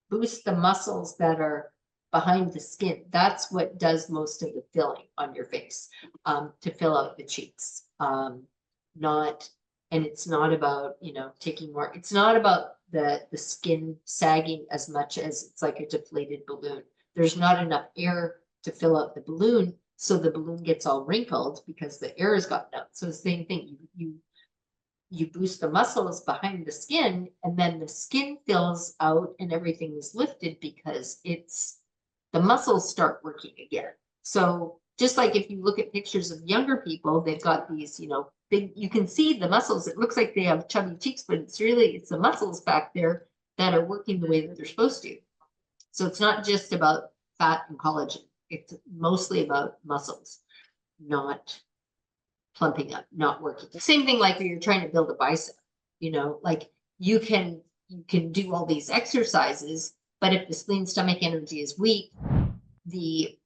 B: boost the muscles that are behind the skin, that's what does most of the filling on your face, to fill out the cheeks. And it's not about, taking more, it's not about the skin sagging as much as it's like a deflated balloon. There's not enough air to fill out the balloon, so the balloon gets all wrinkled because the air has gotten out. So the same thing, you boost the muscles behind the skin, and then the skin fills out and everything is lifted because the muscles start working again. So just like if you look at pictures of younger people, they've got these, big, you can see the muscles. It looks like they have chubby cheeks, but it's the muscles back there that are working the way that they're supposed to. So it's not just about fat and collagen. It's mostly about muscles, not plumping up, not working. Same thing like when you're trying to build a bicep, like you can do all these exercises, but if the spleen stomach energy is weak, the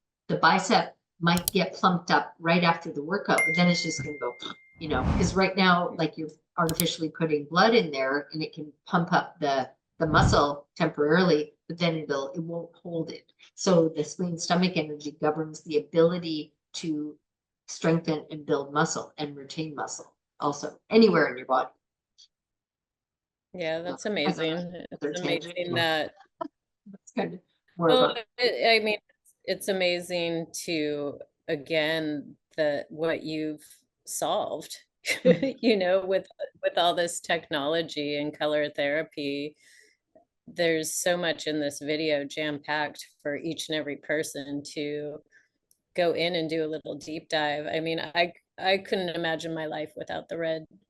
B: bicep might get plumped up right after the workout, but then it's just gonna go, because right now, like, you're artificially putting blood in there and it can pump up the muscle temporarily, but then it won't hold it. So the spleen stomach energy governs the ability to strengthen and build muscle and retain muscle also anywhere in your body.
A: Yeah, that's amazing. It's amazing that,
B: That's kind of more
A: well,
B: about,
A: I mean, it's amazing to, again, what you've solved, with all this technology and color therapy. There's so much in this video jam-packed for each and every person to go in and do a little deep dive. I mean, I couldn't imagine my life without the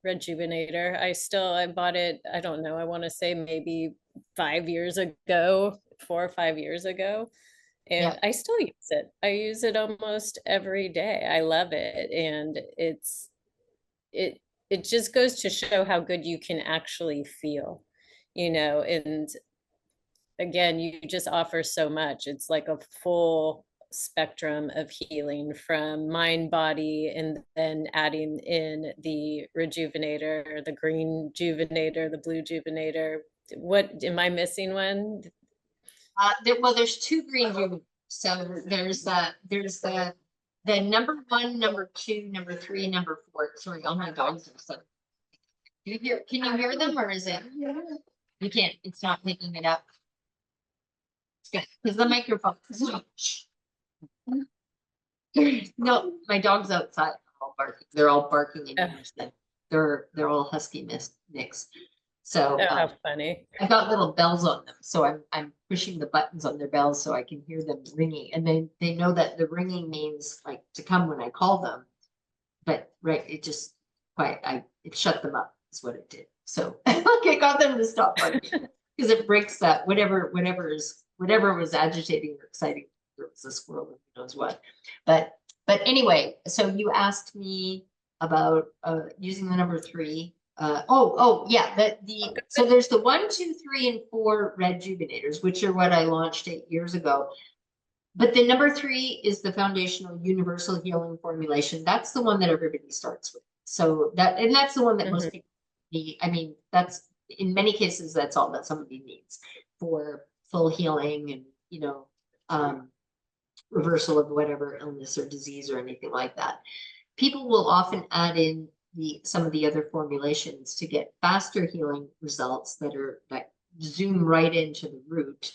A: REDjuvenator. I bought it, I don't know, I want to say maybe 5 years ago, 4 or 5 years ago. And
B: yeah.
A: I still use it. I use it almost every day. I love it. And it just goes to show how good you can actually feel, and again, you just offer so much. It's like a full spectrum of healing from mind, body, and then adding in the REDjuvenator, the GreenJuvenator, the BLUEjuvenator. What am I missing one?
B: There's two green juvenators. So there's the number 1, number 2, number 3, number 4. Sorry, all my dogs are so. Can you hear them, or is it? You can't. It's not picking it up. It's good because the microphone. No, my dog's outside. They're all barking in unison. They're all husky mix. So
A: how funny.
B: I got little bells on them, so I'm pushing the buttons on their bells so I can hear them ringing, and they know that the ringing means like to come when I call them. But it just it shut them up is what it did. So I got them to stop barking because it breaks that whatever was agitating or exciting. There was a squirrel, who knows what. But anyway, so you asked me about using the number 3. Yeah, so there's the 1, 2, 3, and 4 REDjuvenators, which are what I launched 8 years ago. But the number 3 is the foundational universal healing formulation. That's the one that everybody starts with. So that's the one that most people need. I mean, that's in many cases, that's all that somebody needs for full healing and, reversal of whatever illness or disease or anything like that. People will often add in some of the other formulations to get faster healing results that zoom right into the root.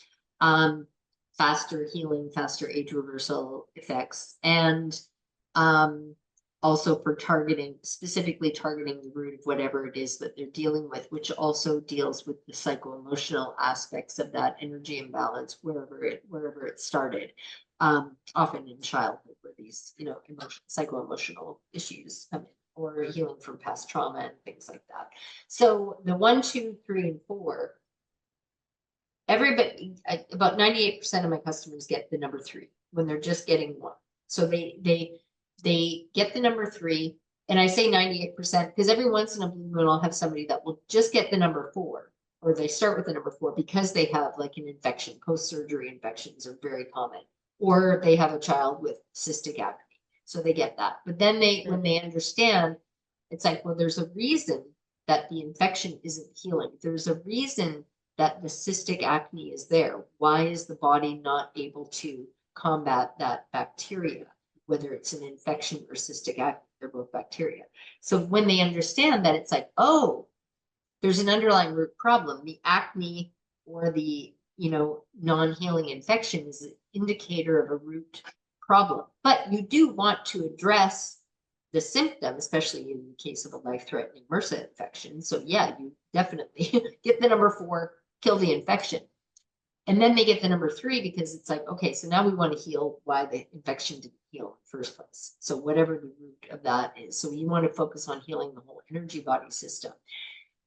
B: faster healing, faster age reversal effects, and also for targeting, specifically targeting the root of whatever it is that they're dealing with, which also deals with the psycho-emotional aspects of that energy imbalance wherever it started, often in childhood, where these, you know, psycho-emotional issues come in, or healing from past trauma and things like that. So the 1, 2, 3, and 4, everybody, about 98% of my customers get the number 3 when they're just getting 1. So they get the number 3, and I say 98% because every once in a blue moon I'll have somebody that will just get the number 4, or they start with the number 4 because they have like an infection. Post-surgery infections are very common, or they have a child with cystic acne, so they get that. But then when they understand, it's like, well, there's a reason that the infection isn't healing. There's a reason that the cystic acne is there. Why is the body not able to combat that bacteria? Whether it's an infection or cystic acne, they're both bacteria. So when they understand that, it's like, oh, there's an underlying root problem. The acne or the, you know, non-healing infection is an indicator of a root problem. But you do want to address the symptom, especially in the case of a life-threatening MRSA infection. So yeah, you definitely get the number 4, kill the infection. And then they get the number 3 because it's like, okay, so now we want to heal why the infection didn't heal in the first place. So whatever the root of that is. So you want to focus on healing the whole energy body system.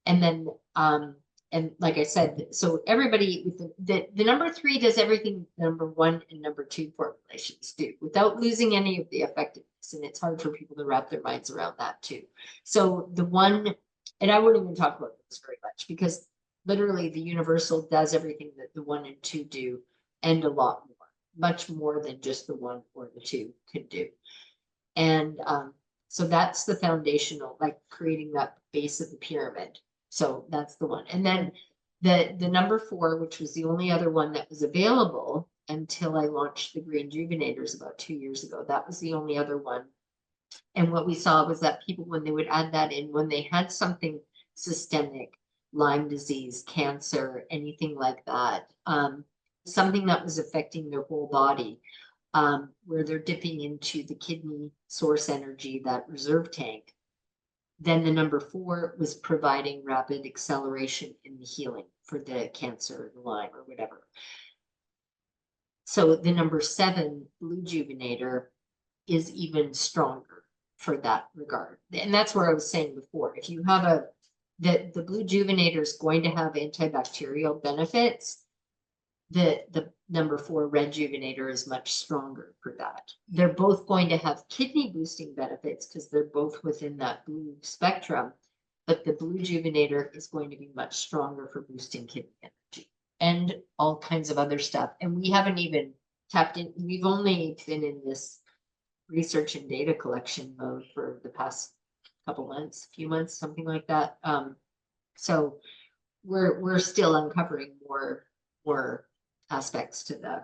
B: And then, and like I said, so everybody with the number 3 does everything number 1 and number 2 formulations do without losing any of the effectiveness. And it's hard for people to wrap their minds around that too. So the 1, and I wouldn't even talk about this very much because literally the universal does everything that the 1 and 2 do, and a lot more, much more than just the 1 or the 2 could do. And so that's the foundational, like creating that base of the pyramid. So that's the 1. And then the number 4, which was the only other one that was available until I launched the REDjuvenators about 2 years ago. That was the only other one. And what we saw was that people, when they would add that in, when they had something systemic, Lyme disease, cancer, anything like that, something that was affecting their whole body, where they're dipping into the kidney source energy, that reserve tank, then the number 4 was providing rapid acceleration in the healing for the cancer, the Lyme, or whatever. So the number 7, BLUEjuvenator, is even stronger for that regard. And that's where I was saying before, if you have the BLUEjuvenator is going to have antibacterial benefits, the number 4 REDjuvenator is much stronger for that. They're both going to have kidney boosting benefits because they're both within that blue spectrum, but the BLUEjuvenator is going to be much stronger for boosting kidney energy and all kinds of other stuff. And we haven't even tapped in, we've only been in this research and data collection mode for the past couple months, few months, something like that. So we're still uncovering more aspects to the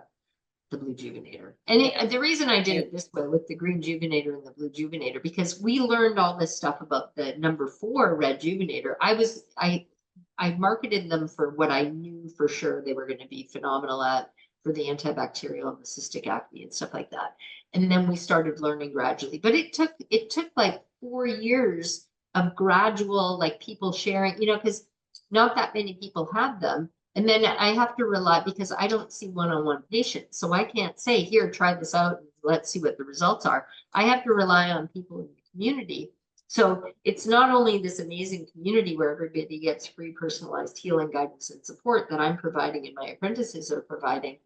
B: BLUEjuvenator. And the reason I did it this way with the REDjuvenator and the BLUEjuvenator, because we learned all this stuff about the number 4 REDjuvenator. I marketed them for what I knew for sure they were going to be phenomenal at, for the antibacterial and the cystic acne and stuff like that. And then we started learning gradually, but it took like 4 years of gradual, like people sharing, you know, because not that many people have them. And then I have to rely, because I don't see one-on-one patients. So I can't say, here, try this out and let's see what the results are. I have to rely on people in the community. So it's not only this amazing community where everybody gets free personalized healing guidance and support that I'm providing and my apprentices are providing.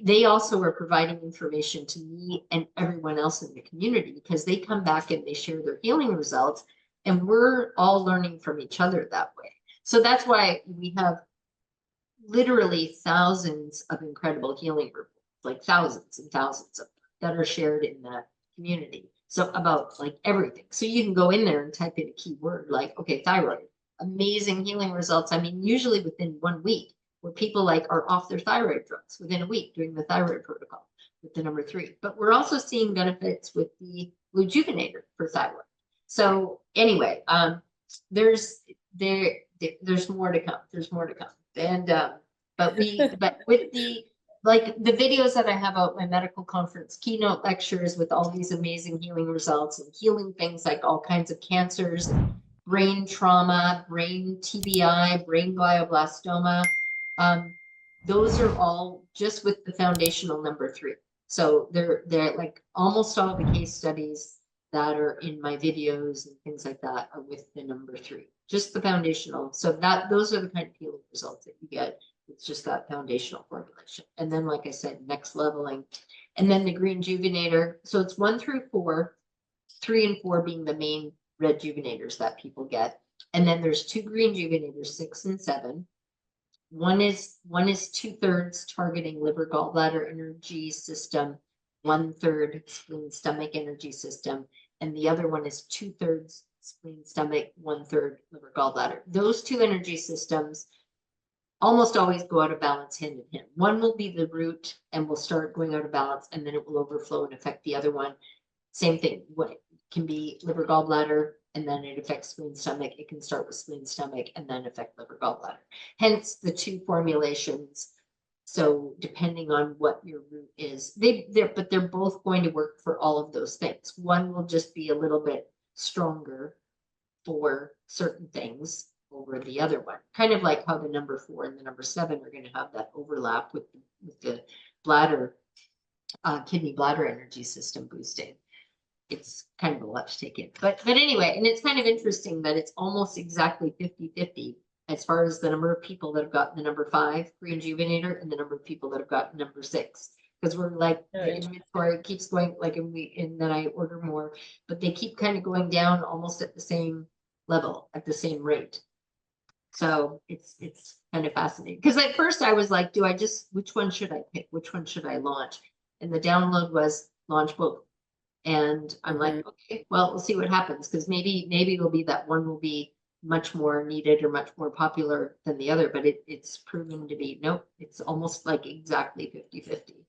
B: They also are providing information to me and everyone else in the community, because they come back and they share their healing results, and we're all learning from each other that way. So that's why we have literally thousands of incredible healing reports, like thousands and thousands of them that are shared in the community. So about like everything. So you can go in there and type in a keyword like, okay, thyroid, amazing healing results. I mean, usually within 1 week, where people like are off their thyroid drugs within a week doing the thyroid protocol with the number 3. But we're also seeing benefits with the BLUEjuvenator for thyroid. So anyway, there's more to come. There's more to come. And but with the like the videos that I have out my medical conference keynote lectures with all these amazing healing results and healing things like all kinds of cancers, brain trauma, brain TBI, brain glioblastoma. Those are all just with the foundational number 3. So they're like almost all the case studies that are in my videos and things like that are with the number 3, just the foundational. So those are the kind of healing results that you get. It's just that foundational formulation. And then, like I said, next leveling. And then the REDjuvenator. So it's 1 through 4, 3 and 4 being the main REDjuvenators that people get. And then there's 2 REDjuvenators, 6 and 7. One is 2/3 targeting liver gallbladder energy system, 1/3 spleen stomach energy system, and the other one is 2/3 spleen stomach, 1/3 liver gallbladder. Those 2 energy systems almost always go out of balance hand in hand. One will be the root and will start going out of balance, and then it will overflow and affect the other one. Same thing. What can be liver gallbladder, and then it affects spleen stomach. It can start with spleen stomach and then affect liver gallbladder. Hence the 2 formulations. So depending on what your root is, they're both going to work for all of those things. One will just be a little bit stronger for certain things over the other one. Kind of like how the number 4 and the number 7 are going to have that overlap with the bladder, kidney bladder energy system boosting. It's kind of a lot to take in. But anyway, and it's kind of interesting that it's almost exactly 50-50 as far as the number of people that have gotten the number 5 REDjuvenator and the number of people that have gotten number 6. Because we're like, the inventory keeps going, like, and then I order more, but they keep kind of going down almost at the same level, at the same rate. So it's kind of fascinating. Because at first I was like, which one should I pick? Which one should I launch? And the download was launch both. And I'm like, okay, well, we'll see what happens, because maybe it'll be that one will be much more needed or much more popular than the other, but it's proven to be, nope, it's almost like exactly 50-50,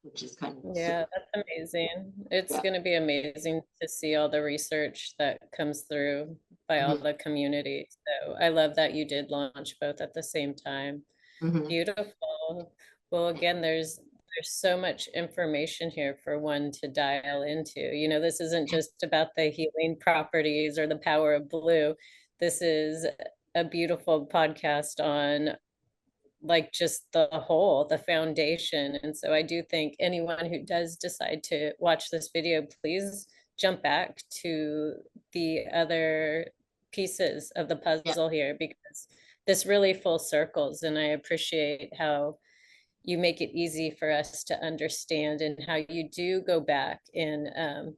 B: which is kind of
A: Yeah, that's amazing. It's going to be amazing to see all the research that comes through by all the community. So I love that you did launch both at the same time. Beautiful. Well, again, there's so much information here for one to dial into. You know, this isn't just about the healing properties or the power of blue. This is a beautiful podcast on like just the whole, the foundation. And so I do think anyone who does decide to watch this video, please jump back to the other pieces of the puzzle here, because this really full circles, and I appreciate how you make it easy for us to understand, and how you do go back and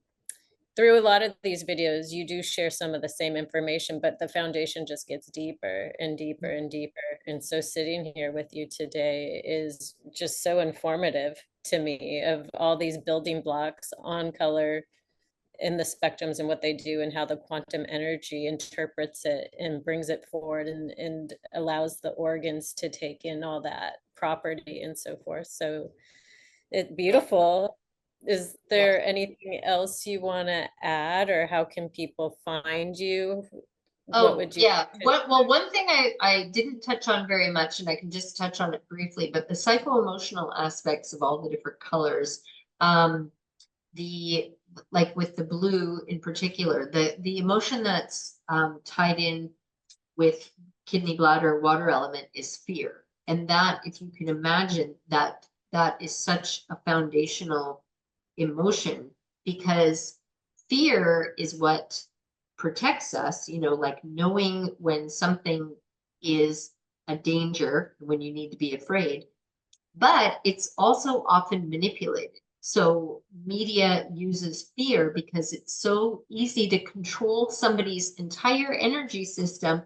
A: through a lot of these videos, you do share some of the same information, but the foundation just gets deeper and deeper and deeper. And so sitting here with you today is just so informative to me, of all these building blocks on color in the spectrums and what they do, and how the quantum energy interprets it and brings it forward and allows the organs to take in all that property and so forth. So it's beautiful. Is there anything else you want to add, or how can people find you?
B: What would you well, one thing I didn't touch on very much, and I can just touch on it briefly, but the psycho-emotional aspects of all the different colors, like with the blue in particular, the emotion that's tied in with kidney, bladder, water element is fear. And that, if you can imagine, that is such a foundational emotion, because fear is what protects us, you know, like knowing when something is a danger, when you need to be afraid, but it's also often manipulated. So media uses fear because it's so easy to control somebody's entire energy system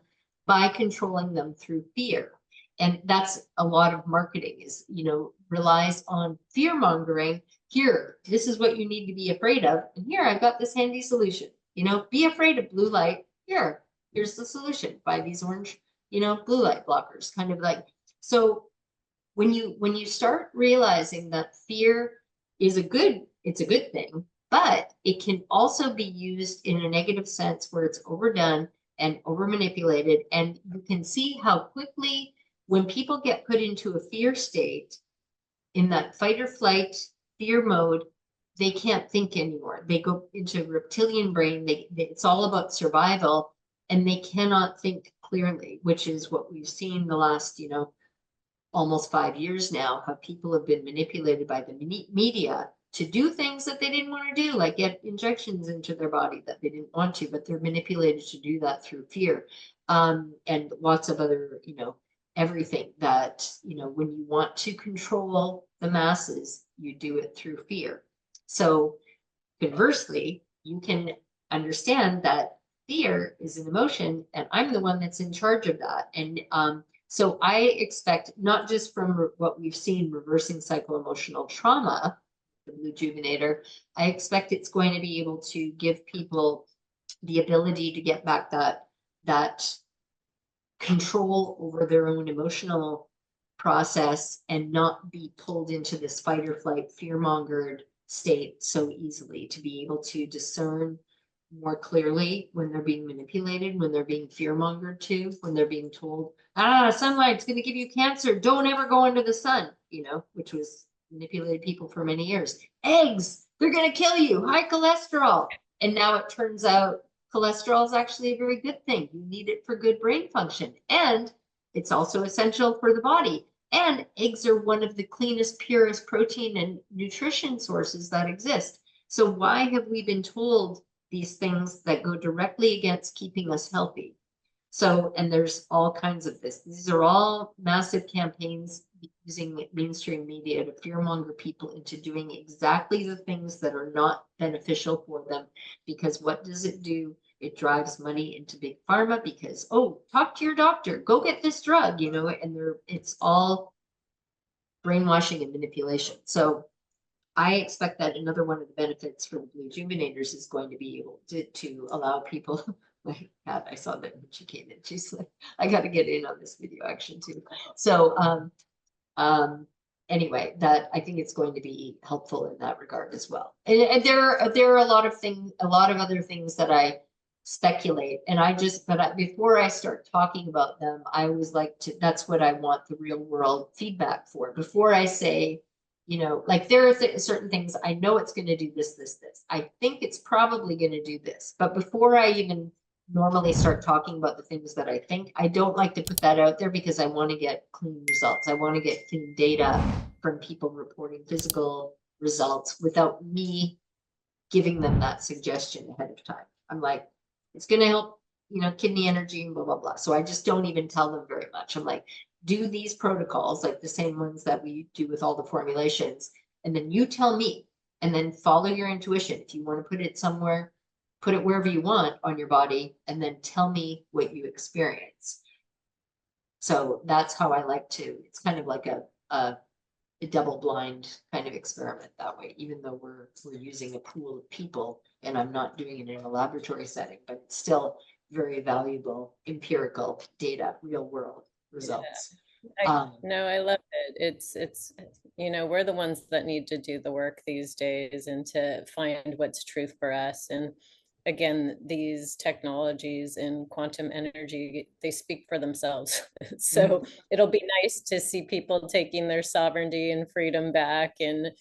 B: by controlling them through fear. And that's a lot of marketing, is, you know, relies on fear mongering. Here, this is what you need to be afraid of. And here, I've got this handy solution. You know, be afraid of blue light. Here's the solution. Buy these orange, you know, blue light blockers, kind of like. So when you start realizing that fear is it's a good thing, but it can also be used in a negative sense where it's overdone and over manipulated. And you can see how quickly, when people get put into a fear state, in that fight or flight fear mode, they can't think anymore. They go into reptilian brain. It's all about survival, and they cannot think clearly, which is what we've seen the last, almost 5 years now, how people have been manipulated by the media to do things that they didn't want to do, like get injections into their body that they didn't want to, but they're manipulated to do that through fear. And lots of other, everything that, when you want to control the masses, you do it through fear. So conversely, you can understand that fear is an emotion, and I'm the one that's in charge of that. And so I expect, not just from what we've seen reversing psycho-emotional trauma, the BLUEjuvenator, I expect it's going to be able to give people the ability to get back that control over their own emotional process and not be pulled into this fight or flight, fear-mongered state so easily, to be able to discern more clearly when they're being manipulated, when they're being fear-mongered to, when they're being told, sunlight's going to give you cancer, don't ever go into the sun, which was manipulated people for many years. Eggs, they're going to kill you, high cholesterol. And now it turns out cholesterol is actually a very good thing. You need it for good brain function, and it's also essential for the body. And eggs are one of the cleanest, purest protein and nutrition sources that exist. So why have we been told these things that go directly against keeping us healthy? So, and there's all kinds of this. These are all massive campaigns using mainstream media to fearmonger people into doing exactly the things that are not beneficial for them. Because what does it do? It drives money into big pharma because, oh, talk to your doctor, go get this drug, and it's all brainwashing and manipulation. So I expect that another one of the benefits for the BLUEjuvenators is going to be able to allow people. My cat, I saw that when she came in. She's like, I got to get in on this video action too. So anyway, that I think it's going to be helpful in that regard as well. And there are a lot of other things that I speculate, and before I start talking about them, I always like to, that's what I want the real world feedback for. Before I say, like there are certain things I know it's going to do this. I think it's probably going to do this, but before I even normally start talking about the things that I think, I don't like to put that out there because I want to get clean results. I want to get clean data from people reporting physical results without me giving them that suggestion ahead of time. I'm like, it's going to help, kidney energy and blah, blah, blah. So I just don't even tell them very much. I'm like, do these protocols, like the same ones that we do with all the formulations, and then you tell me, and then follow your intuition. If you want to put it somewhere, put it wherever you want on your body, and then tell me what you experience. So that's how I like to, it's kind of like a double blind kind of experiment that way, even though we're using a pool of people and I'm not doing it in a laboratory setting, but it's still very valuable empirical data, real world results.
A: No, I love it. It's we're the ones that need to do the work these days and to find what's truth for us. And again, these technologies in quantum energy, they speak for themselves. So it'll be nice to see people taking their sovereignty and freedom back and,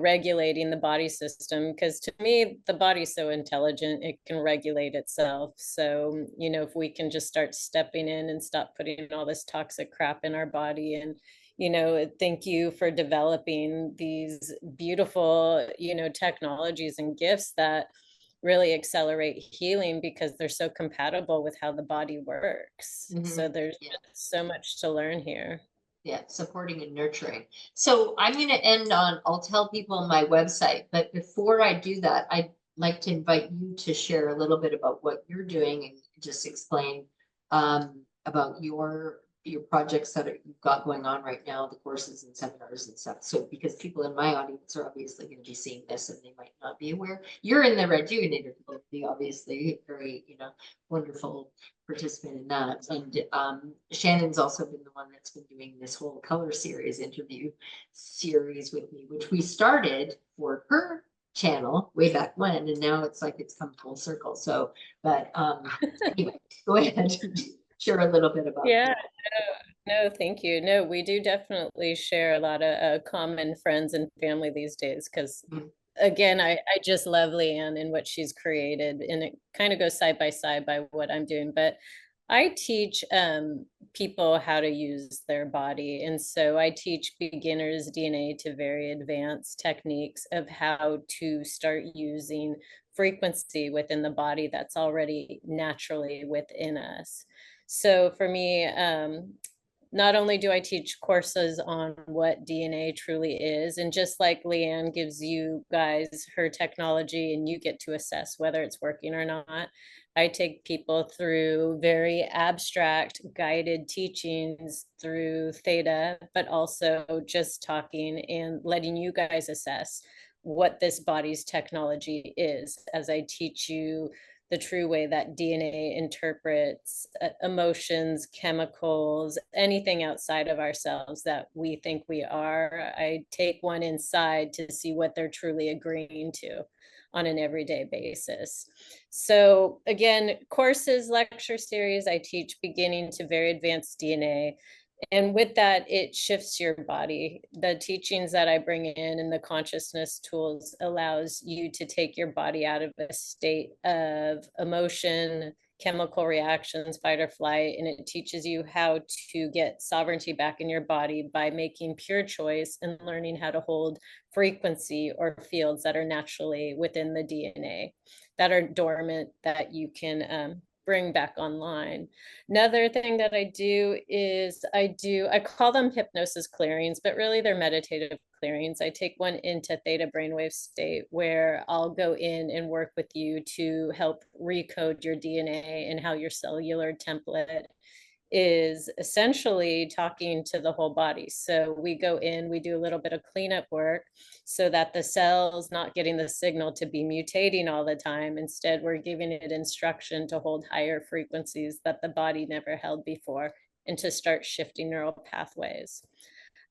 A: regulating the body system. Because to me, the body's so intelligent, it can regulate itself. So, if we can just start stepping in and stop putting all this toxic crap in our body. And, thank you for developing these beautiful, technologies and gifts that really accelerate healing because they're so compatible with how the body works. So there's so much to learn here.
B: Yeah, supporting and nurturing. So I'm going to end on, I'll tell people on my website, but before I do that, I'd like to invite you to share a little bit about what you're doing and just explain about your projects that you've got going on right now, the courses and seminars and stuff. So because people in my audience are obviously going to be seeing this and they might not be aware. You're in the REDjuvenator community, obviously, very, wonderful participant in that. And Shannon's also been the one that's been doing this whole color series, interview series with me, which we started for her channel way back when, and now it's like it's come full circle. So, but anyway, go ahead and share a little bit about
A: yeah. No, thank you. No, we do definitely share a lot of common friends and family these days because,
B: Mm.
A: again, I just love Leanne and what she's created, and it kind of goes side by side by what I'm doing. But I teach people how to use their body. And so I teach beginners DNA to very advanced techniques of how to start using frequency within the body that's already naturally within us. So for me, not only do I teach courses on what DNA truly is, and just like Leanne gives you guys her technology and you get to assess whether it's working or not, I take people through very abstract guided teachings through Theta, but also just talking and letting you guys assess what this body's technology is as I teach you the true way that DNA interprets emotions, chemicals, anything outside of ourselves that we think we are. I take one inside to see what they're truly agreeing to on an everyday basis. So again, courses, lecture series, I teach beginning to very advanced DNA. And with that, it shifts your body. The teachings that I bring in and the consciousness tools allows you to take your body out of a state of emotion, chemical reactions, fight or flight, and it teaches you how to get sovereignty back in your body by making pure choice and learning how to hold frequency or fields that are naturally within the DNA that are dormant that you can bring back online. Another thing that I do is I call them hypnosis clearings, but really they're meditative clearings. I take one into theta brainwave state where I'll go in and work with you to help recode your DNA and how your cellular template is essentially talking to the whole body. So we go in, we do a little bit of cleanup work so that the cell's not getting the signal to be mutating all the time. Instead, we're giving it instruction to hold higher frequencies that the body never held before and to start shifting neural pathways.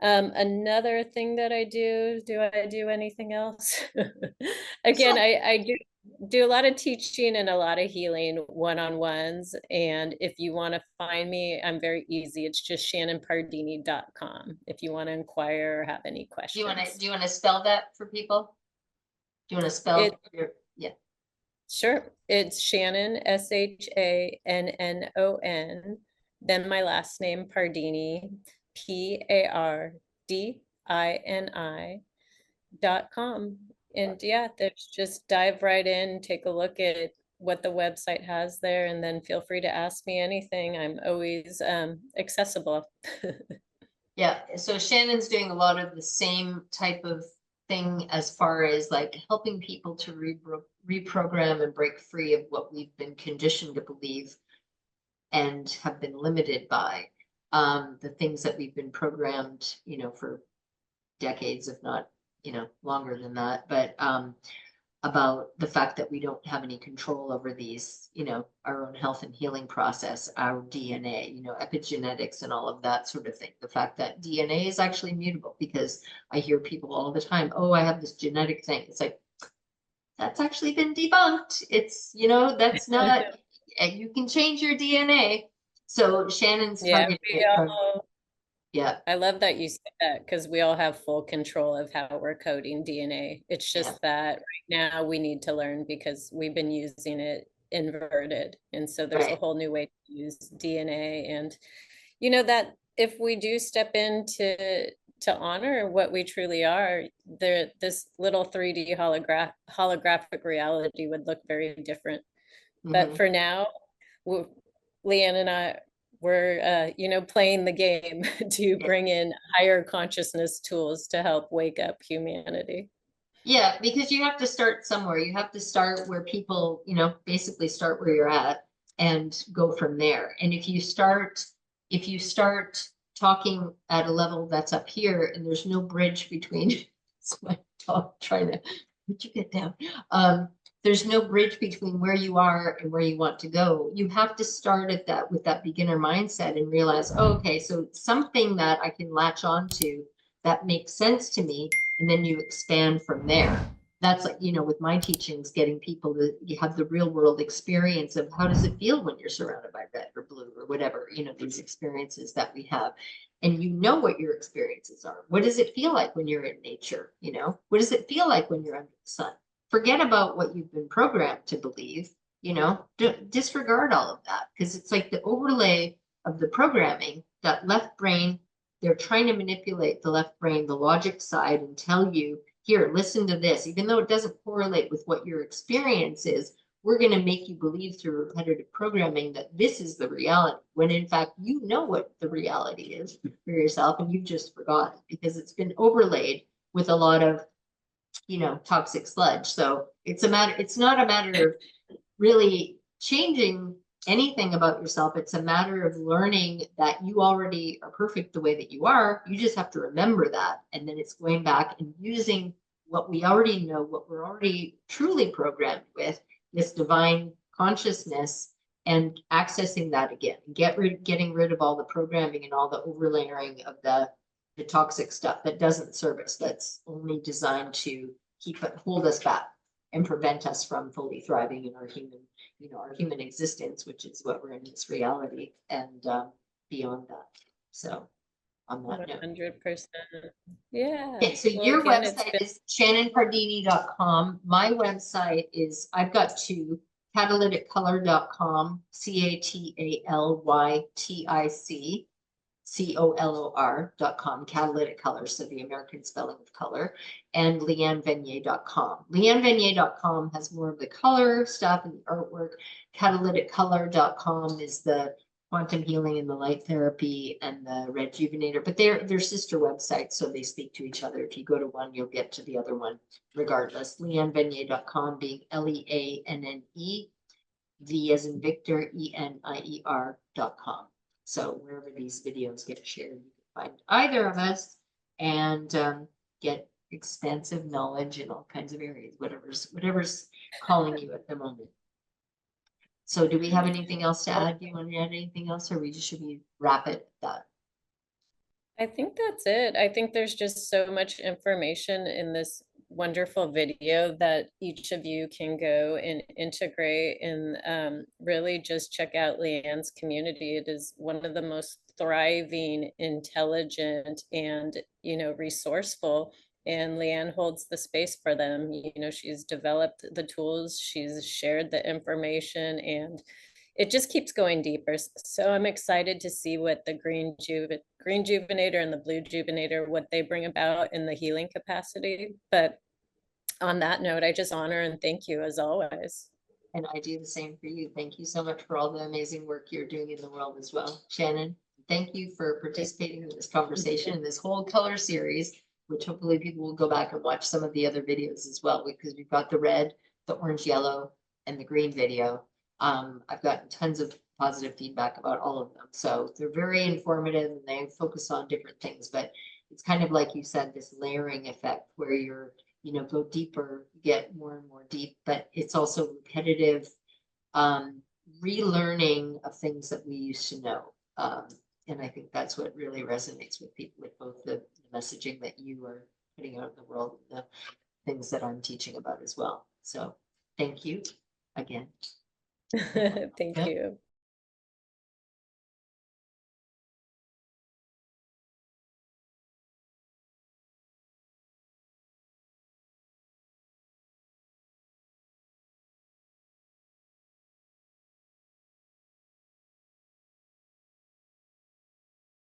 A: Another thing that I do I do anything else? Again,
B: So,
A: I do a lot of teaching and a lot of healing one-on-ones. And if you want to find me, I'm very easy. It's just shannonpardini.com if you want to inquire or have any questions.
B: do you want to spell that for people? Do you want to
A: It
B: spell your, yeah,
A: Sure. It's Shannon, Shannon, then my last name, Pardini, Pardini.com. And yeah, there's just dive right in, take a look at what the website has there, and then feel free to ask me anything. I'm always accessible.
B: yeah. So Shannon's doing a lot of the same type of thing as far as like helping people to reprogram and break free of what we've been conditioned to believe and have been limited by the things that we've been programmed, for decades, if not, longer than that. But about the fact that we don't have any control over these, our own health and healing process, our DNA, epigenetics and all of that sort of thing. The fact that DNA is actually mutable, because I hear people all the time, oh, I have this genetic thing. It's like, that's actually been debunked. It's, that's not, you can change your DNA. So Shannon's
A: Yeah,
B: targeting it from, yeah,
A: I love that you said that because we all have full control of how we're coding DNA. It's
B: yeah,
A: just that right now we need to learn because we've been using it inverted. And so there's a
B: right.
A: whole new way to use DNA. And that if we do step into to honor what we truly are, this little 3D holographic reality would look very different. But
B: Mhm.
A: for now, Leanne and I, we're playing the game to
B: Yeah.
A: bring in higher consciousness tools to help wake up humanity.
B: Yeah, because you have to start somewhere. You have to start where people, basically start where you're at and go from there. And if you start talking at a level that's up here and there's no bridge between, it's my dog trying to, would you get down? There's no bridge between where you are and where you want to go. You have to start at that with that beginner mindset and realize, oh, okay, so something that I can latch on to that makes sense to me, and then you expand from there. that's like, you know, with my teachings, getting people to you have the real world experience of how does it feel when you're surrounded by red or blue or whatever, you know, these experiences that we have. And you know what your experiences are. What does it feel like when you're in nature? You know, what does it feel like when you're under the sun? Forget about what you've been programmed to believe, you know, disregard all of that, because it's like the overlay of the programming, that left brain, they're trying to manipulate the left brain, the logic side, and tell you, here, listen to this, even though it doesn't correlate with what your experience is, we're going to make you believe through repetitive programming that this is the reality, when in fact, you know what the reality is for yourself, and you've just forgotten because it's been overlaid with a lot of, you know, toxic sludge. So it's not a matter of really changing anything about yourself. It's a matter of learning that you already are perfect the way that you are. You just have to remember that. And then it's going back and using what we already know, what we're already truly programmed with, this divine consciousness, and accessing that again, getting rid of all the programming and all the overlaying of the toxic stuff that doesn't serve us, that's only designed to hold us back and prevent us from fully thriving in our human, you know, our human existence, which is what we're in this reality, and beyond that. So on that note.
A: 100%. Yeah.
B: Okay, so
A: Well,
B: your
A: again,
B: website is shannonpardini.com. My website is, I've got two, catalyticcolor.com, catalytic.color.com, catalytic color, so the American spelling of color, and leannevenier.com. Leannevenier.com has more of the color stuff and the artwork. Catalyticcolor.com is the quantum healing and the light therapy and the REDjuvenator, but they're sister websites, so they speak to each other. If you go to one, you'll get to the other one regardless. leannevenier.com being LEANNE, V as in Victor, ENIER.com. So wherever these videos get shared, you can find either of us and get expansive knowledge in all kinds of areas, whatever's calling you at the moment. So do we have anything else to add? Do you want to add anything else, or should we wrap it at that?
A: I think that's it. I think there's just so much information in this wonderful video that each of you can go and integrate and really just check out Leanne's community. It is one of the most thriving, intelligent, and, you know, resourceful. And Leanne holds the space for them. You know, she's developed the tools, she's shared the information, and it just keeps going deeper. So I'm excited to see what the GreenJuvenator and the BLUEjuvenator, what they bring about in the healing capacity. But on that note, I just honor and thank you as always.
B: And I do the same for you. Thank you so much for all the amazing work you're doing in the world as well. Shannon, thank you for participating in this conversation, in this whole color series, which hopefully people will go back and watch some of the other videos as well, because we've got the red, the orange, yellow, and the green video. I've gotten tons of positive feedback about all of them. So they're very informative and they focus on different things, but it's kind of like you said, this layering effect where you're, you know, go deeper, get more and more deep, but it's also repetitive, relearning of things that we used to know. And I think that's what really resonates with people, with both the messaging that you are putting out in the world and the things that I'm teaching about as well. So thank you again.
A: Thank you.